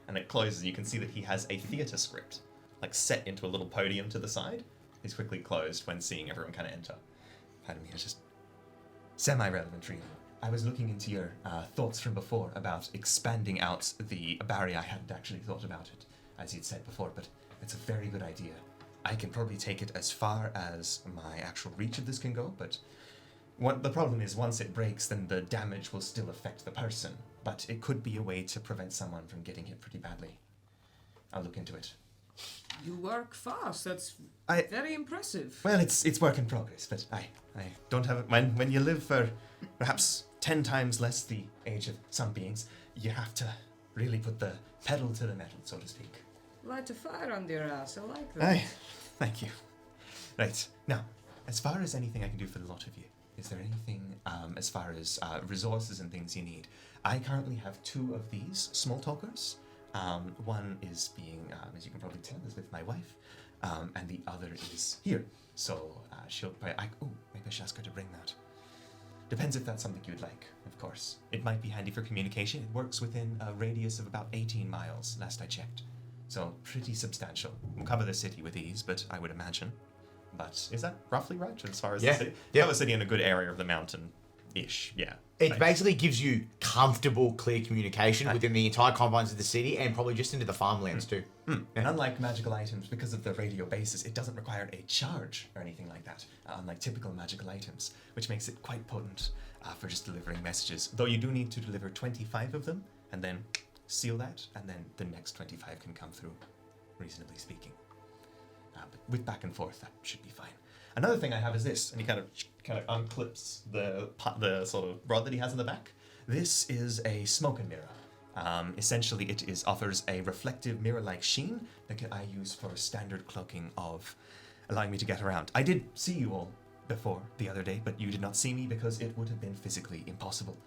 And it closes, and you can see that he has a theatre script, like set into a little podium to the side. He's quickly closed when seeing everyone kind of enter. Pardon me, it's just semi-relevant, really. I was looking into your thoughts from before about expanding out the barrier. I hadn't actually thought about it, as you'd said before, but it's a very good idea. I can probably take it as far as my actual reach of this can go, but the problem is once it breaks, then the damage will still affect the person, but it could be a way to prevent someone from getting hit pretty badly. I'll look into it. You work fast. That's very impressive. Well, it's work in progress, but I don't have it. When you live for perhaps 10 times less the age of some beings, you have to really put the pedal to the metal, so to speak. Light a fire under your ass. I like that. Aye, thank you. Right, now, as far as anything I can do for the lot of you, is there anything as far as resources and things you need? I currently have 2 of these small talkers. One is being, as you can probably tell, is with my wife, and the other is here. So she'll probably, maybe I should ask her to bring that. Depends if that's something you'd like, of course. It might be handy for communication. It works within a radius of about 18 miles, last I checked. So pretty substantial. We'll cover the city with ease, but I would imagine. But is that roughly right as far as the city? Yeah. Cover the city in a good area of the mountain-ish, yeah. It basically gives you comfortable, clear communication within the entire confines of the city and probably just into the farmlands too. And unlike magical items, because of the radio basis, it doesn't require a charge or anything like that, unlike typical magical items, which makes it quite potent for just delivering messages. Though you do need to deliver 25 of them, and then seal that, and then the next 25 can come through, reasonably speaking. But with back and forth, that should be fine. Another thing I have is this, and he kind of unclips the sort of rod that he has in the back. This is a smoke and mirror. Essentially, it offers a reflective mirror-like sheen that I use for standard cloaking of allowing me to get around. I did see you all before the other day, but you did not see me because it would have been physically impossible.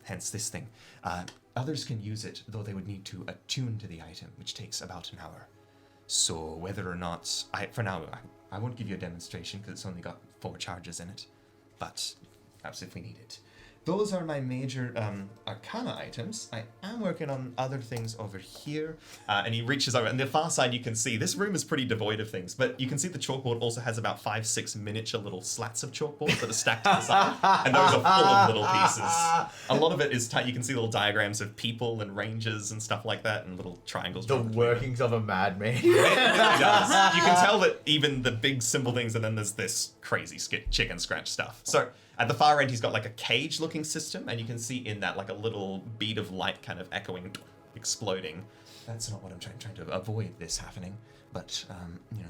hence this thing. Others can use it, though they would need to attune to the item, which takes about an hour. So whether or not, for now, I won't give you a demonstration because it's only got 4 charges in it, but perhaps if we need it. Those are my major arcana items. I am working on other things over here. And he reaches over. On the far side, you can see this room is pretty devoid of things, but you can see the chalkboard also has about 5-6 miniature little slats of chalkboard that are stacked to the side. And those are full of little pieces. A lot of it is you can see little diagrams of people and ranges and stuff like that, and little triangles. The workings of a madman. It does. You can tell that even the big symbol things, and then there's this crazy chicken scratch stuff. So at the far end, he's got like a cage-looking system, and you can see in that like a little bead of light kind of echoing, exploding. That's not what I'm trying to avoid this happening, but you know,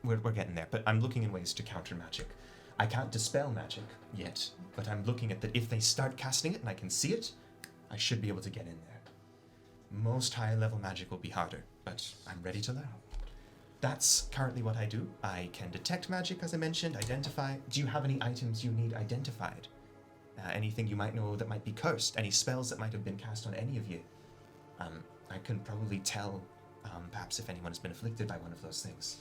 we're getting there. But I'm looking in ways to counter magic. I can't dispel magic yet, but I'm looking at that. If they start casting it and I can see it, I should be able to get in there. Most high-level magic will be harder, but I'm ready to learn. That's currently what I do. I can detect magic, as I mentioned, identify. Do you have any items you need identified? Anything you might know that might be cursed? Any spells that might have been cast on any of you? I can probably tell, perhaps if anyone has been afflicted by one of those things.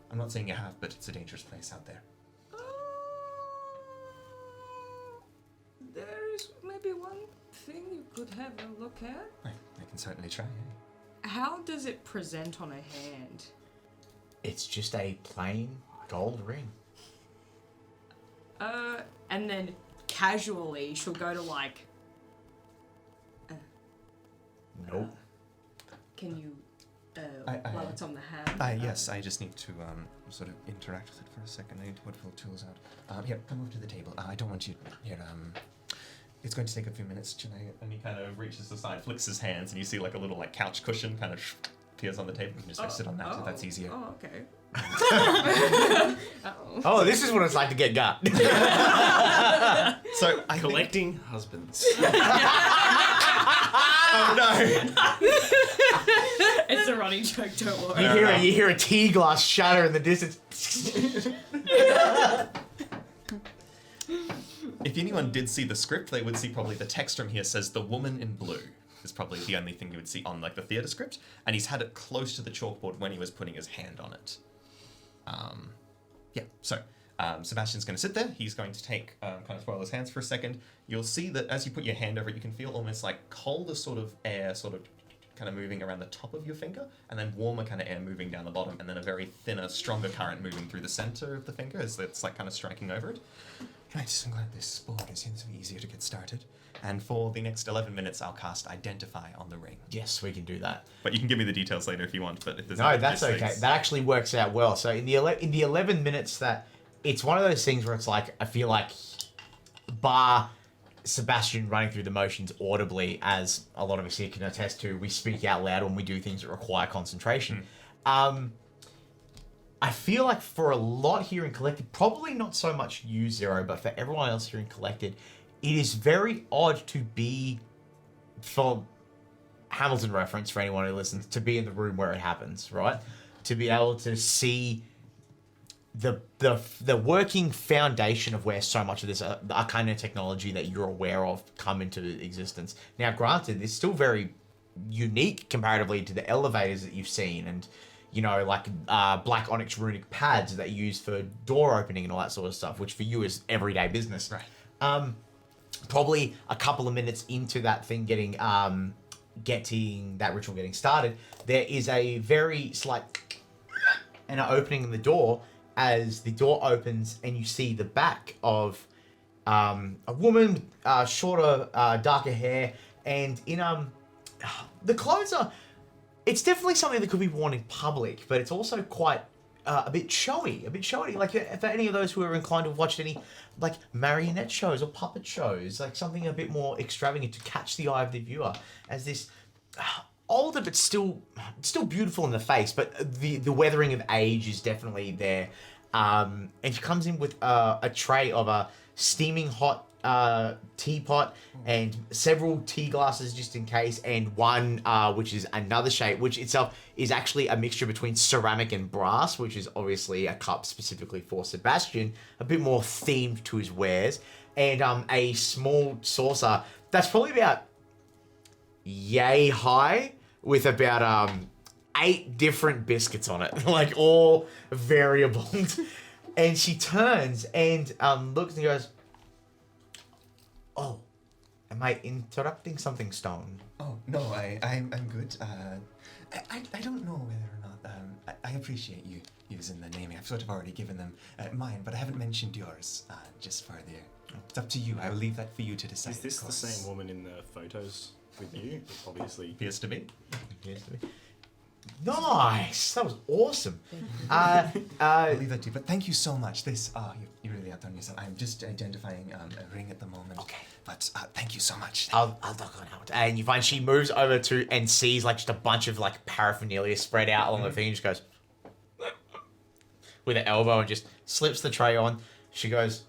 I'm not saying you have, but it's a dangerous place out there. There is maybe one thing you could have a look at. I can certainly try, yeah. How does it present on a hand? It's just a plain gold ring. And then casually she'll go to like... Nope. Can you, while it's on the hand? Yes, I just need to sort of interact with it for a second. I need to put full tools out. Here, come over to the table. I don't want you here. It's going to take a few minutes. And he kind of reaches aside, flicks his hands, and you see like a little like couch cushion kind of appears on the table. You can just sit on that if that's easier. Oh, okay. Oh, this is what it's like to get got. So I Collecting husbands. Oh no! It's a running joke, don't worry. You hear a tea glass shatter in the distance. If anyone did see the script, they would see probably the text from here says "The Woman in Blue" is probably the only thing you would see on like the theatre script, and he's had it close to the chalkboard when he was putting his hand on it. So Sebastian's going to sit there. He's going to take kind of swirl his hands for a second. You'll see that as you put your hand over it, you can feel almost like colder sort of air sort of kind of moving around the top of your finger, and then warmer kind of air moving down the bottom, and then a very thinner, stronger current moving through the center of the finger as it's like kind of striking over it. Right, I'm glad this board seems to be easier to get started. And for the next 11 minutes, I'll cast Identify on the ring. Yes, we can do that. But you can give me the details later if you want. But if there's no, that's okay. That actually works out well. So in the 11 minutes, that it's one of those things where it's like I feel like bar Sebastian running through the motions audibly, as a lot of us here can attest to, we speak out loud when we do things that require concentration. I feel like for a lot here in Collected, probably not so much you, Zero, but for everyone else here in Collected, it is very odd to be, for Hamilton reference, for anyone who listens, to be in the room where it happens, right? To be able to see the working foundation of where so much of this arcana technology that you're aware of come into existence. Now, granted, it's still very unique comparatively to the elevators that you've seen, and you know, like black onyx runic pads that you use for door opening and all that sort of stuff, which for you is everyday business. Right. Probably a couple of minutes into that thing getting that ritual getting started, there is a very slight and an opening in the door as the door opens and you see the back of a woman with shorter, darker hair, and in the clothes are. It's definitely something that could be worn in public, but it's also quite a bit showy. Like for any of those who are inclined to watch any like marionette shows or puppet shows, like something a bit more extravagant to catch the eye of the viewer, as this older but still beautiful in the face, but the weathering of age is definitely there. And she comes in with a tray of a steaming hot teapot and several tea glasses just in case, and one which is another shape, which itself is actually a mixture between ceramic and brass, which is obviously a cup specifically for Sebastian, a bit more themed to his wares, and a small saucer that's probably about yay high with about 8 different biscuits on it, like all variables. And she turns and looks and goes, "Oh, am I interrupting something, Stone?" Oh no, I'm good. I don't know whether or not. I appreciate you using the naming. I've sort of already given them mine, but I haven't mentioned yours. Just for the. It's up to you. I will leave that for you to decide. Is this the same woman in the photos with you? Obviously. Appears to be. Nice. That was awesome. I'll leave that to you. But thank you so much. This, you really outdone yourself. I'm just identifying a ring at the moment. Okay. But thank you so much. I'll duck on out. And you find she moves over to and sees like just a bunch of like paraphernalia spread out along the thing and just goes with her elbow and just slips the tray on. She goes,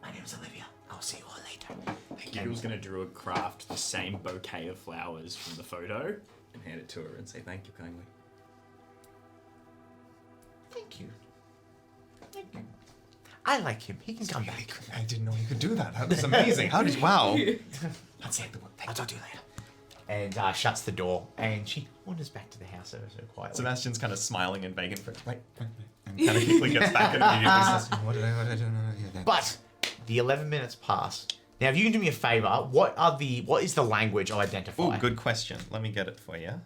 "My name's Olivia. I'll see you all later." Hugle's going to draw a craft the same bouquet of flowers from the photo and hand it to her and say thank you kindly. Thank you. I like him. He can come back. I didn't know you could do that. That was amazing. How did you? Wow. That's it. I'll talk to you later. And shuts the door, and she wanders back to the house ever so quietly. Sebastian's kind of smiling and begging for it. Wait. And kind of quickly gets back and immediately says, what did I do? But the 11 minutes pass. Now, if you can do me a favor, what is the language of identify? Oh, good question. Let me get it for you.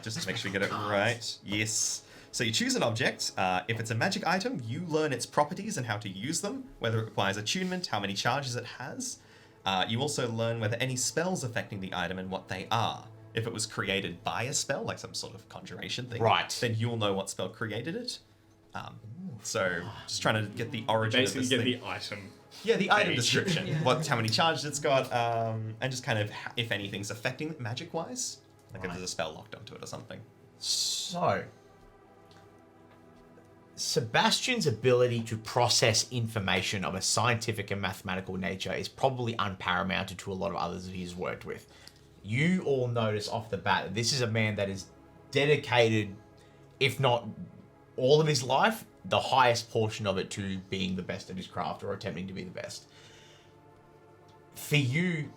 Just to make sure you get it right. Yes. So you choose an object. If it's a magic item, you learn its properties and how to use them, whether it requires attunement, how many charges it has. You also learn whether any spells affecting the item and what they are. If it was created by a spell, like some sort of conjuration thing, right, then you'll know what spell created it. So just trying to get the origin Basically of this get thing. the item. Yeah, the item page. description. How many charges it's got, and just kind of if anything's affecting it magic-wise. Like if there's a spell locked onto it or something. So, Sebastian's ability to process information of a scientific and mathematical nature is probably unparamounted to a lot of others that he's worked with. You all notice off the bat that this is a man that is dedicated, if not all of his life, the highest portion of it to being the best at his craft or attempting to be the best. For you,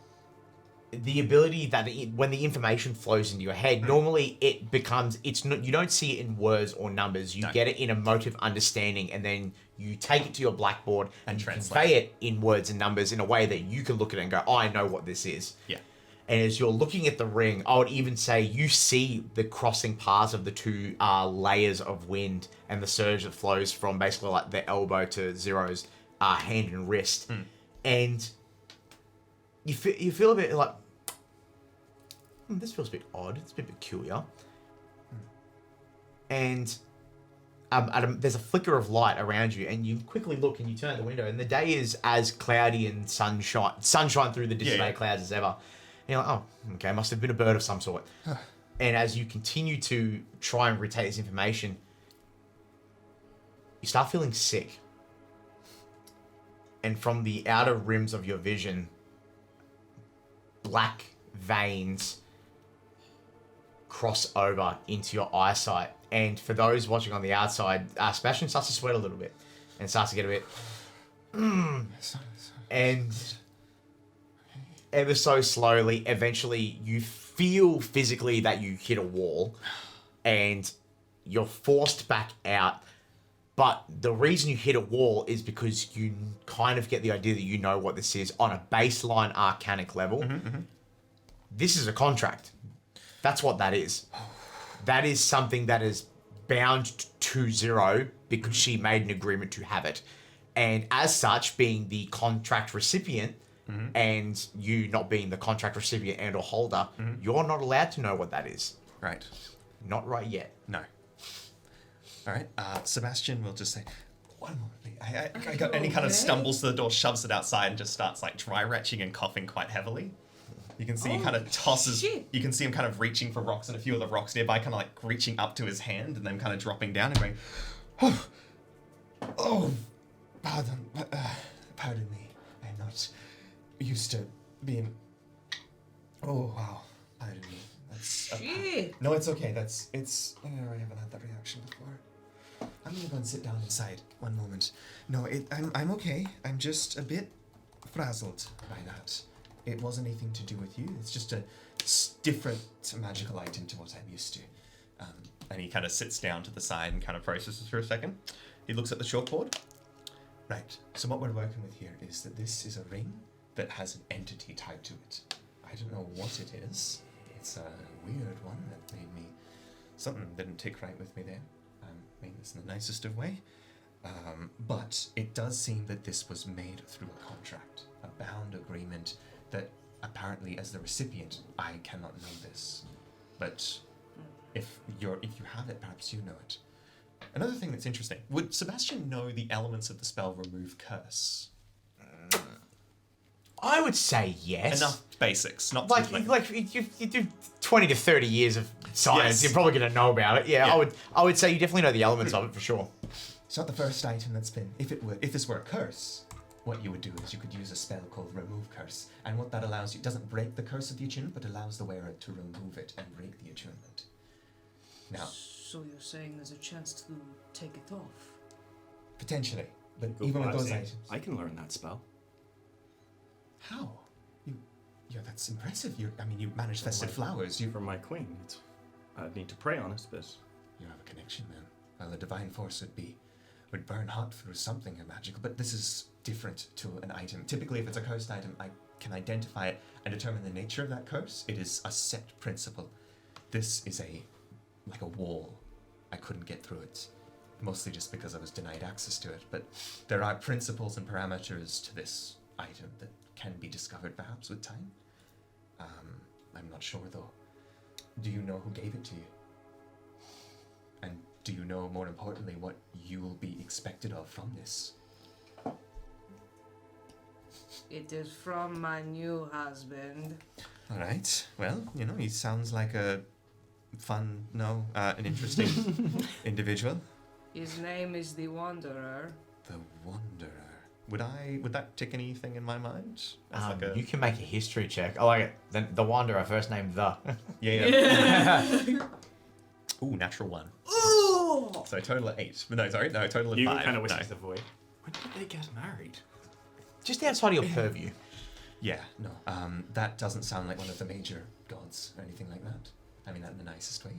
the ability that when the information flows into your head, normally it becomes, you don't see it in words or numbers, you get it in emotive understanding, and then you take it to your blackboard and convey it in words and numbers in a way that you can look at it and go, I know what this is. Yeah. And as you're looking at the ring, I would even say you see the crossing paths of the two layers of wind and the surge that flows from basically like the elbow to Zero's hand and wrist. And you feel a bit like, this feels a bit odd. It's a bit peculiar. And there's a flicker of light around you, and you quickly look and you turn the window, and the day is as cloudy and sunshine through the distant clouds as ever. And you're like, oh, okay, must have been a bird of some sort. And as you continue to try and retain this information, you start feeling sick. And from the outer rims of your vision, black veins cross over into your eyesight. And for those watching on the outside, Sebastian starts to sweat a little bit and starts to get a bit... And ever so slowly, eventually you feel physically that you hit a wall and you're forced back out. But the reason you hit a wall is because you kind of get the idea that you know what this is on a baseline arcanic level. This is a contract. That's what that is. That is something that is bound to Zero because she made an agreement to have it. And as such, being the contract recipient and you not being the contract recipient and or holder, you're not allowed to know what that is. Right. Not right yet. No. All right. Sebastian will just say, one moment. I got, and he kind of stumbles to the door, shoves it outside, and just starts like dry retching and coughing quite heavily. You can see he kind of tosses. You can see him kind of reaching for rocks, and a few of the rocks nearby, kind of like reaching up to his hand, and then kind of dropping down and going, pardon me. I'm not used to being. Oh wow! Pardon me. That's Shit. no, it's okay. It's. I haven't had that reaction before. I'm gonna go and sit down inside. One moment. No, I'm okay. I'm just a bit frazzled by that. It wasn't anything to do with you. It's just a different magical item to what I'm used to. And he kind of sits down to the side and kind of processes for a second. He looks at the chalkboard. Right. So what we're working with here is that this is a ring that has an entity tied to it. I don't know what it is. It's a weird one that made me... Something didn't tick right with me there. I mean this in the nicest of way. But it does seem that this was made through a contract, a bound agreement that apparently as the recipient, I cannot know this. But if you have it, perhaps you know it. Another thing that's interesting, would Sebastian know the elements of the spell Remove Curse? I would say yes. Enough basics, not Like you do 20 to 30 years of science, Yes. you're probably going to know about it. Yeah, Yeah. I would say you definitely know the elements of it for sure. It's not the first item that's been. If this were a curse, what you would do is you could use a spell called Remove Curse, and what that allows you, it doesn't break the curse of the attunement, but allows the wearer to remove it and break the attunement. Now, So you're saying there's a chance to take it off? potentially, but Go even with five those saves. items, I can learn that spell. how? Yeah, that's impressive. You manage festive flowers. For my queen, I'd need to pray on it, but You have a connection, then. Well, the divine force would burn hot through something magical, but this is different to an item. Typically, if it's a cursed item, I can identify it and determine the nature of that curse. It is a set principle. This is like a wall. I couldn't get through it, mostly just because I was denied access to it. But there are principles and parameters to this item that can be discovered perhaps with time. I'm not sure though. Do you know who gave it to you? And do you know, more importantly, what you will be expected of from this? It is from my new husband. All right. Well, he sounds like an interesting individual. His name is the Wanderer. The Wanderer. Would that tick anything in my mind? As You can make a history check. I like it. Then the Wanderer, first name the. Yeah. Ooh, natural 1. Ooh! So total of 8. No, total of you 5. kind of No. whispers the void. When did they get married? Just outside of your purview. Yeah, no. That doesn't sound like one of the major gods or anything like that. I mean that in the nicest way.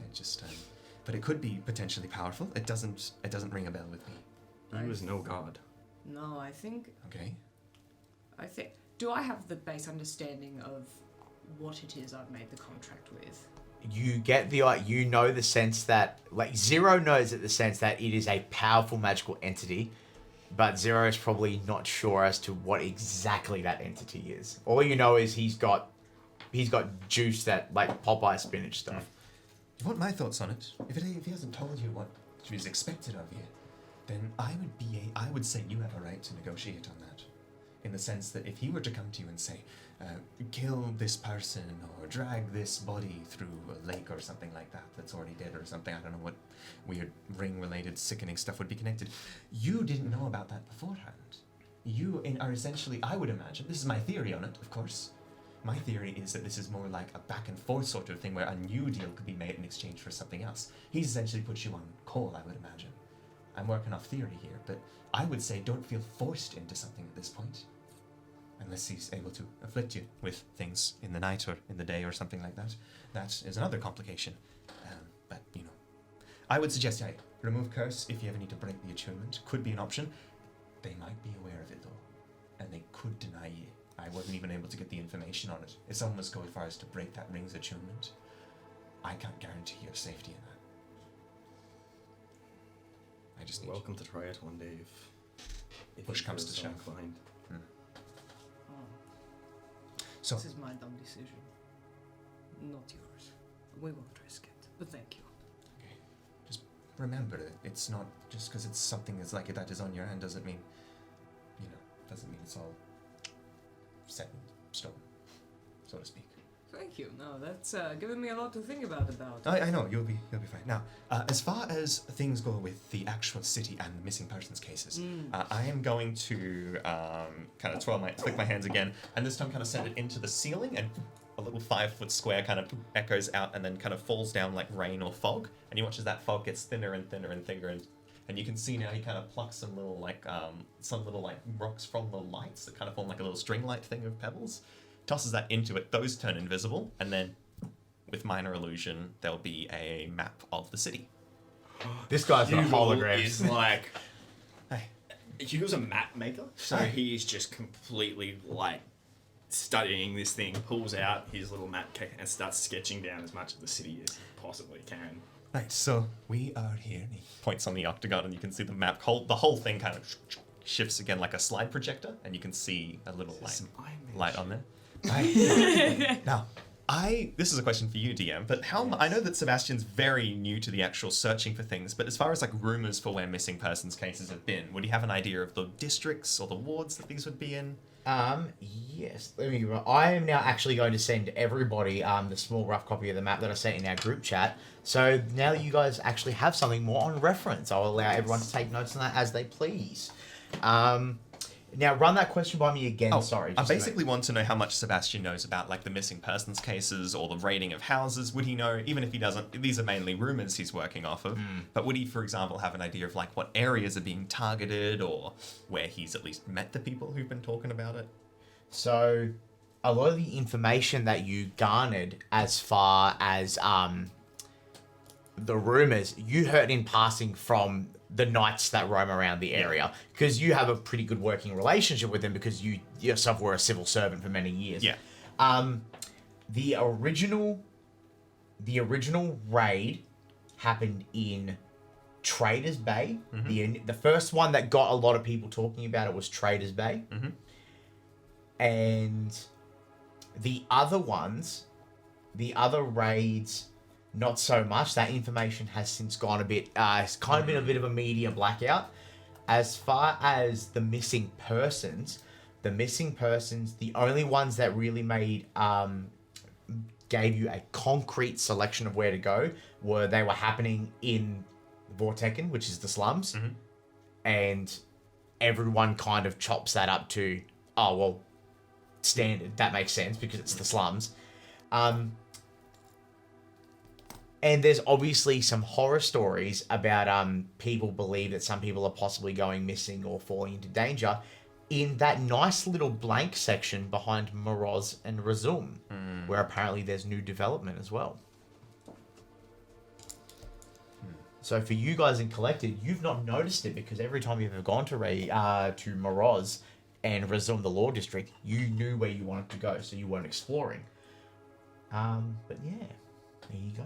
But it could be potentially powerful. It doesn't ring a bell with me. He was no god. No, I think. Okay. Do I have the base understanding of what it is I've made the contract with? You get you know the sense that, like, Zero knows the sense that it is a powerful magical entity, but Zero is probably not sure as to what exactly that entity is. All you know is he's got juice that, like, Popeye spinach stuff. You want my thoughts on it? If he hasn't told you what is expected of you, then I would say you have a right to negotiate on that. In the sense that if he were to come to you and say, kill this person or drag this body through a lake or something like that that's already dead or something, I don't know what weird ring-related sickening stuff would be connected. You didn't know about that beforehand. You are essentially, I would imagine, this is my theory on it, of course. My theory is that this is more like a back and forth sort of thing where a new deal could be made in exchange for something else. He's essentially put you on call, I would imagine. I'm working off theory here, but I would say don't feel forced into something at this point. Unless he's able to afflict you with things in the night or in the day or something like that. That is another complication. But, I would suggest, remove curse if you ever need to break the attunement. Could be an option. They might be aware of it, though. And they could deny you. I wasn't even able to get the information on it. If someone was go as far as to break that ring's attunement, I can't guarantee your safety in that. I just need Welcome to try it one day if push you comes feel to so shove. inclined. So, This is my dumb decision. Not yours. We won't risk it. But thank you. okay. Just remember that it's not just because it's something that's like that is on your hand doesn't mean, doesn't mean it's all set in stone, so to speak. Thank you. No, that's given me a lot to think about. I know you'll be fine. Now, as far as things go with the actual city and the missing persons cases, I am going to kind of flick my hands again, and this time kind of send it into the ceiling, and a little 5-foot square kind of echoes out and then kind of falls down like rain or fog. And you watch as that fog gets thinner and thinner and thicker, and you can see now he kind of plucks some little rocks from the lights that kind of form like a little string light thing of pebbles. Tosses that into it, those turn invisible, and then with minor illusion, there'll be a map of the city. This guy's got holograms. Is like, Hugle's a map maker, so he's just completely like studying this thing, pulls out his little map and starts sketching down as much of the city as he possibly can. Right, so we are here. And he points on the octagon, and you can see the map. The whole thing kind of shifts again like a slide projector, and you can see a little light on there. Now, this is a question for you, DM, but I know that Sebastian's very new to the actual searching for things, but as far as like rumors for where missing persons cases have been, would he have an idea of the districts or the wards that these would be in? Yes. I am now actually going to send everybody the small rough copy of the map that I sent in our group chat. So now that you guys actually have something more on reference, I'll allow everyone to take notes on that as they please. Now run that question by me again. Sorry. I basically want to know how much Sebastian knows about like the missing persons cases or the raiding of houses. Would he know, even if he doesn't, these are mainly rumors he's working off of, but would he, for example, have an idea of like what areas are being targeted or where he's at least met the people who've been talking about it? So a lot of the information that you garnered as far as the rumors, you heard in passing from the knights that roam around the area, because you have a pretty good working relationship with them because you yourself were a civil servant for many years. Yeah. The original raid happened in Traders Bay. The first one that got a lot of people talking about it was Traders Bay. And the other raids, not so much. That information has since gone a bit, it's kind of been a bit of a media blackout. As far as the missing persons, the only ones that really gave you a concrete selection of where to go they were happening in Vortekken, which is the slums. And everyone kind of chops that up to, standard. That makes sense because it's the slums. And there's obviously some horror stories about people believe that some people are possibly going missing or falling into danger in that nice little blank section behind Miros and Razum, where apparently there's new development as well. So for you guys in Collected, you've not noticed it because every time you've ever gone to Miros and Razum, the Law District, you knew where you wanted to go, so you weren't exploring. But yeah, there you go.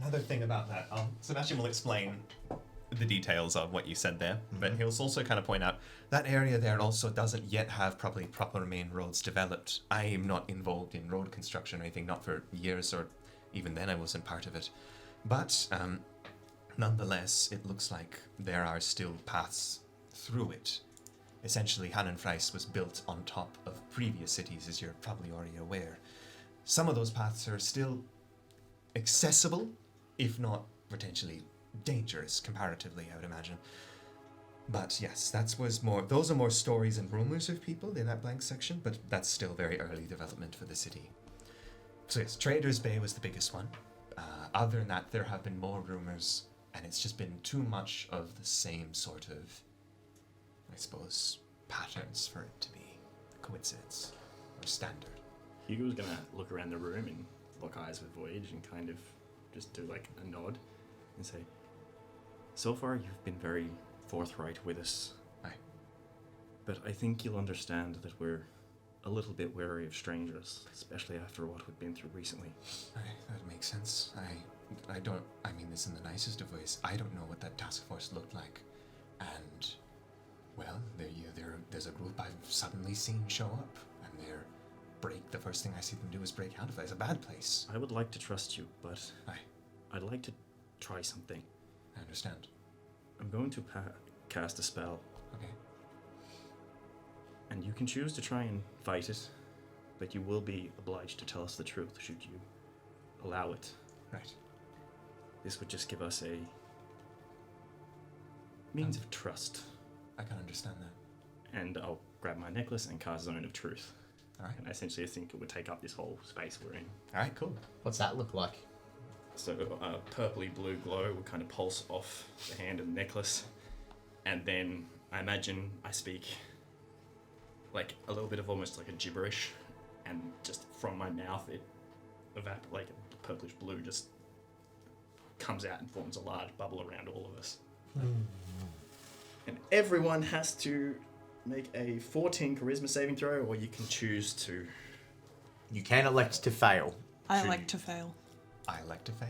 Another thing about that, Sebastian will explain the details of what you said there, but he'll also kind of point out that area there also doesn't yet have probably proper main roads developed. I am not involved in road construction or anything, not for years, or even then I wasn't part of it. But nonetheless, it looks like there are still paths through it. Essentially, Hannenfreis was built on top of previous cities, as you're probably already aware. Some of those paths are still accessible, if not potentially dangerous comparatively, I would imagine. But yes, those are more stories and rumors of people in that blank section, but that's still very early development for the city. So yes, Traders Bay was the biggest one. Other than that, there have been more rumors, and it's just been too much of the same sort of, I suppose, patterns for it to be a coincidence or standard. Hugo was gonna look around the room and lock eyes with Voyage and kind of just do like a nod and say, so far you've been very forthright with us. Aye. But I think you'll understand that we're a little bit wary of strangers, especially after what we've been through recently. That makes sense. I mean this in the nicest of ways. I don't know what that task force looked like. And, well, there's a group I've suddenly seen show up, and the first thing I see them do is break out of it. It's a bad place. I would like to trust you, but Aye. I'd like to try something. I understand. I'm going to cast a spell. Okay. And you can choose to try and fight it, but you will be obliged to tell us the truth should you allow it. Right. This would just give us a means of trust. I can understand that. And I'll grab my necklace and cast Zone of Truth. All right. And essentially I think it would take up this whole space we're in. All right, cool. What's that look like? So a purpley blue glow would kind of pulse off the hand and the necklace. And then I imagine I speak like a little bit of almost like a gibberish. And just from my mouth, it like purplish blue just comes out and forms a large bubble around all of us. And everyone has to make a 14 charisma saving throw, or you can choose to... You can elect to fail. I like to fail. I like to fail.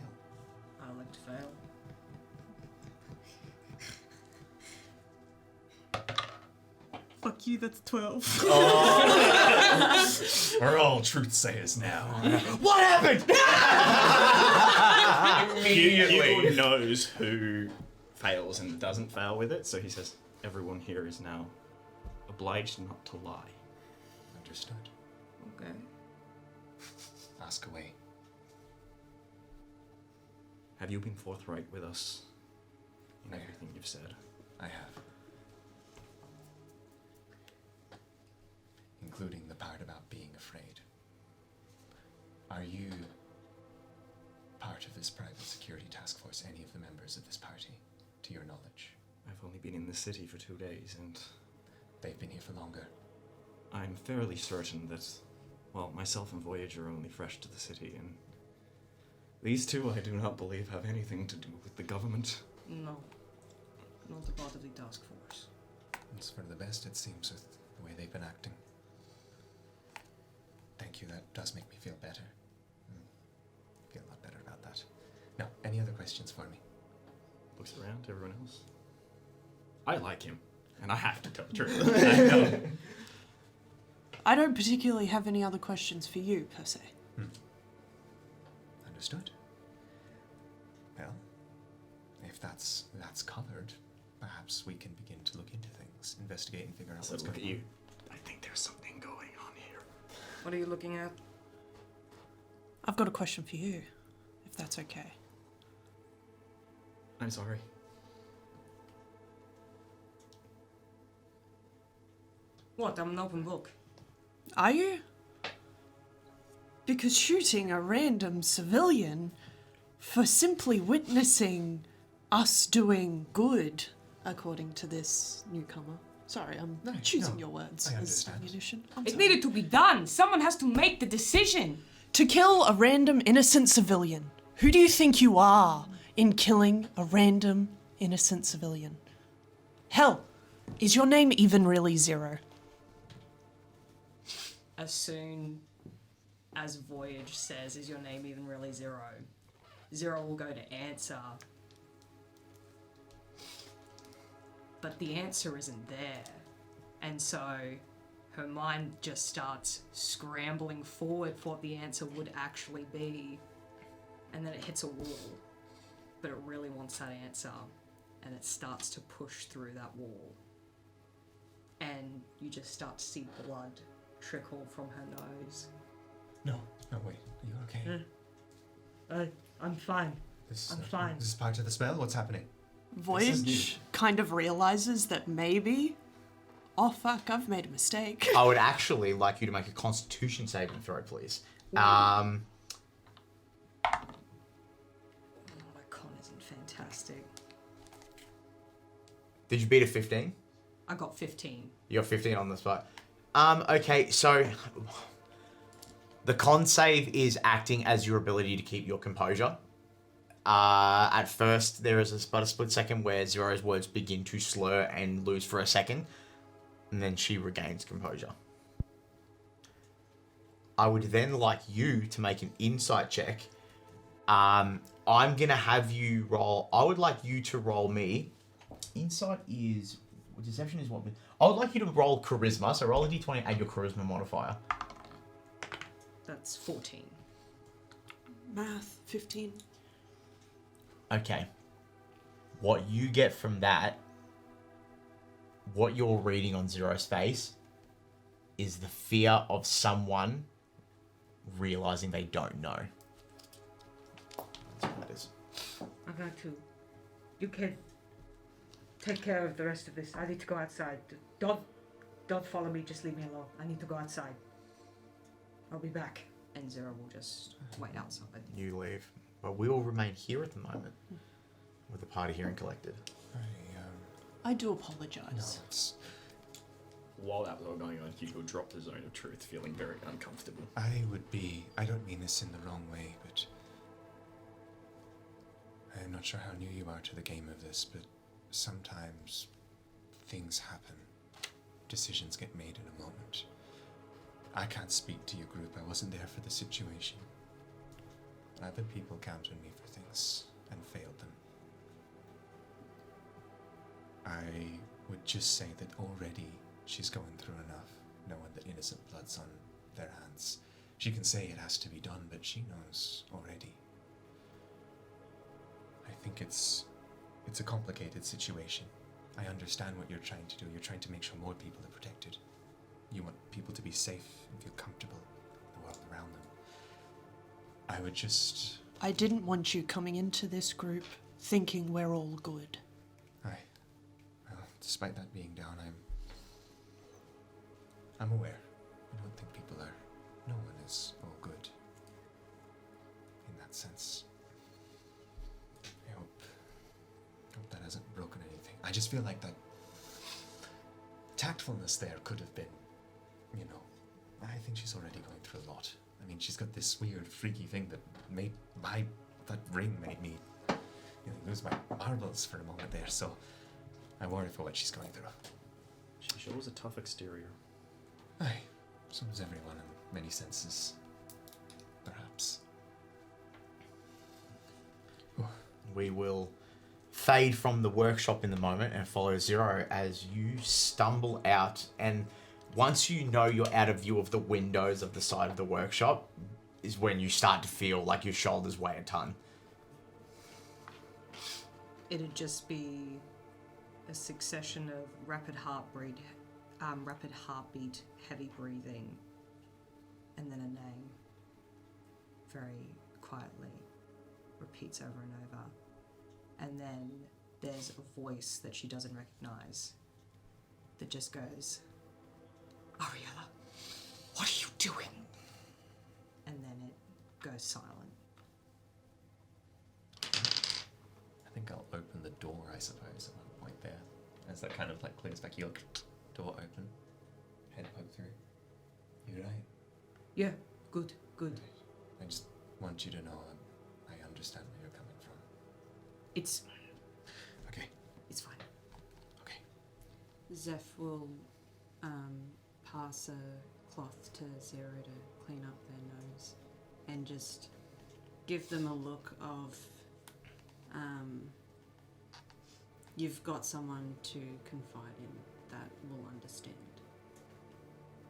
I like to fail. Fuck you, that's 12. We're all truth sayers now. What happened? Hugo knows who fails and doesn't fail with it, so he says, everyone here is now obliged not to lie. Understood. Okay. Ask away. Have you been forthright with us in everything you've said? I have. Including the part about being afraid. Are you part of this private security task force, any of the members of this party, to your knowledge? I've only been in the city for 2 days, and They've been here for longer. I'm fairly certain that, well, myself and Voyage are only fresh to the city, and these two I do not believe have anything to do with the government. No. Not a part of the task force. It's for the best, it seems, with the way they've been acting. Thank you, that does make me feel better. Feel a lot better about that. Now, any other questions for me? Looks around to everyone else. I like him, and I have to tell the truth. I know. I don't particularly have any other questions for you, per se. Understood. Well, if that's covered, perhaps we can begin to look into things, investigate and figure out So what's look going at on. you. I think there's something going on here. What are you looking at? I've got a question for you, if that's okay. I'm sorry. What? I'm an open book. Are you? Because shooting a random civilian for simply witnessing us doing good, according to this newcomer. Sorry, I'm No, choosing no, your words I as understand. ammunition. I'm It sorry. needed to be done. Someone has to make the decision. To kill a random innocent civilian. Who do you think you are in killing a random innocent civilian? Hell, is your name even really Zero? As soon as Voyage says, is your name even really Zero? Zero will go to answer. But the answer isn't there. And so her mind just starts scrambling forward for what the answer would actually be. And then it hits a wall. But it really wants that answer. And it starts to push through that wall. And you just start to see blood trickle from her nose. No, wait. Are you okay? I'm fine. I'm fine. This is part of the spell? What's happening? Voyage kind of realizes that maybe, oh fuck, I've made a mistake. I would actually like you to make a Constitution saving throw, please. Oh, my con isn't fantastic. Did you beat a 15? I got 15. You got 15 on the spot. Okay, so the con save is acting as your ability to keep your composure. At first, there is but a split second where Zero's words begin to slur and lose for a second, and then she regains composure. I would then like you to make an insight check. I'm gonna have you roll. I would like you to roll me. Insight is deception is what. I would like you to roll charisma. So roll a d20 and add your charisma modifier. That's 14. Math, 15. Okay. What you get from that, what you're reading on Zero's face, is the fear of someone realizing they don't know. That's what that is. I'm going to. You can take care of the rest of this. I need to go outside. Don't follow me. Just leave me alone. I need to go outside. I'll be back. And Zero will just wait outside. You leave. But we will remain here at the moment, with the party here and collected. I do apologise. While that was all going on, Hugo dropped the zone of truth, feeling very uncomfortable. I don't mean this in the wrong way, but I'm not sure how new you are to the game of this, but sometimes things happen. Decisions get made in a moment. I can't speak to your group. I wasn't there for the situation. I've had people count on me for things and failed them. I would just say that already she's going through enough, knowing that innocent blood's on their hands. She can say it has to be done, but she knows already. I think it's a complicated situation. I understand what you're trying to do. You're trying to make sure more people are protected. You want people to be safe and feel comfortable in the world around them. I didn't want you coming into this group thinking we're all good. Well, despite that being down, I'm aware. I don't think people are. No one is all good. In that sense. I hope that hasn't broken anything. I just feel like that tactfulness there could have been, I think she's already going through a lot. I mean, she's got this weird, freaky thing that that ring made me lose my marbles for a moment there, so I worry for what she's going through. She shows a tough exterior. Aye, so does everyone in many senses. Perhaps. We will fade from the workshop in the moment and follow Zero as you stumble out, and once you know you're out of view of the windows of the side of the workshop is when you start to feel like your shoulders weigh a ton. It'd just be a succession of rapid heartbeat, heavy breathing, and then a name. Very quietly repeats over and over. And then there's a voice that she doesn't recognize that just goes, Ariella, what are you doing? And then it goes silent. I think I'll open the door, I suppose, at one point there. As that kind of like clears back, you look, door open, head poke through. You right? Yeah, good. I just want you to know I understand where you're coming from. It's Okay. It's fine. Okay. Zeph will pass a cloth to Zero to clean up their nose and just give them a look of you've got someone to confide in that will understand.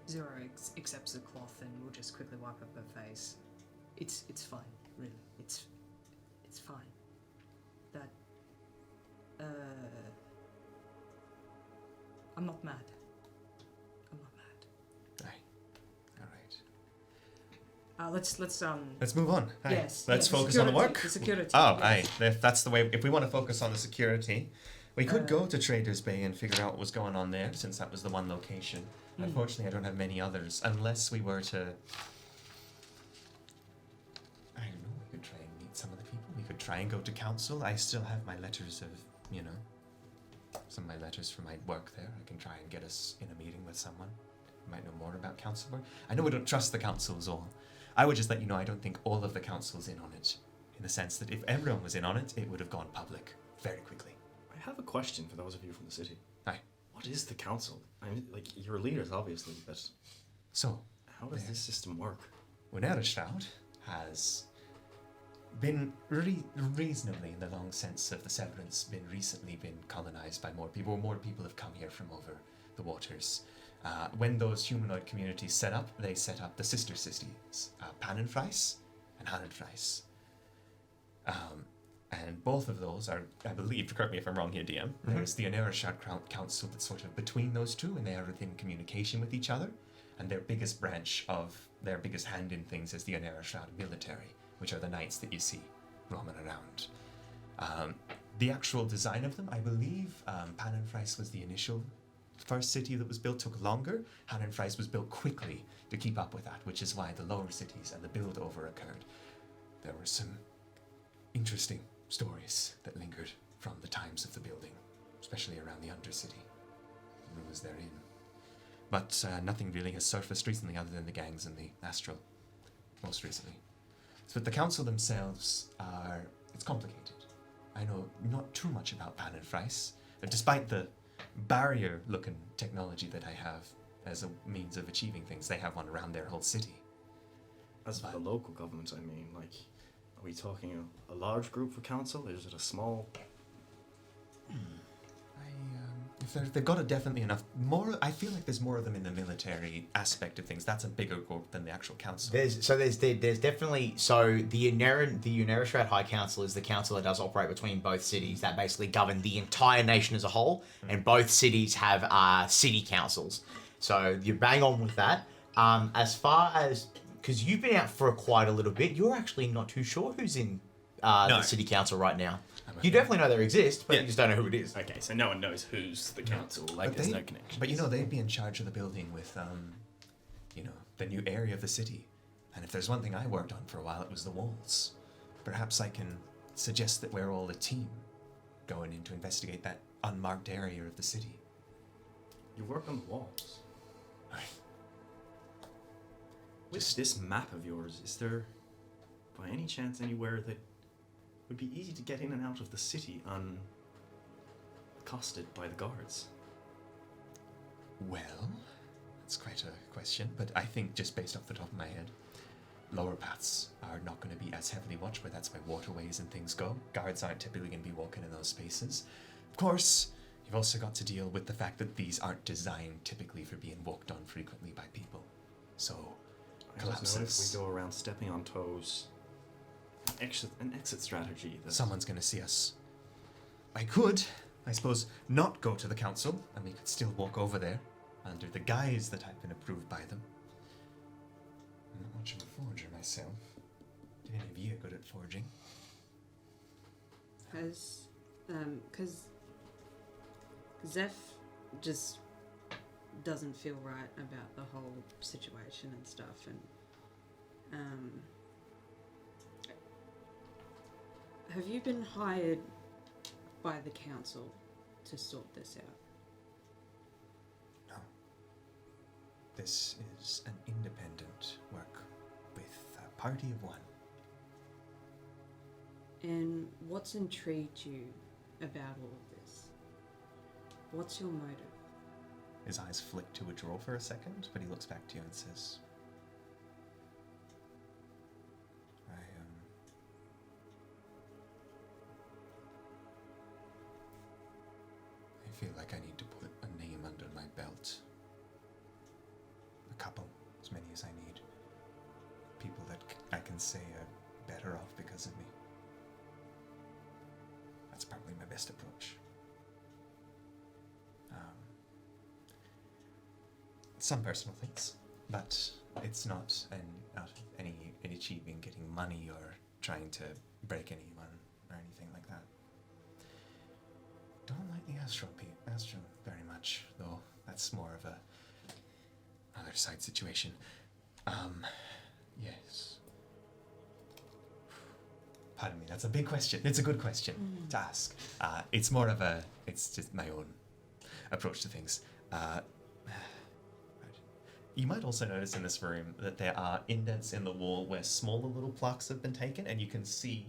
Zero accepts the cloth and will just quickly wipe up her face. It's fine, really. It's fine. That I'm not mad. Aye. All right. Let's move on. Aye. Yes. Let's the focus on the security, work. The security. Oh, yes. aye. If that's the way, if we want to focus on the security, we could go to Traders Bay and figure out what was going on there, since that was the one location. Unfortunately, I don't have many others, unless we were to. I don't know. We could try and meet some of the people. We could try and go to council. I still have my letters of, some of my letters from my work there. I can try and get us in a meeting with someone who might know more about council work. I know we don't trust the councils all. I would just let you know I don't think all of the council's in on it. In the sense that if everyone was in on it, it would have gone public very quickly. I have a question for those of you from the city. Aye. What is the council? I mean, like, you're leaders, obviously, but So, how does this system work? Unereshraud has been reasonably, in the long sense of the Severance, recently been colonized by more people. More people have come here from over the waters. When those humanoid communities set up, they set up the sister cities, Pannenfreis and Hannenfreis. And both of those are, I believe, correct me if I'm wrong here, DM, there's the Unereshraud Council that's sort of between those two, and they are within communication with each other. And their biggest branch of their biggest hand in things is the Shroud military, which are the knights that you see roaming around. The actual design of them, I believe, Pannenfreis was the initial first city that was built. Took longer. Pannenfreis was built quickly to keep up with that, which is why the lower cities and the build over occurred. There were some interesting stories that lingered from the times of the building, especially around the Undercity, the ruins therein. But nothing really has surfaced recently other than the gangs in the Astral, most recently. So the council themselves it's complicated. I know not too much about Pannenfreis, despite the barrier-looking technology that I have as a means of achieving things. They have one around their whole city. As for the local government, I mean, like, are we talking a large group for council? Is it a small? If they've got definitely enough more, I feel like there's more of them in the military aspect of things. That's a bigger group than the actual council. There's definitely the Unerishrat High Council is the council that does operate between both cities that basically govern the entire nation as a whole, and both cities have city councils. So you're bang on with that. As far as, because you've been out for quite a little bit, you're actually not too sure who's in the city council right now. You definitely know they exist, but you just don't know who it is. Okay, so no one knows who's the council. Like, there's no connection. But they'd be in charge of the building with, the new area of the city. And if there's one thing I worked on for a while, it was the walls. Perhaps I can suggest that we're all a team going in to investigate that unmarked area of the city. You work on the walls. With this map of yours, is there, by any chance, anywhere that would be easy to get in and out of the city unaccosted by the guards? Well, that's quite a question, but I think just based off the top of my head, lower paths are not going to be as heavily watched, where that's where waterways and things go. Guards aren't typically going to be walking in those spaces. Of course, you've also got to deal with the fact that these aren't designed typically for being walked on frequently by people. So, collapses. I don't know if we go around stepping on toes. An exit strategy. Someone's going to see us. I could, I suppose, not go to the council, and we could still walk over there under the guise that I've been approved by them. I'm not much of a forger myself. Did any of you good at forging? Because Zeph just doesn't feel right about the whole situation and stuff, and have you been hired by the council to sort this out? No. This is an independent work with a party of one. And what's intrigued you about all of this? What's your motive? His eyes flick to a drawer for a second, but he looks back to you and says, I feel like I need to put a name under my belt. A couple, as many as I need. People that I can say are better off because of me. That's probably my best approach. Some personal things, but it's not any achieving getting money or trying to break anyone or anything like that. Don't like the Astro very much, though. That's more of a other side situation. Yes. Pardon me, that's a big question. It's a good question to ask. It's more of it's just my own approach to things. You might also notice in this room that there are indents in the wall where smaller little plaques have been taken, and you can see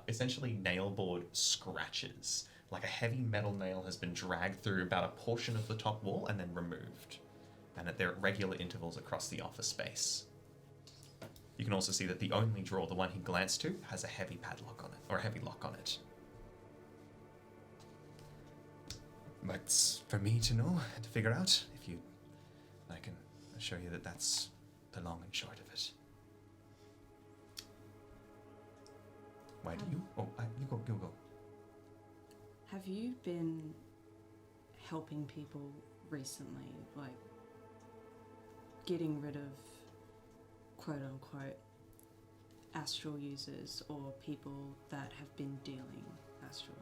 essentially nailboard scratches. Like a heavy metal nail has been dragged through about a portion of the top wall and then removed. And they're at regular intervals across the office space. You can also see that the only drawer, the one he glanced to, has a heavy padlock on it, or a heavy lock on it. But it's for me to know and to figure out. I can assure you that that's the long and short of it. Why do you? Oh, you go. Have you been helping people recently? Like, getting rid of quote unquote astral users or people that have been dealing astral.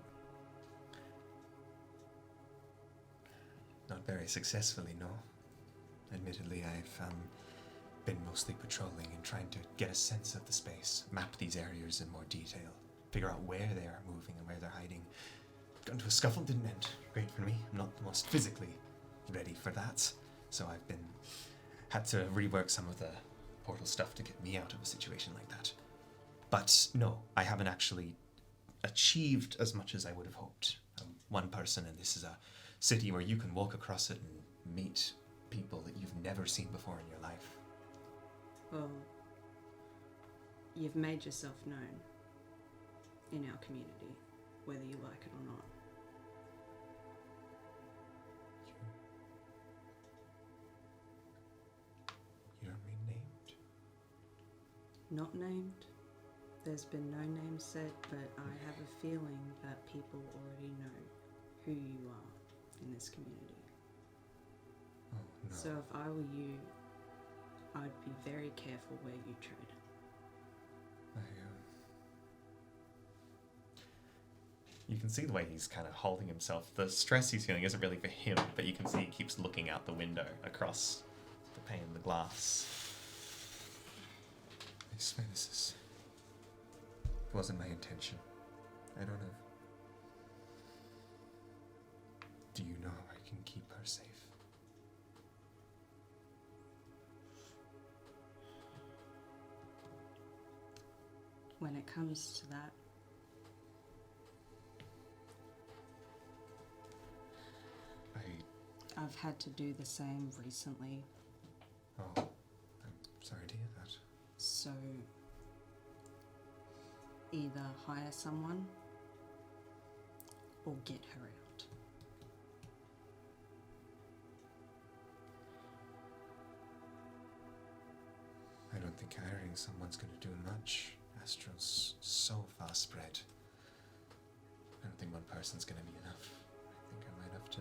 Not very successfully, no. Admittedly, I've been mostly patrolling and trying to get a sense of the space, map these areas in more detail, figure out where they are moving and where they're hiding. Got into a scuffle, didn't end great for me. I'm not the most physically ready for that, so I've had to rework some of the portal stuff to get me out of a situation like that. But no, I haven't actually achieved as much as I would have hoped. I'm one person, and this is a city where you can walk across it and meet people that you've never seen before in your life. Well, you've made yourself known in our community, whether you like it or not. You don't mean named? Not named. There's been no name said, but I have a feeling that people already know who you are in this community. Oh, no. So if I were you, I'd be very careful where you tread. You can see the way he's kind of holding himself. The stress he's feeling isn't really for him, but you can see he keeps looking out the window across the pane of the glass. I swear it wasn't my intention. I don't know. Do you know how I can keep her safe? When it comes to that, I've had to do the same recently. Oh, I'm sorry to hear that. So, either hire someone or get her out. I don't think hiring someone's going to do much. Astral's so far spread. I don't think one person's going to be enough. I think I might have to...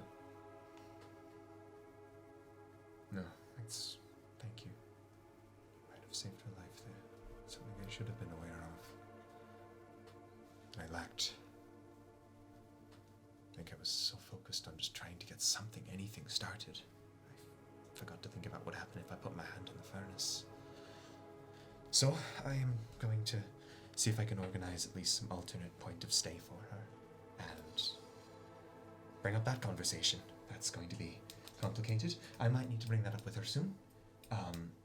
No, thank you. You might have saved her life there. Something I should have been aware of. I lacked. I think I was so focused on just trying to get anything started. I forgot to think about what happened if I put my hand in the furnace. So, I am going to see if I can organize at least some alternate point of stay for her and bring up that conversation. That's going to be complicated. I might need to bring that up with her soon.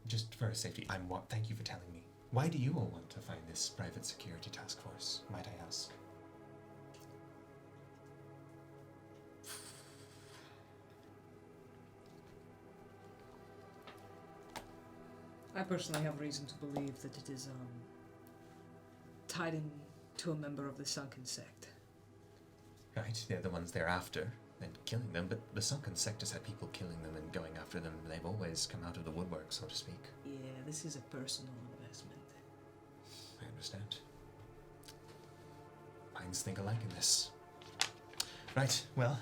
Just for her safety, thank you for telling me. Why do you all want to find this private security task force, might I ask? I personally have reason to believe that it is tied in to a member of the Sunken Sect. Right, they're the ones they're after and killing them, but the Sunken Sect has had people killing them and going after them. They've always come out of the woodwork, so to speak. Yeah, this is a personal investment. I understand. Minds think alike in this. Right, well,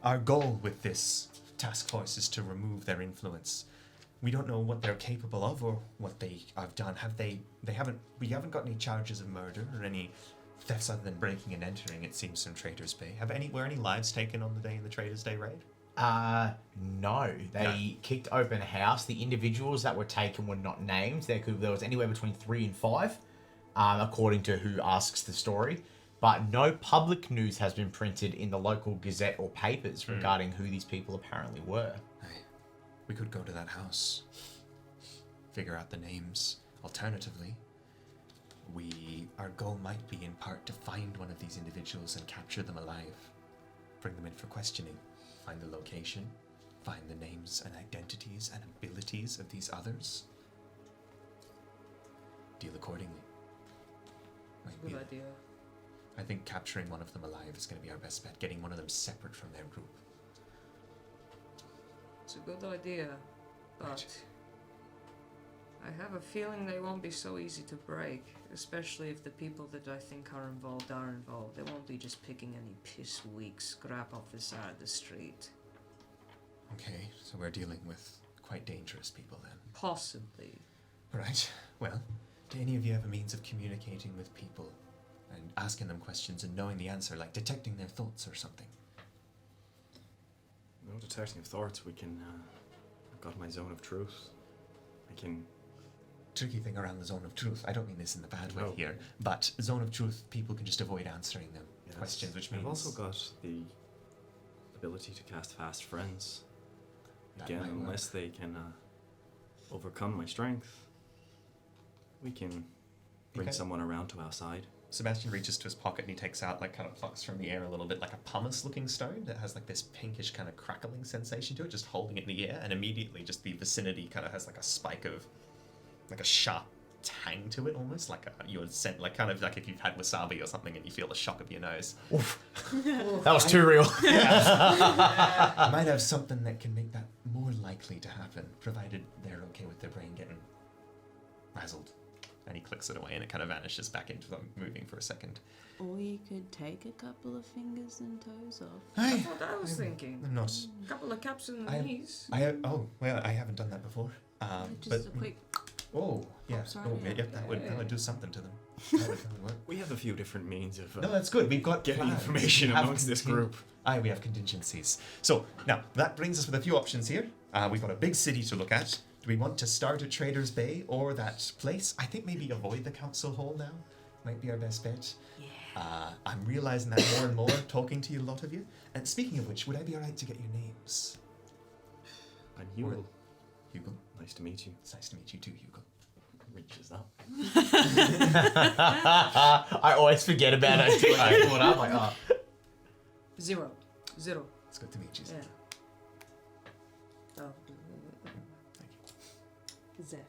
our goal with this task force is to remove their influence. We don't know what they're capable of or what they have done. We haven't got any charges of murder or any thefts other than breaking and entering, it seems, from Traders Bay. Were any lives taken on the day in the Traders Day raid? No. They kicked open a house. The individuals that were taken were not named. There was anywhere between 3 and 5, according to who asks the story. But no public news has been printed in the local gazette or papers regarding who these people apparently were. We could go to that house, figure out the names. Alternatively, our goal might be in part to find one of these individuals and capture them alive. Bring them in for questioning. Find the location. Find the names and identities and abilities of these others. Deal accordingly. Good idea. I think capturing one of them alive is going to be our best bet. Getting one of them separate from their group. It's a good idea, but I have a feeling they won't be so easy to break, especially if the people that I think are involved. They won't be just picking any piss-weak scrap off the side of the street. Okay, so we're dealing with quite quite dangerous people then. Possibly. Right. Well, do any of you have a means of communicating with people and asking them questions and knowing the answer, like detecting their thoughts or something? No detecting of thoughts. We can. I've got my zone of truth. I can. Tricky thing around the zone of truth. I don't mean this in the bad way No. here, but zone of truth, people can just avoid answering them questions, which means I've also got the ability to cast fast friends. That Again, might work. unless they can overcome my strength, we can bring Okay. someone around to our side. Sebastian reaches to his pocket and he takes out, like, kind of plucks from the air a little bit like a pumice-looking stone that has, like, this pinkish kind of crackling sensation to it, just holding it in the air, and immediately just the vicinity kind of has, like, a spike of, like, a sharp tang to it, almost, like you would scent, like, kind of like if you've had wasabi or something and you feel the shock of your nose. That was too real. I might have something that can make that more likely to happen, provided they're okay with their brain getting razzled. And he clicks it away and it kind of vanishes back into them, moving for a second. Or you could take a couple of fingers and toes off. That's what I was thinking. I'm not. A couple of caps in the I- knees. Oh, well, I haven't done that before. Just But a quick. oh, yeah, sorry, oh, yeah. yep, that would do something to them. That would work. We have a few different means of No, that's good. We've got getting plans. information We have amongst this group. Aye, we have contingencies. So now that brings us with a few options here. We've got a big city to look at. Do we want to start at Trader's Bay or that place? I think maybe avoid the council hall now. Might be our best bet. Yeah. I'm realizing that more and more, talking to you, a lot of you. And speaking of which, would I be alright to get your names? I'm Hugle. Hugo. Nice to meet you. It's nice to meet you too, Hugo. Reaches up. I always forget about it until I pull it up. Like, oh. 0. It's good to meet you. Yeah. Oh. Zeph.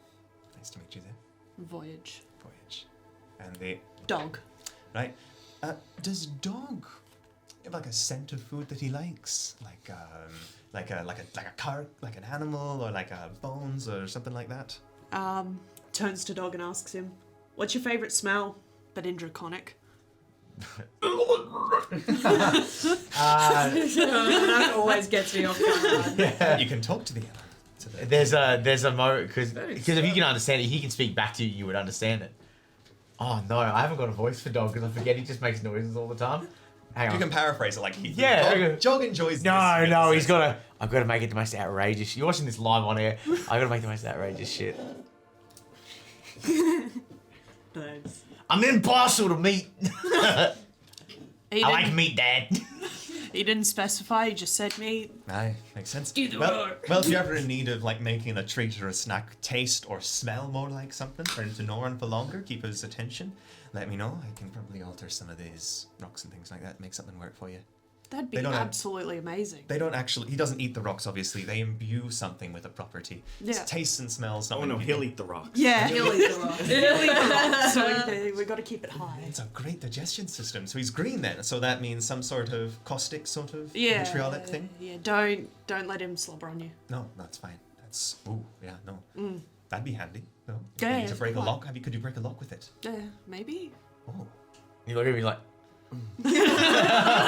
Nice to meet you there. Voyage. Voyage. And the Dog. right. Does Dog have like a scent of food that he likes? Like a car, like an animal, or like bones, or something like that? Turns to Dog and asks him, "What's your favourite smell?" But in Draconic. That always gets me off guard. You can talk to the animal. There's a moment because if you can understand it, he can speak back to you. You would understand it. Oh no, I haven't got a voice for Dog because I forget he just makes noises all the time. Hang on. You can paraphrase it like Dog enjoys No, this. no, he's got to. I've got to make it the most outrageous. You're watching this live on air. I've got to make the most outrageous shit. Birds. I'm impartial to meat. He I like didn't- meat, Dad. He didn't specify. He just said meat. Aye, makes sense. Either well, or. Well, if you're ever in need of like making a treat or a snack taste or smell more like something for him to gnaw on for longer, keep his attention, Let me know. I can probably alter some of these rocks and things like that, make something work for you. That'd be They don't have- absolutely amazing. they don't actually. He doesn't eat the rocks, obviously. They imbue something with a property. It's Yeah. tastes and smells. Not Oh many no, people- he'll eat the rocks. Yeah. He'll eat the rock. So we got to keep it high. It's a great digestion system. So he's green then. So that means some sort of caustic sort of Yeah. vitriolic thing. Yeah. Don't let him slobber on you. No, that's fine. That's yeah, no. Mm. That'd be handy. No. Yeah, You need to break a quite. lock. Could you break a lock with it? Yeah. Maybe. Oh. You look at me like,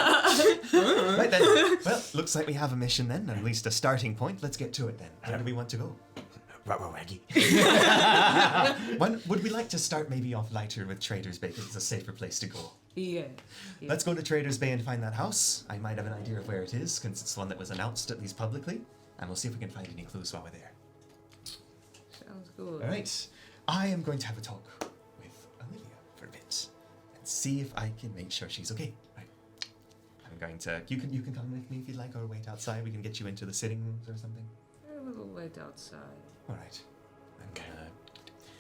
Right then. Well, looks like we have a mission then, at least a starting point. Let's get to it then. Where do we want to go? Ruggy. Would we like to start maybe off lighter with Trader's Bay because it's a safer place to go? Yeah. Let's go to Trader's Bay and find that house. I might have an idea of where it is, since it's the one that was announced at least publicly. And we'll see if we can find any clues while we're there. Sounds good. Alright. I am going to have a talk with Olivia for a bit. And see if I can make sure she's okay. Right. I'm going to you can come with me if you'd like, or wait outside. We can get you into the sitting rooms or something. We'll wait outside. Alright. I'm gonna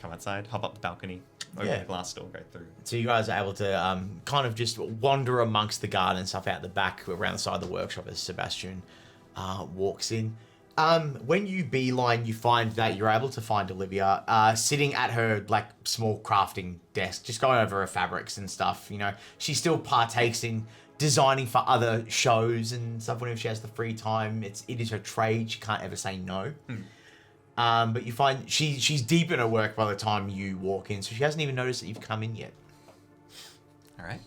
come outside, hop up the balcony, open Yeah. the glass door, go through. So you guys are able to kind of just wander amongst the garden and stuff out the back around the side of the workshop as Sebastian walks in. When you beeline, you find that you're able to find Olivia sitting at her like small crafting desk, just going over her fabrics and stuff. You know, she still partakes in designing for other shows and stuff whenever she has the free time. It is her trade. She can't ever say no. But you find she's deep in her work by the time you walk in, so she hasn't even noticed that you've come in yet. Alright.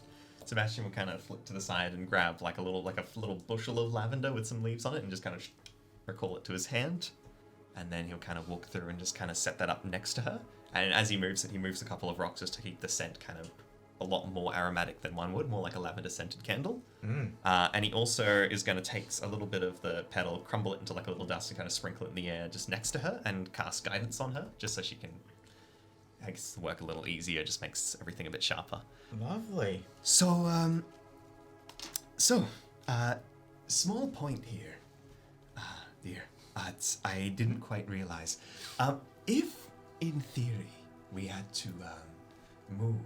Sebastian will kind of flip to the side and grab like a little bushel of lavender with some leaves on it and just kind of recall it to his hand. and then he'll kind of walk through and just kind of set that up next to her. And as he moves it, he moves a couple of rocks just to keep the scent kind of a lot more aromatic than one would, more like a lavender-scented candle. And he also is going to take a little bit of the petal, crumble it into like a little dust, and kind of sprinkle it in the air just next to her, and cast guidance on her, just so she can, I guess, work a little easier. Just makes everything a bit sharper. Lovely. So, small point here, dear. I didn't quite realize. If, in theory, we had to move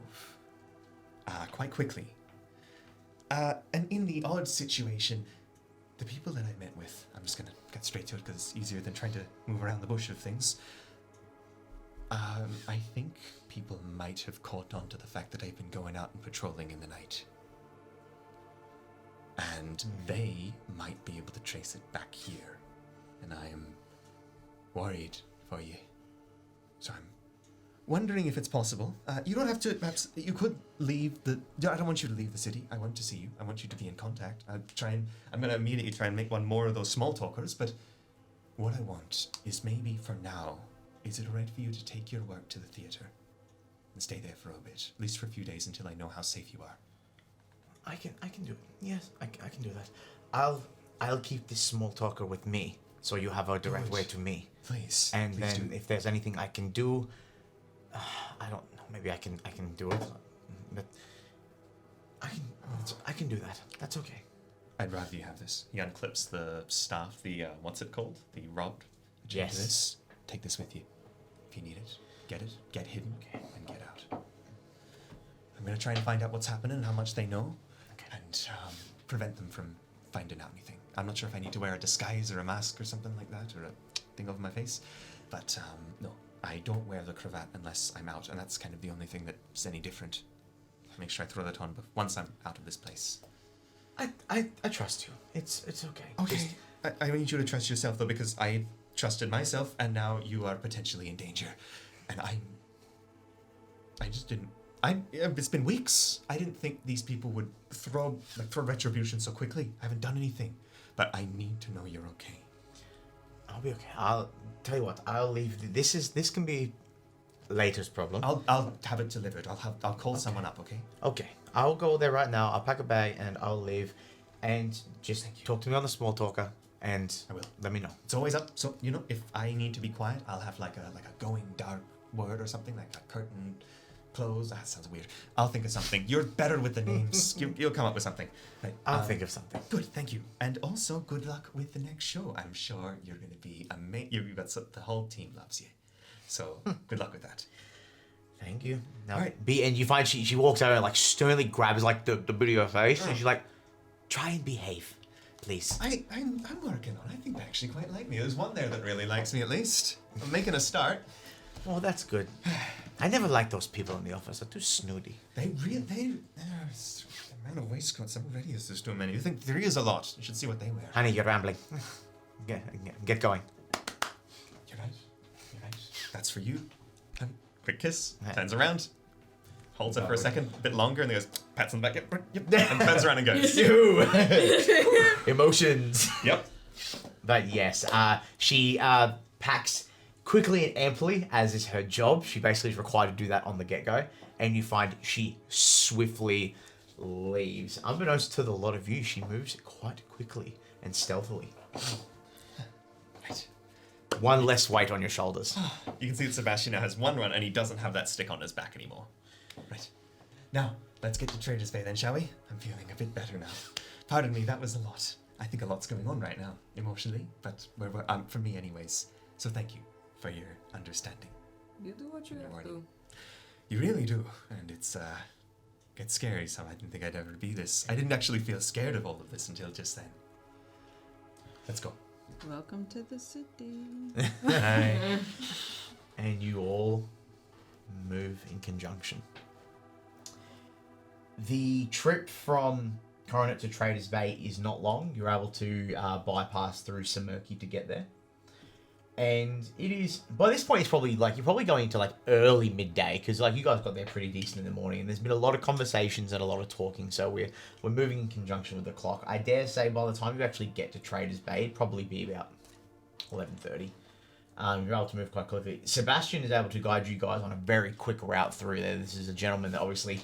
quite quickly, and in the odd situation, the people that I met with, I'm just gonna get straight to it because it's easier than trying to move around the bush of things. I think people might have caught on to the fact that I've been going out and patrolling in the night. And they might be able to trace it back here. And I am worried for you. So I'm wondering if it's possible. You don't have to, perhaps, you could leave the, I don't want you to leave the city. I want to see you. I want you to be in contact. I'm going to immediately try and make one more of those small talkers, but what I want is maybe for now, is it alright for you to take your work to the theatre and stay there for a bit, at least for a few days until I know how safe you are? I can do it. Yes, I can do that. I'll keep this small talker with me, so you have a direct way to me. Please. And please then do. if there's anything I can do, I don't know. Maybe I can do it, but I can do that. That's okay. I'd rather you have this. He unclips the staff, the what's it called? The rod. Yes. This. Take this with you. If you need it, get hidden, and get out. I'm gonna try and find out what's happening and how much they know, and prevent them from finding out anything. I'm not sure if I need to wear a disguise or a mask or something like that, or a thing over my face, but no, I don't wear the cravat unless I'm out, and that's kind of the only thing that's any different. Make sure I throw that on once I'm out of this place. I trust you. It's okay. Okay. I need you to trust yourself though, because I trusted myself, and now you are potentially in danger, and I just didn't. It's been weeks. I didn't think these people would throw retribution so quickly. I haven't done anything, but I need to know you're okay. I'll be okay. I'll tell you what. I'll leave. This can be later's problem. I'll have it delivered. I'll call someone up. Okay. Okay. I'll go there right now. I'll pack a bag and I'll leave, and just talk to me on the small talker. And I will. Let me know. It's always up. So if I need to be quiet, I'll have like a going dark word or something, like a curtain close. That sounds weird. I'll think of something. You're better with the names. You'll come up with something. Right. I'll think of something. Good, thank you. And also, good luck with the next show. I'm sure you're going to be amazing. You've got the whole team loves you. So good luck with that. Thank you. Now, All right. And you find she walks over and like sternly grabs like the boot of her face, and she's like, "Try and behave, please." I'm working on it. I think they actually quite like me. There's one there that really likes me at least. I'm making a start. Well, that's good. I never liked those people in the office. They're too snooty. The amount of waistcoats already is just too many. You think 3 is a lot? You should see what they wear. Honey, you're rambling. Get going. You're right. That's for you. Quick kiss. Turns around. Holds it for a second, a bit longer, and then goes, pats on the back, yep, and turns around and goes. Emotions. Yep. But yes, she packs quickly and amply, as is her job. She basically is required to do that on the get-go, and you find she swiftly leaves. Unbeknownst to the lot of you, she moves quite quickly and stealthily. Right. One less weight on your shoulders. You can see that Sebastian now has 1 run, and he doesn't have that stick on his back anymore. Right. Now, let's get to Trader's Bay then, shall we? I'm feeling a bit better now. Pardon me, that was a lot. I think a lot's going on right now, emotionally, but for me anyways. So thank you for your understanding. You do what you have to. You really do, and it's gets scary, so I didn't think I'd ever be this. I didn't actually feel scared of all of this until just then. Let's go. Welcome to the city. Hi. And you all move in conjunction. The trip from Coronet to Traders Bay is not long. You're able to bypass through Semerki to get there. And it is, by this point, it's probably like, you're probably going into like early midday, because like you guys got there pretty decent in the morning, and there's been a lot of conversations and a lot of talking, so we're moving in conjunction with the clock. I dare say by the time you actually get to Traders Bay, it'd probably be about 11:30. You're able to move quite quickly. Sebastian is able to guide you guys on a very quick route through there. This is a gentleman that obviously,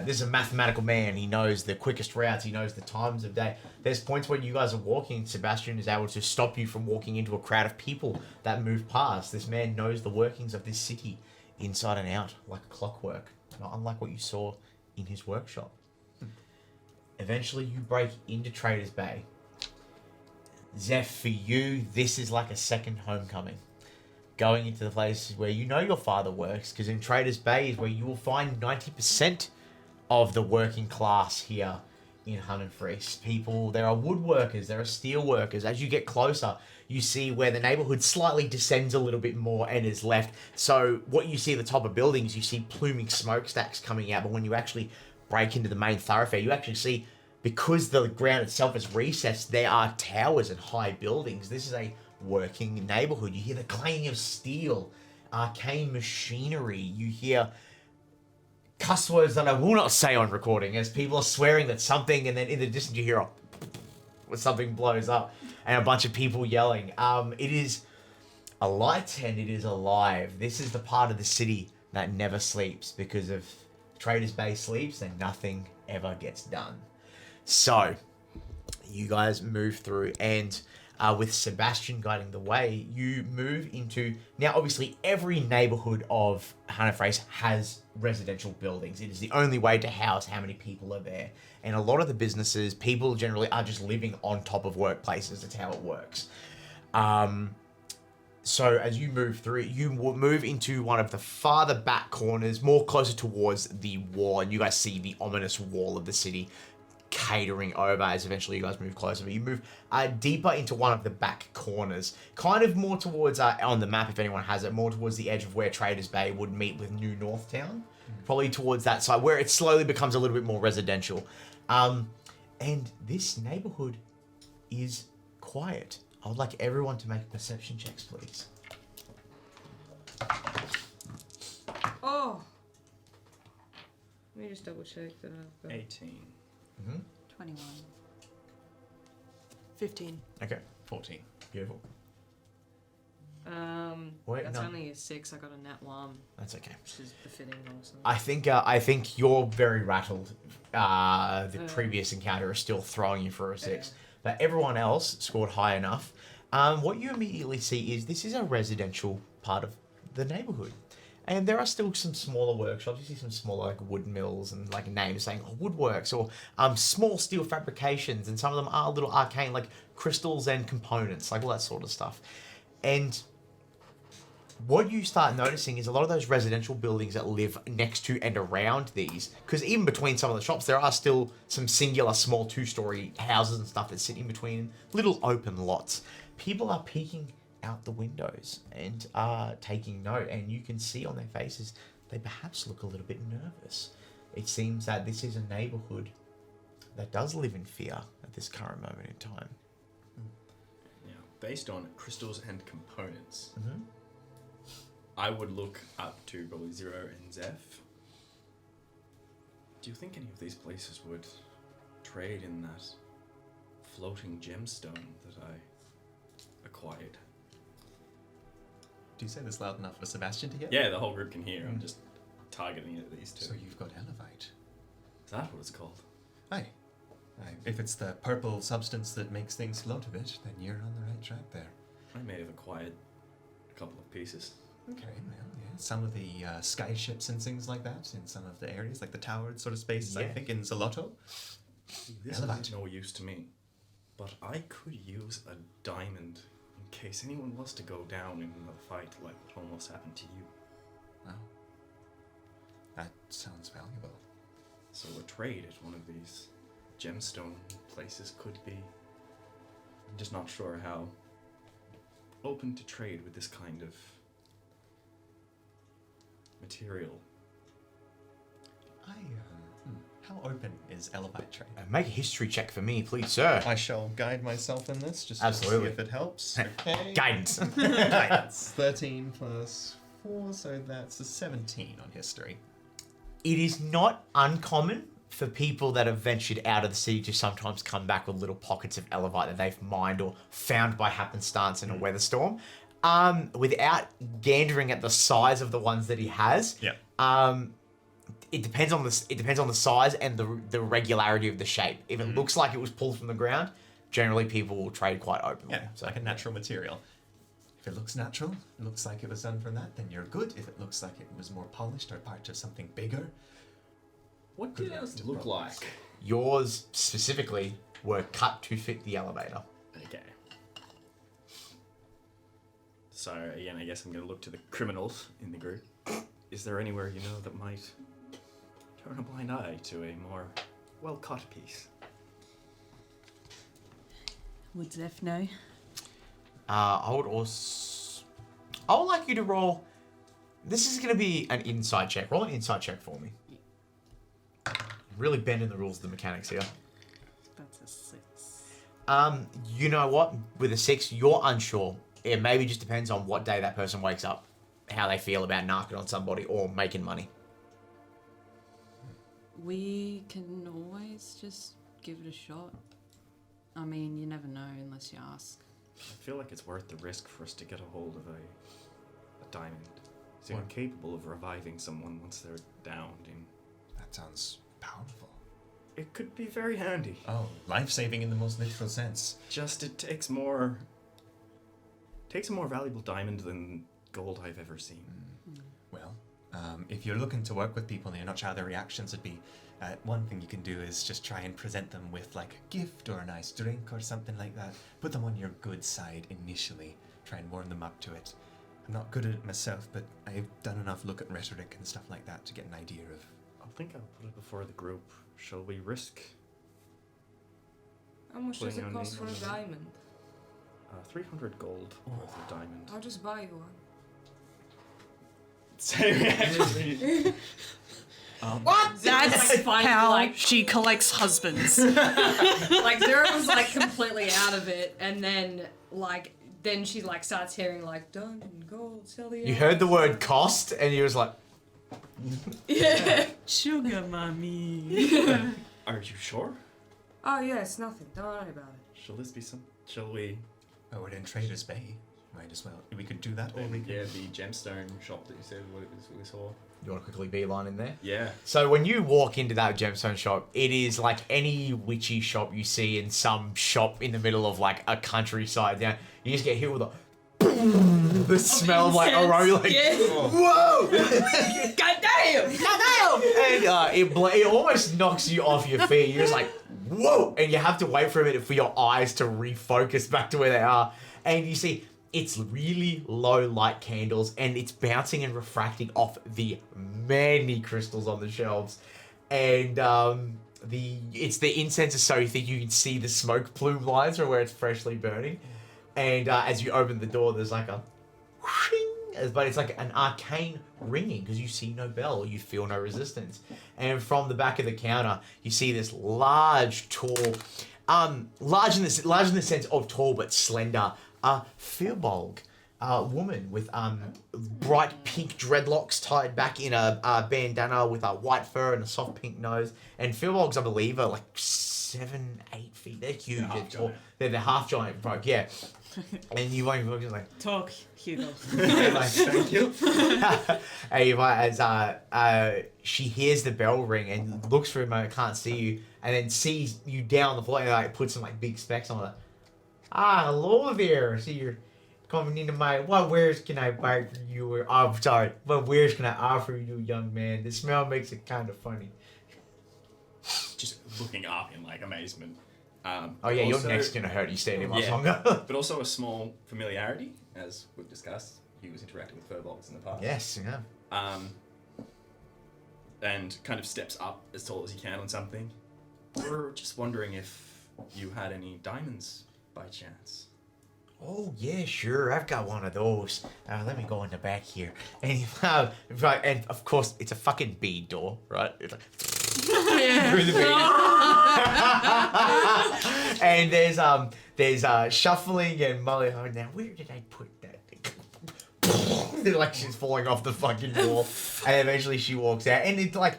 this is a mathematical man. He knows the quickest routes. He knows the times of day. There's points when you guys are walking, Sebastian is able to stop you from walking into a crowd of people that move past. This man knows the workings of this city inside and out, like clockwork, not unlike what you saw in his workshop. Eventually, you break into Trader's Bay. Zeph, for you, this is like a second homecoming. Going into the place where you know your father works, because in Trader's Bay is where you will find 90% of the working class here in Hunt and Freeze. People, there are woodworkers, there are steel workers. As you get closer, you see where the neighborhood slightly descends a little bit more and is left. So what you see at the top of buildings, you see pluming smokestacks coming out, but when you actually break into the main thoroughfare, you actually see, because the ground itself is recessed, there are towers and high buildings. This is a working neighborhood. You hear the clanging of steel, arcane machinery. You hear cuss words that I will not say on recording as people are swearing that something, and then in the distance you hear something blows up and a bunch of people yelling. It is alight and it is alive. This is the part of the city that never sleeps, because if Trader's Bay sleeps, then nothing ever gets done. So, you guys move through, and with Sebastian guiding the way, you move into... Now, obviously, every neighborhood of Hanifrace has residential buildings. It is the only way to house how many people are there. And a lot of the businesses, people generally are just living on top of workplaces. That's how it works. So, as you move through, you will move into one of the farther back corners, more closer towards the wall, and you guys see the ominous wall of the city catering over as eventually you guys move closer, but you move deeper into one of the back corners, kind of more towards, on the map if anyone has it, more towards the edge of where Traders Bay would meet with New Northtown, probably towards that side, where it slowly becomes a little bit more residential. And this neighborhood is quiet. I would like everyone to make perception checks, please. Oh! Let me just double check that I've got 18. 21. 15. Okay. 14. Beautiful. Wait, that's only a 6. I got a nat 1. That's okay. Which is befitting also. I think you're very rattled. The previous encounter is still throwing you for a 6. But everyone else scored high enough. What you immediately see is this is a residential part of the neighborhood. And there are still some smaller workshops. You see some smaller like wood mills and like names saying woodworks or small steel fabrications. And some of them are a little arcane, like crystals and components, like all that sort of stuff. And what you start noticing is a lot of those residential buildings that live next to and around these, because even between some of the shops, there are still some singular small 2-story houses and stuff that sit in between little open lots. People are peeking out the windows and are taking note, and you can see on their faces they perhaps look a little bit nervous. It seems that this is a neighborhood that does live in fear at this current moment in time. Now, based on crystals and components, I would look up to probably Zero and Zeph. Do you think any of these places would trade in that floating gemstone that I acquired? Do you say this loud enough for Sebastian to hear? Yeah, the whole group can hear. I'm just targeting at these two. So you've got Elevite. Is that what it's called? Aye. If it's the purple substance that makes things float a bit, then you're on the right track there. I may have acquired a couple of pieces. Okay, well, yeah. Some of the Skye ships and things like that in some of the areas, like the towered sort of spaces, I think, in Zalotto. This is no use to me, but I could use a diamond in case anyone was to go down in another fight like what almost happened to you. Wow. That sounds valuable. So a trade at one of these gemstone places could be. I'm just not sure how open to trade with this kind of material. How open is Elevite trade? Make a history check for me, please, sir. I shall guide myself in this, just Absolutely. to see if it helps. Okay. Guidance. Guidance. 13 plus 4, so that's a 17 on history. It is not uncommon for people that have ventured out of the city to sometimes come back with little pockets of Elevite that they've mined or found by happenstance in a weather storm. Without gandering at the size of the ones that he has. Yeah. It depends on the size and the regularity of the shape. If it looks like it was pulled from the ground, generally people will trade quite openly. Yeah, it's like a natural material. If it looks natural, it looks like it was done from that, then you're good. If it looks like it was more polished or part of something bigger, What did ours look like? Yours specifically were cut to fit the elevator. Okay. So again, I guess I'm going to look to the criminals in the group. Is there anywhere you know that might turn a blind eye to a more well-cut piece? Would Zeph know? I would like you to roll. This is going to be an inside check. Roll an inside check for me. Really bending the rules of the mechanics here. That's a 6. You know what? With a 6, you're unsure. It maybe just depends on what day that person wakes up, how they feel about narking on somebody or making money. We can always just give it a shot. I mean, you never know unless you ask. I feel like it's worth the risk for us to get a hold of a diamond. Is it capable of reviving someone once they're downed in? That sounds powerful. It could be very handy. oh, life-saving in the most literal sense. Just it takes a more valuable diamond than gold I've ever seen. Well, if you're looking to work with people and you're not sure how their reactions would be, one thing you can do is just try and present them with like a gift or a nice drink or something like that. Put them on your good side initially. Try and warm them up to it. I'm not good at it myself, but I've done enough look at rhetoric and stuff like that to get an idea of... I think I'll put it before the group. Shall we risk How much does Putting it our cost for name a on it. diamond? 300 gold worth of diamond? I'll just buy you one. Same reaction. What? That's like, fine, how like- she collects husbands. Like Zara was like completely out of it, and then she like starts hearing like diamond, gold, sell the. You heard the word cost, and you was like, Yeah. Sugar mommy. Are you sure? Oh yeah, it's nothing. Don't worry about it. Shall this be some? Shall we? Oh, we're in Trader's Bay. Might as well. We could do that, or we could... Yeah, the gemstone shop that you said what it was we saw. you want to quickly beeline in there? Yeah. So when you walk into that gemstone shop, it is like any witchy shop you see in some shop in the middle of like a countryside. You just get hit with a the smell of like aroma, like whoa, Goddamn! and it almost knocks you off your feet. You're just like whoa, and you have to wait for a minute for your eyes to refocus back to where they are, and you see it's really low light candles, and it's bouncing and refracting off the many crystals on the shelves, and it's the incense is so thick you can see the smoke plume lines from where it's freshly burning. And as you open the door, there's like a whooshing, but it's like an arcane ringing because you see no bell, you feel no resistance. And from the back of the counter, you see this large, tall, large in the sense of tall but slender, Firbolg, woman with bright pink dreadlocks tied back in a bandana with a white fur and a soft pink nose. And Firbolgs, I believe, are like 7-8 feet. They're huge. They're the half giant folk, yeah. And you won't look like Talk, Hugo. like, thank you. As she hears the bell ring and looks for a moment, can't see you, and then sees you down the floor and like puts some like big specs on her. Hello there. See you're coming into my. What wares can I buy for you? Or I'm sorry. What wares can I offer you, young man? The smell makes it kind of funny. Just looking up in like amazement. Oh yeah, your also- neck's gonna hurt. You staying here much Yeah. longer. But also a small familiarity, as we've discussed. He was interacting with furbolgs in the past. Yes, yeah. And kind of steps up as tall as he can on something. We're just wondering if you had any diamonds by chance. Oh yeah, sure. I've got one of those. Let me go in the back here. And right, and of course it's a fucking bead door, right? It's like through the bead. And there's shuffling and mulling. Oh, now where did I put that? Like she's falling off the fucking wall, and eventually she walks out. And it's like,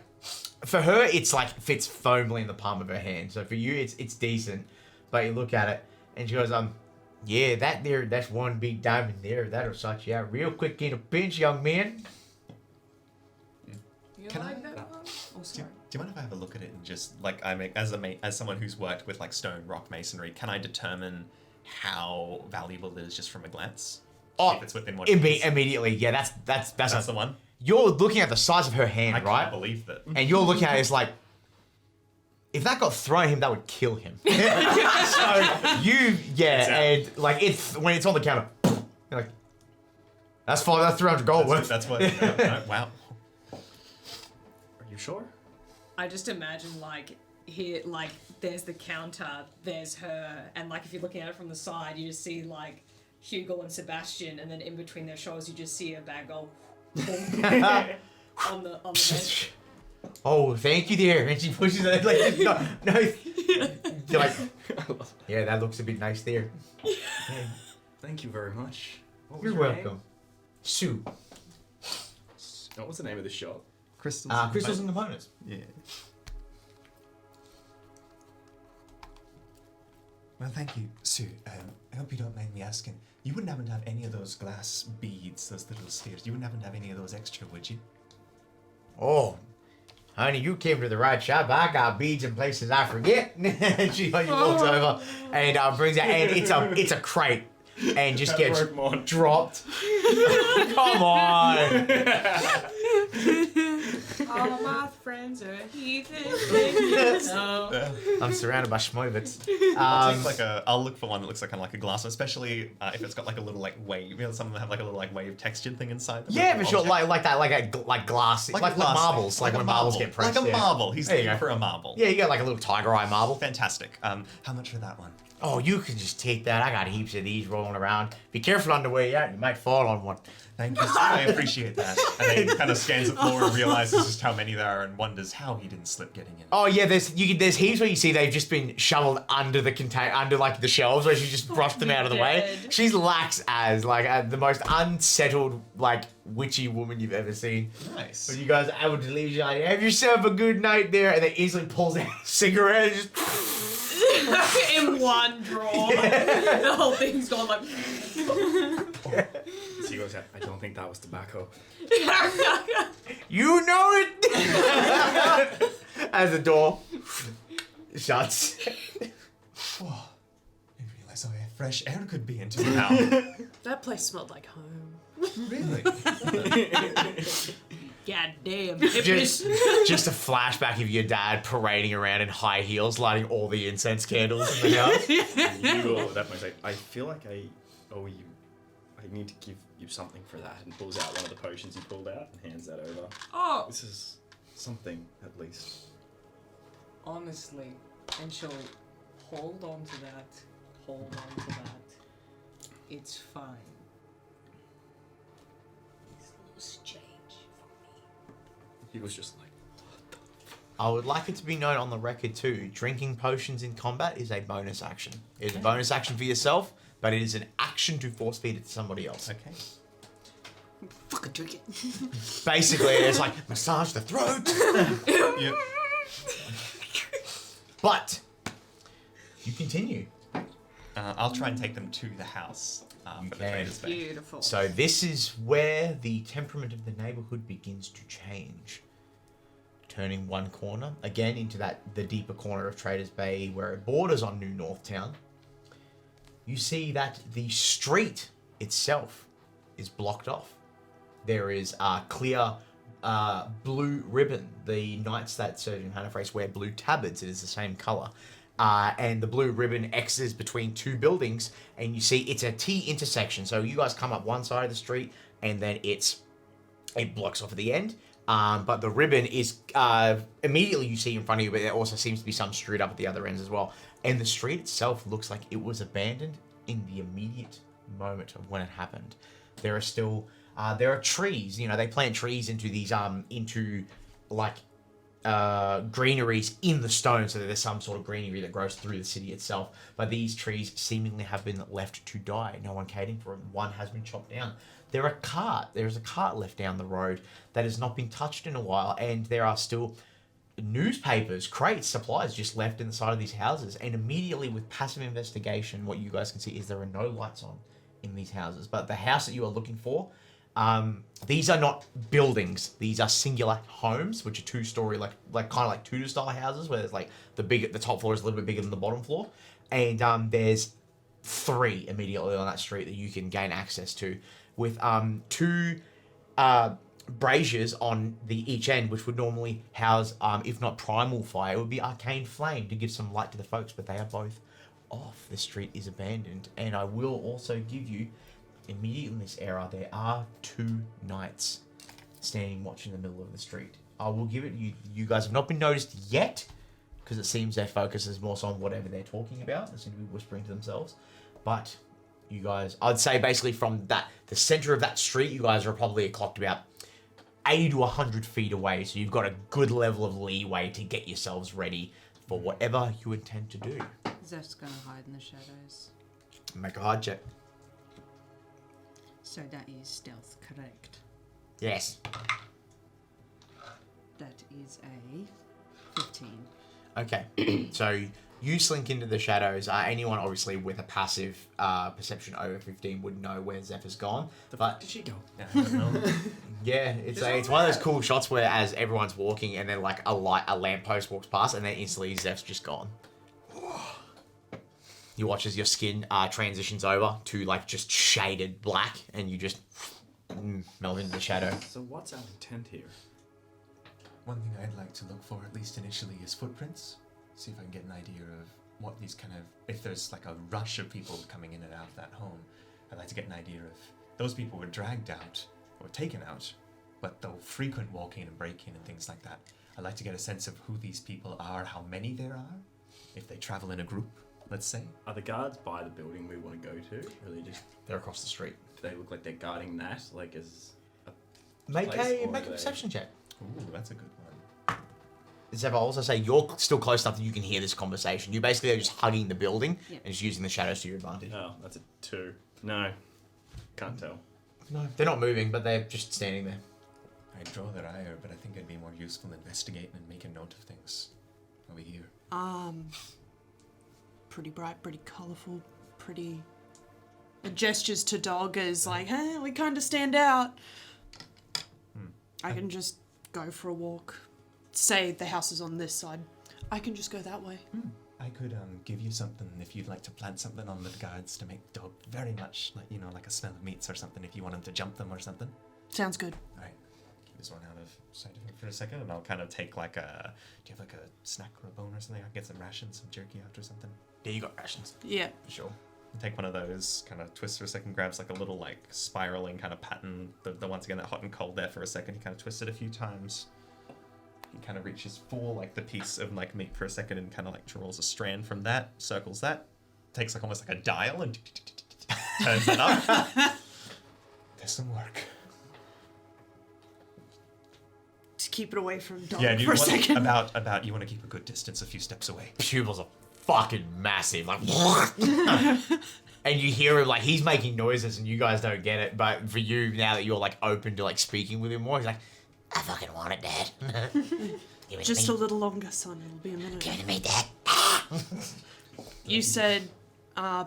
for her, it's like fits firmly in the palm of her hand. So for you, it's decent. But you look at it, and she goes, Yeah, that's one big diamond there. That'll sort you out real quick in a pinch, young man. You Can like I- that one? Oh, sorry. Do you mind if I have a look at it and just like as someone who's worked with like stone rock masonry, can I determine how valuable it is just from a glance? Oh, if it's within what it is. immediately. Yeah, that's That's the one. You're looking at the size of her hand, I right? can't believe that. And you're looking at it, it's like, if that got thrown at him, that would kill him. So you, and like it's when it's on the counter, you're like, that's fine. That's 300 gold worth. That's what. Wow. Are you sure? I just imagine like here, like there's the counter, there's her, and like if you're looking at it from the side, you just see like Hugle and Sebastian, and then in between their shoulders, you just see a bag go on the bench. Oh, thank you, dear. And she pushes it like, no. You're like, yeah, that looks a bit nice there. Thank you very much. What was You're your welcome. name? Sue. What was the name of the shop? Crystals. Crystals and components. Yeah. Well, thank you, Sue. I hope you don't mind me asking. You wouldn't happen to have any of those glass beads, those little spheres. You wouldn't happen to have any of those extra, would you? Oh, honey, you came to the right shop. I got beads in places I forget. And she walks over and brings out, and it's a crate, and just gets dropped. Come on. All of my friends are heathens. No. I'm surrounded by schmovits. I'll look for one that looks like kind of like a glass, one, especially if it's got like a little like wave. You know, some of them have like a little like wave textured thing inside them. Yeah, for sure. Like that, like glass, like glass marbles, thing. like when marbles get pressed. Like a marble. He's There you looking go. for a marble. Yeah, you got like a little tiger eye marble. Fantastic. How much for that one? Oh, you can just take that. I got heaps of these rolling around. Be careful on the way out. You might fall on one. Thank you. I appreciate that. And then he kind of scans the floor and realizes just how many there are and wonders how he didn't slip getting in. Oh yeah, there's heaps where you see they've just been shoveled under the under like the shelves where she just brushed them out of the way. She's lax as like the most unsettled like witchy woman you've ever seen. Nice. But you guys are able to leave. She's like, have yourself a good night there, and then easily pulls out a cigarette and just. In one drawer. The whole thing's gone like. So he goes, I don't think that was tobacco. You know it! As the door shuts. Oh, I didn't realize how fresh air could be into town. That place smelled like home. Really? God damn. Just a flashback of your dad parading around in high heels, lighting all the incense candles in the house. You will definitely say, I feel like I owe you. I need to give you something for that. And pulls out one of the potions he pulled out and hands that over. Oh. This is something, at least. Honestly, and she'll hold on to that. Hold on to that. It's fine. It's loose change for me. He was just like, I would like it to be known on the record too, drinking potions in combat is a bonus action. It is a bonus action for yourself, but it is an action to force feed it to somebody else. Okay. Fucking drink it. Basically, it's like, massage the throat. Yep. But, you continue. I'll try and take them to the house. For the Trader's Bay. Beautiful. So this is where the temperament of the neighborhood begins to change. Turning one corner, again into the deeper corner of Trader's Bay where it borders on New Northtown, you see that the street itself is blocked off. There is a clear blue ribbon. The knights that serve in Hannafrace wear blue tabards. It is the same color. And the blue ribbon X's between two buildings, and you see it's a T intersection. So you guys come up one side of the street, and then it blocks off at the end. But the ribbon is immediately you see in front of you, but there also seems to be some street up at the other ends as well. And the street itself looks like it was abandoned in the immediate moment of when it happened. There are still there are trees. You know, they plant trees into these greeneries in the stone, so that there's some sort of greenery that grows through the city itself. But these trees seemingly have been left to die. No one caring for them. One has been chopped down. There is a cart left down the road that has not been touched in a while, and there are still newspapers, crates, supplies just left in the side of these houses. And immediately with passive investigation, what you guys can see is there are no lights on in these houses. But the house that you are looking for, these are not buildings. These are singular homes, which are two-story, like kind of like Tudor-style houses, where there's like the top floor is a little bit bigger than the bottom floor. And there's 3 immediately on that street that you can gain access to, with 2 braziers on each end, which would normally house, if not primal fire, it would be arcane flame to give some light to the folks, but they are both off. The street is abandoned. And I will also give you, immediately in this era, there are 2 knights standing watch in the middle of the street. I will give it, you guys have not been noticed yet, because it seems their focus is more so on whatever they're talking about. They seem to be whispering to themselves. But you guys, I'd say basically from the center of that street, you guys are probably clocked about 80 to 100 feet away. So you've got a good level of leeway to get yourselves ready for whatever you intend to do. Zeph's gonna hide in the shadows. Make a hard check. So that is stealth, correct? Yes. That is a 15. Okay. So you slink into the shadows. Anyone obviously with a passive perception over 15 would know where Zeph has gone. But did she go? yeah, it's one of those cool shots where as everyone's walking and then like a lamppost walks past and then instantly Zeph's just gone. You watch as your skin transitions over to like just shaded black and you just melt into the shadow. So what's our intent here? One thing I'd like to look for, at least initially, is footprints. See if I can get an idea of what these kind of... If there's like a rush of people coming in and out of that home, I'd like to get an idea of those people were dragged out or taken out, but though frequent walking and breaking and things like that. I'd like to get a sense of who these people are, how many there are, if they travel in a group, let's say. Are the guards by the building we want to go to? Or are they just... They're across the street. Do they look like they're guarding that, like as a Make place, a or make are a they- perception check. Ooh, that's a good one. Zeph, I'll also say you're still close enough that you can hear this conversation. You basically are just hugging the building Yep. and just using the shadows to your advantage. Oh, that's a 2. No, can't tell. No, they're not moving, but they're just standing there. I'd draw their ire, but I think it'd be more useful investigating and making note of things over here. Pretty bright, pretty colourful, pretty... It gestures to Dog as like, hey, we kind of stand out. I can just go for a walk. Say the house is on this side. I can just go that way. I could give you something if you'd like to plant something on the guards to make Dog very much like, like a smell of meats or something if you want him to jump them or something. Sounds good. Alright. Keep this one out of sight of him for a second and I'll kind of take like a... Do you have like a snack or a bone or something? I can get some rations, some jerky out or something. Yeah, you got rations. Yeah. For sure. Take one of those, kind of twists for a second, grabs like a little like spiraling kind of pattern. The once again that hot and cold there for a second. He kind of twists it a few times. He kind of reaches for like the piece of like meat for a second and kind of like draws a strand from that, circles that, takes like almost like a dial and turns it up. There's some work. Just keep it away from Dog Yeah, do you for a want second. about you want to keep a good distance, a few steps away. Pupils are fucking massive, like, and you hear him like he's making noises, and you guys don't get it. But for you, now that you're like open to like speaking with him more, he's like, I fucking want it, Dad. Give it Just to a me. little longer, son. It'll be a minute. Give it to me, Dad. You said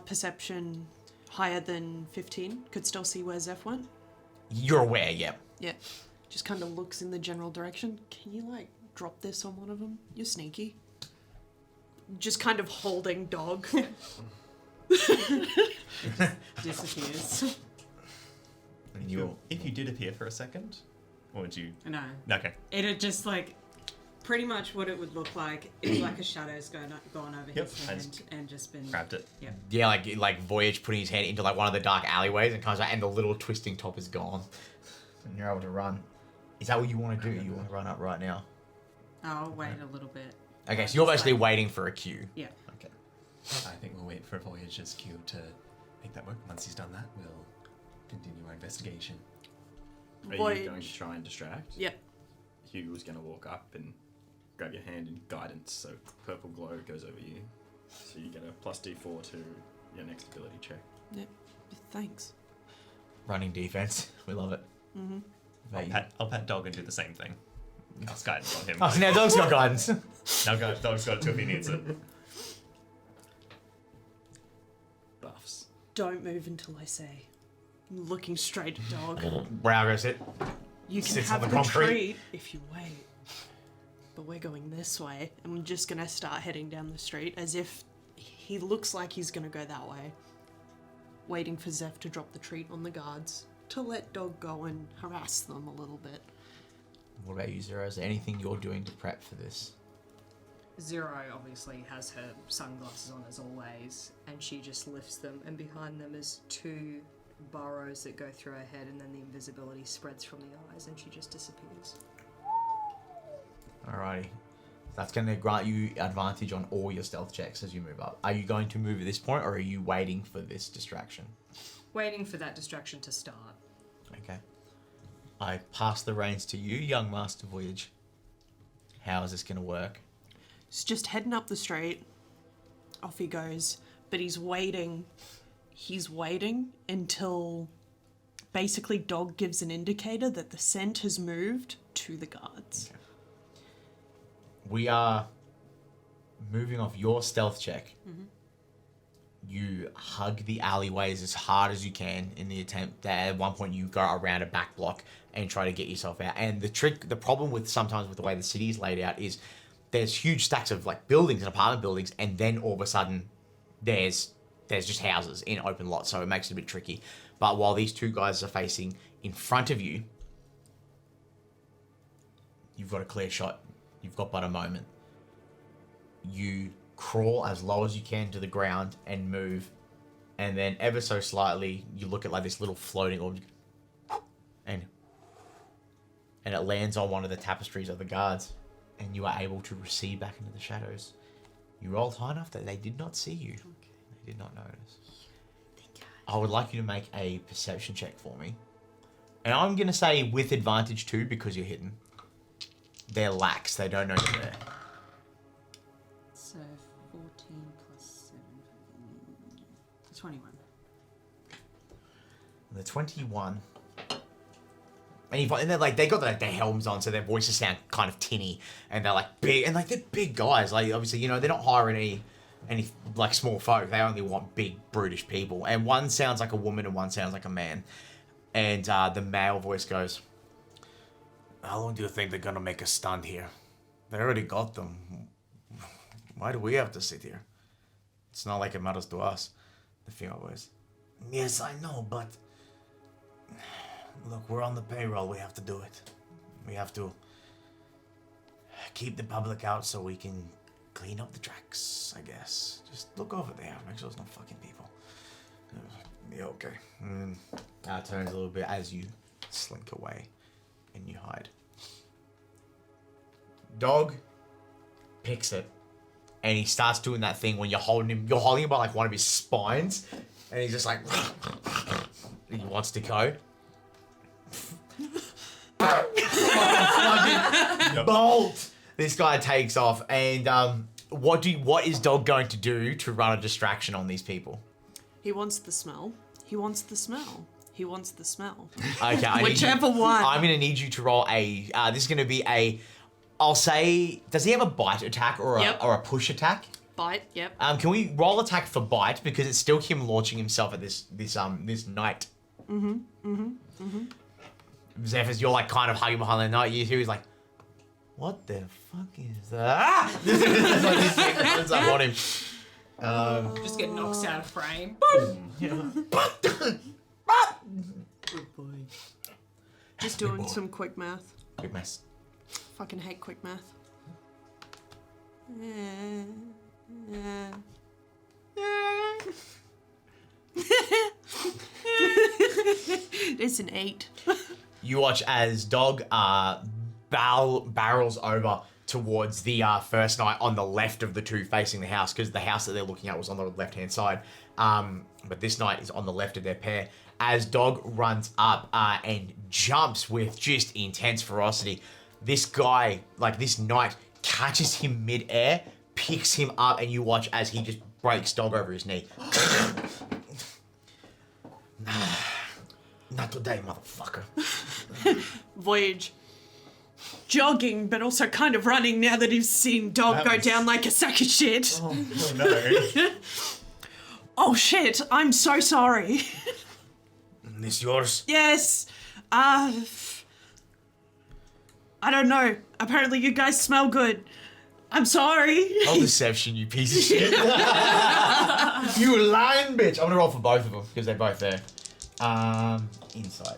perception higher than 15. Could still see where Zeph went. "You're aware, yeah." Yeah. Just kind of looks in the general direction. Can you like drop this on one of them? You're sneaky. Just kind of holding Dog. Disappears. And you, If you did appear for a second, or would you? No. Okay. It'd just like pretty much what it would look like is like a shadow's gone over Yep, his I hand just and just been Grabbed it. Yeah. yeah, like Voyage putting his hand into like one of the dark alleyways and comes out, and the little twisting top is gone, and you're able to run. Is that what you want to do? You want to run up right now? I'll wait a little bit. Okay, so you're basically waiting for a cue. Yeah. Okay. I think we'll wait for Voyage's cue to make that work. Once he's done that, we'll continue our investigation. Are Voyage. you going to try and distract? Yeah. Hugh was going to walk up and grab your hand in guidance, so purple glow goes over you. So you get a plus D4 to your next ability check. Yep. Thanks. Running defense, we love it. Mm-hmm. I'll pet Dog and do the same thing. Cast guidance on him. Oh, now Dog's got guidance. Now Dog's got it too if he needs it. Buffs. Don't move until I say. Looking straight at Dog. Brow goes it. You can Sits on have the the concrete. treat if you wait. But we're going this way. And we're just going to start heading down the street as if he looks like he's going to go that way. Waiting for Zeph to drop the treat on the guards to let Dog go and harass them a little bit. What about you, Zero? Is there anything you're doing to prep for this? Zero obviously has her sunglasses on as always, and she just lifts them, and behind them is two burrows that go through her head, and then the invisibility spreads from the eyes, and she just disappears. Alrighty. That's going to grant you advantage on all your stealth checks as you move up. Are you going to move at this point, or are you waiting for this distraction? Waiting for that distraction to start. Okay. I pass the reins to you, young Master Voyage. How is this going to work? He's just heading up the street. Off he goes. But he's waiting. He's waiting until basically Dog gives an indicator that the scent has moved to the guards. Okay. We are moving off your stealth check. Mm-hmm. You hug the alleyways as hard as you can in the attempt that at one point you go around a back block and try to get yourself out. And the problem with sometimes with the way the city is laid out is there's huge stacks of like buildings and apartment buildings, and then all of a sudden there's just houses in open lots, so it makes it a bit tricky. But while these two guys are facing in front of you, you've got a clear shot. You've got but a moment. You crawl as low as you can to the ground and move, and then ever so slightly you look at like this little floating object, and it lands on one of the tapestries of the guards, and you are able to recede back into the shadows. You rolled high enough that they did not see you. They did not notice. I would like you to make a perception check for me, and I'm gonna say with advantage too because you're hidden. They're lax. They don't know you're there. So 14 plus 7. 21. The 21. And they're like, they got their helms on, so their voices sound kind of tinny, and they're like big, and like they're big guys. Like obviously, you know, they're not hiring any like small folk. They only want big brutish people. And one sounds like a woman, and one sounds like a man. And the male voice goes, "How long do you think they're gonna make us stand here? They already got them. Why do we have to sit here? It's not like it matters to us." The female voice. "Yes, I know, but look, we're on the payroll. We have to do it. We have to keep the public out so we can clean up the tracks, I guess. Just look over there. Make sure there's no fucking people." Yeah, okay. Turns a little bit as you slink away and you hide. Dog picks it, and he starts doing that thing when you're holding him by like one of his spines, and he's just like, he wants to go. Bolt! This guy takes off, and what is Dog going to do to run a distraction on these people? He wants the smell. He wants the smell. He wants the smell. Okay, Whichever one. I'm going to need you to roll a. This is going to be a. I'll say. Does he have a bite attack or a push attack? Bite. Yep. Can we roll attack for bite because it's still him launching himself at this knight. Zephyrus, you're like kind of hugging behind the knight. You hear he's like, "What the fuck is that?" This is like this thing that turns up on him. Just get knocked out of frame. Good boy. Just doing some quick math. Quick math. Fucking hate quick math. It's an 8. You watch as Dog barrels over towards the first knight on the left of the two facing the house, because the house that they're looking at was on the left-hand side. But this knight is on the left of their pair. As Dog runs up and jumps with just intense ferocity, this guy, like this knight, catches him mid-air, picks him up, and you watch as he just breaks Dog over his knee. Not today, motherfucker. Voyage jogging, but also kind of running now that he's seen Dog That go was- down like a sack of shit. Oh no. Oh shit, I'm so sorry. This yours? Yes. I don't know. Apparently you guys smell good. I'm sorry. Oh, deception, you piece of shit. You lying bitch. I'm gonna roll for both of them because they're both there. Insight.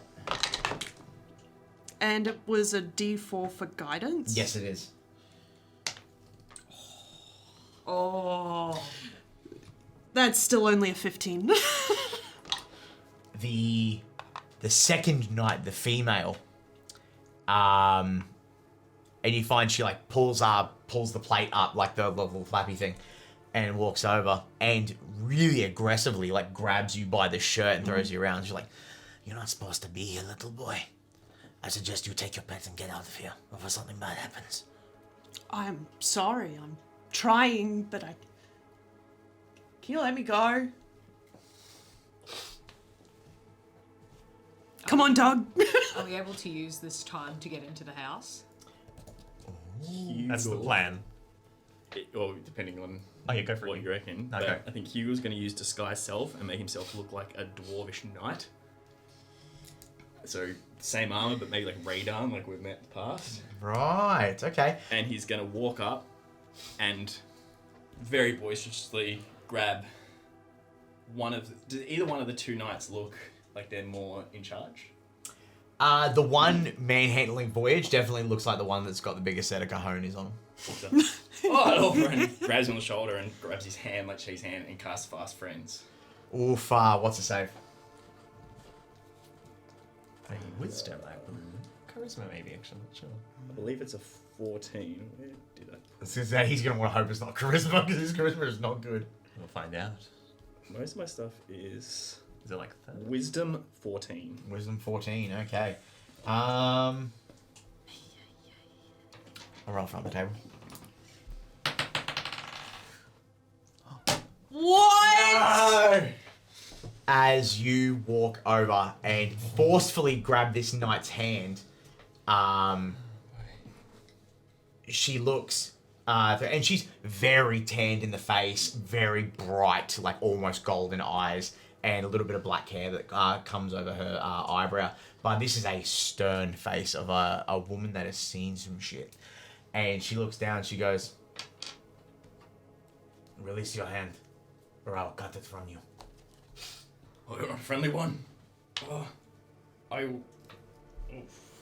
And it was a D4 for guidance? Yes, it is. Oh. That's still only a 15. The second knight, the female, and you find she like pulls the plate up like the little flappy thing, and walks over and really aggressively like grabs you by the shirt and throws you around. She's like, "You're not supposed to be here, little boy. I suggest you take your pets and get out of here before something bad happens." I'm sorry. I'm trying, but I... Can you let me go? Come on, Doug. Are we able to use this time to get into the house? That's the plan. Or depending on Oh yeah, go for what it. you reckon. No, But go. I think Hugle's going to use disguise self and make himself look like a dwarvish knight. So same armor, but maybe like radar, like we've met in the past. Right. Okay. And he's going to walk up and very boisterously grab does either one of the two knights look like they're more in charge? The one manhandling Voyage definitely looks like the one that's got the biggest set of cojones on him. Oh, over and grabs him on the shoulder and grabs his hand, like shakes his hand, and casts Fast Friends. Oof, what's the save? Wisdom, I believe. Charisma, maybe, actually. Not sure. I believe it's a 14. Where did I? He's going to want to hope it's not charisma because his charisma is not good. We'll find out. Most of my stuff is Is it like 30? Wisdom 14. Wisdom 14, okay. I'll roll from the table. What? No! As you walk over and forcefully grab this knight's hand, she looks, and she's very tanned in the face, very bright, like almost golden eyes, and a little bit of black hair that comes over her eyebrow. But this is a stern face of a woman that has seen some shit. And she looks down, she goes, "Release your hand, or I'll cut it from you." Oh, you're a friendly one. Oh, oof,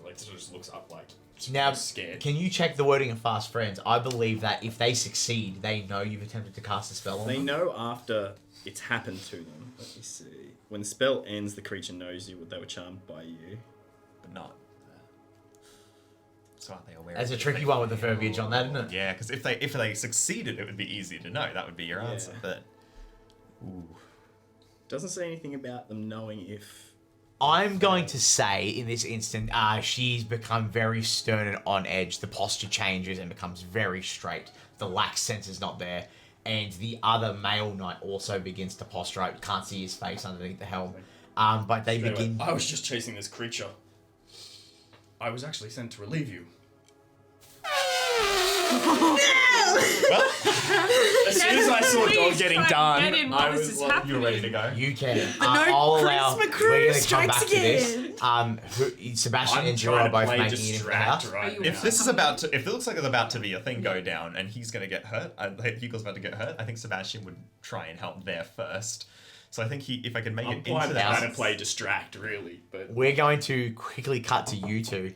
like just looks up like Now, scared. can you check the wording of Fast Friends? I believe that if they succeed, they know you've attempted to cast a spell on They them. know after it's happened to them. Let me see. When the spell ends, the creature knows you. They were charmed by you. But not. So aren't they aware? There's of a it? tricky one with the verbiage on that, isn't it? Yeah, because if they succeeded, it would be easy to know. That would be your answer. Yeah. But ooh, Doesn't say anything about them knowing if. I'm going to say, in this instant, she's become very stern and on edge. The posture changes and becomes very straight. The lax sense is not there. And the other male knight also begins to posturate. You can't see his face underneath the helm. But they begin... I was just chasing this creature. I was actually sent to relieve you. As soon as I saw Dog getting done, I was like, you're ready to go. You can. no I'll allow... charisma crew We're going to come strikes back to this. again. Sebastian I'm and Drew trying are to both play making it into the house. distract right If now. this is if it looks like it's about to be a thing go down and he's going to get hurt, Hugo's about to get hurt, I think Sebastian would try and help there first. So I think if I could make I'm it into the trying house. to play distract, really, but We're going to quickly cut to you two.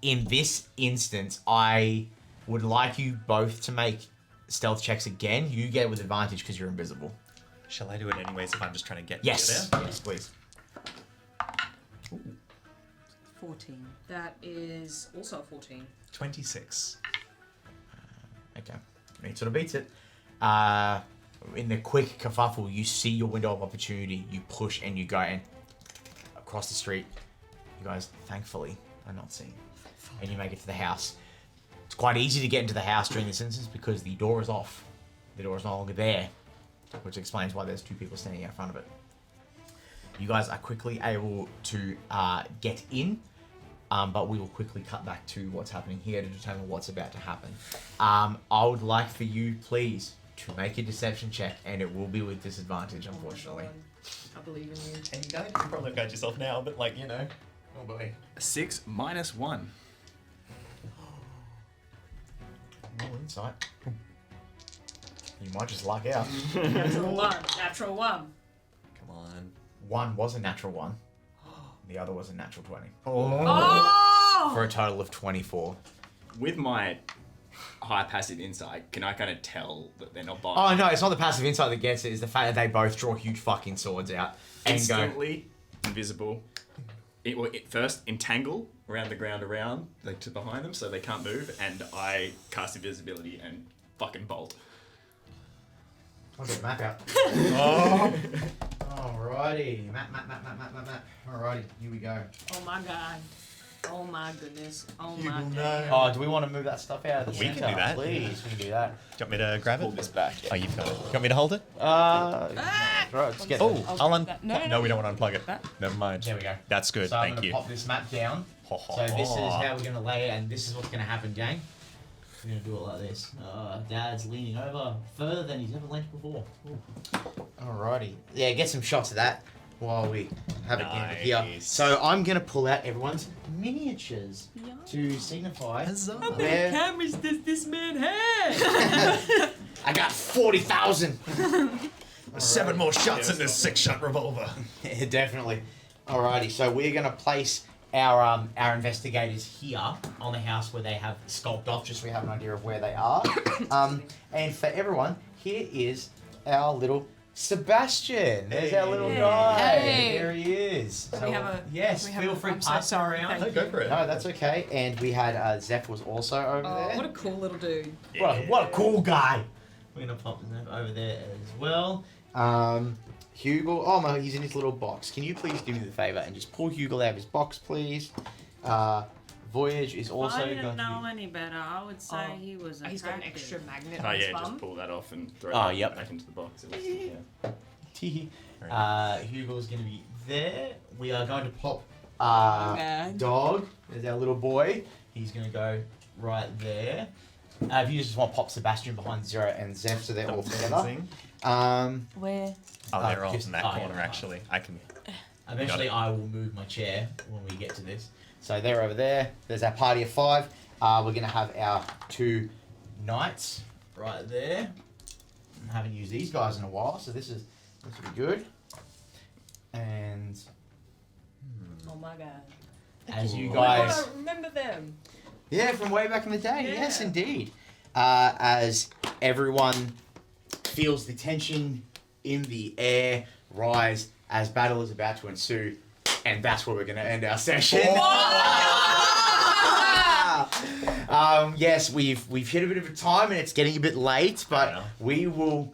In this instance, I would like you both to make stealth checks again. You get it with advantage because you're invisible. Shall I do it anyways if I'm just trying to get Yes. near Yes, please. 14. That is also a 14. there? 26. Okay. It sort of beats it. In the quick kerfuffle, you see your window of opportunity. You push and you go and across the street. You guys, thankfully, are not seen. And you make it to the house. It's quite easy to get into the house during this instance because the door is off. The door is no longer there, which explains why there's two people standing out front of it. You guys are quickly able to get in. but we will quickly cut back to what's happening here to determine what's about to happen. I would like for you, please, to make a deception check, and it will be with disadvantage, unfortunately. I believe in you. And you can probably guide yourself now, but like, you know. Oh boy. 6 minus 1. Roll insight. You might just luck out. Natural one. Natural one. Come on. One was a natural 1. The other was a natural 20. Oh! For a total of 24. With my high passive insight, can I kind of tell that they're not buying? Oh no, it's not the passive insight that gets it, it's the fact that they both draw huge fucking swords out and Instantly invisible. It first entangle around the ground like to behind them so they can't move, and I cast invisibility and fucking bolt. I'll get the map out. Oh. Alrighty. Map. Alrighty, here we go. Oh my god. Oh my goodness. Oh my god. Oh, do we want to move that stuff out of the We can center? do that. Please, we can do that. Do you want me to grab it? Pull this back. Oh, you've got it. You want me to hold it? Right, let's get Oh, it. I'll No, we don't want to unplug it. Never mind. There we go. That's good, So I'm thank going to you. pop this map down. So this is how we're going to lay it, and this is what's going to happen, gang. We're going to do it like this. Dad's leaning over further than he's ever leaned before. Ooh. Alrighty. Yeah, get some shots of that while we have it in here. So I'm going to pull out everyone's miniatures to signify where... cameras does this man have? I got 40,000! 7 more shots in this 6-shot revolver. Yeah, definitely. Alrighty, so we're going to place our investigators here on the house where they have sculpted off, just so we have an idea of where they are. And for everyone, here is our little Sebastian. There's our little guy. Hey. There he is. Do we have a- yes, we have feel a- free I'm to so pass sorry, around. thank No, go for it. No, that's okay. And we had Zeph was also over there. What a cool little dude. What a cool guy. We're going to pop Zeph over there as well. Hugle, oh my, he's in his little box. Can you please do me the favour and just pull Hugle out of his box, please? Voyage is also I going didn't to know be... any better. I would say he was He's got an attractive. extra magnet Oh on his yeah, bum. just pull that off and throw Oh, it yep. back into the box. It was, Hugle's going to be there. We are going to pop Okay. Dog. There's our little boy. He's going to go right there. If you just want to pop Sebastian behind Zero and Zeph so they're all together. Where? Oh, they're all just- in that oh, corner, yeah. actually. I can... Eventually, Got I will move my chair when we get to this. So they're over there. There's our party of 5. We're going to have our 2 knights right there. I haven't used these guys in a while, so this will be good. And Oh my god. as you I guys... remember them. Yeah, from way back in the day. Yeah. Yes, indeed. As everyone feels the tension in the air rise as battle is about to ensue, and that's where we're going to end our session. Yes, we've hit a bit of a time, and it's getting a bit late, but we will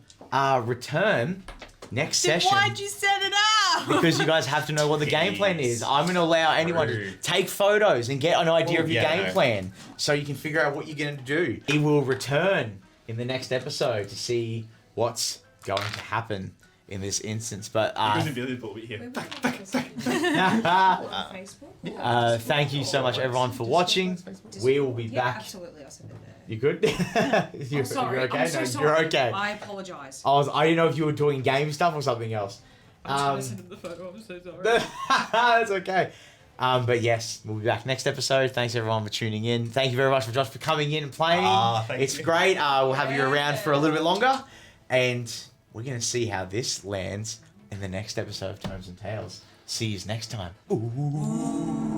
return next session. Why'd you set it up? Because you guys have to know what the game plan is. I'm going to allow anyone to take photos and get an idea of your game plan so you can figure out what you're going to do. We will return in the next episode to see what's going to happen in this instance. But invisible here. thank you so much, everyone, for watching. We will be back. Absolutely, I'll send it there. You good? You're Sorry, okay? I'm so No, sorry. you're okay. I apologise. I didn't know if you were doing game stuff or something else. I'm trying to send him the photo. I'm so sorry. That's okay. But yes, we'll be back next episode. Thanks everyone for tuning in. Thank you very much for Josh for coming in and playing. It's great. We'll have you around for a little bit longer, and we're gonna see how this lands in the next episode of Tomes and Tales. See you next time. Ooh.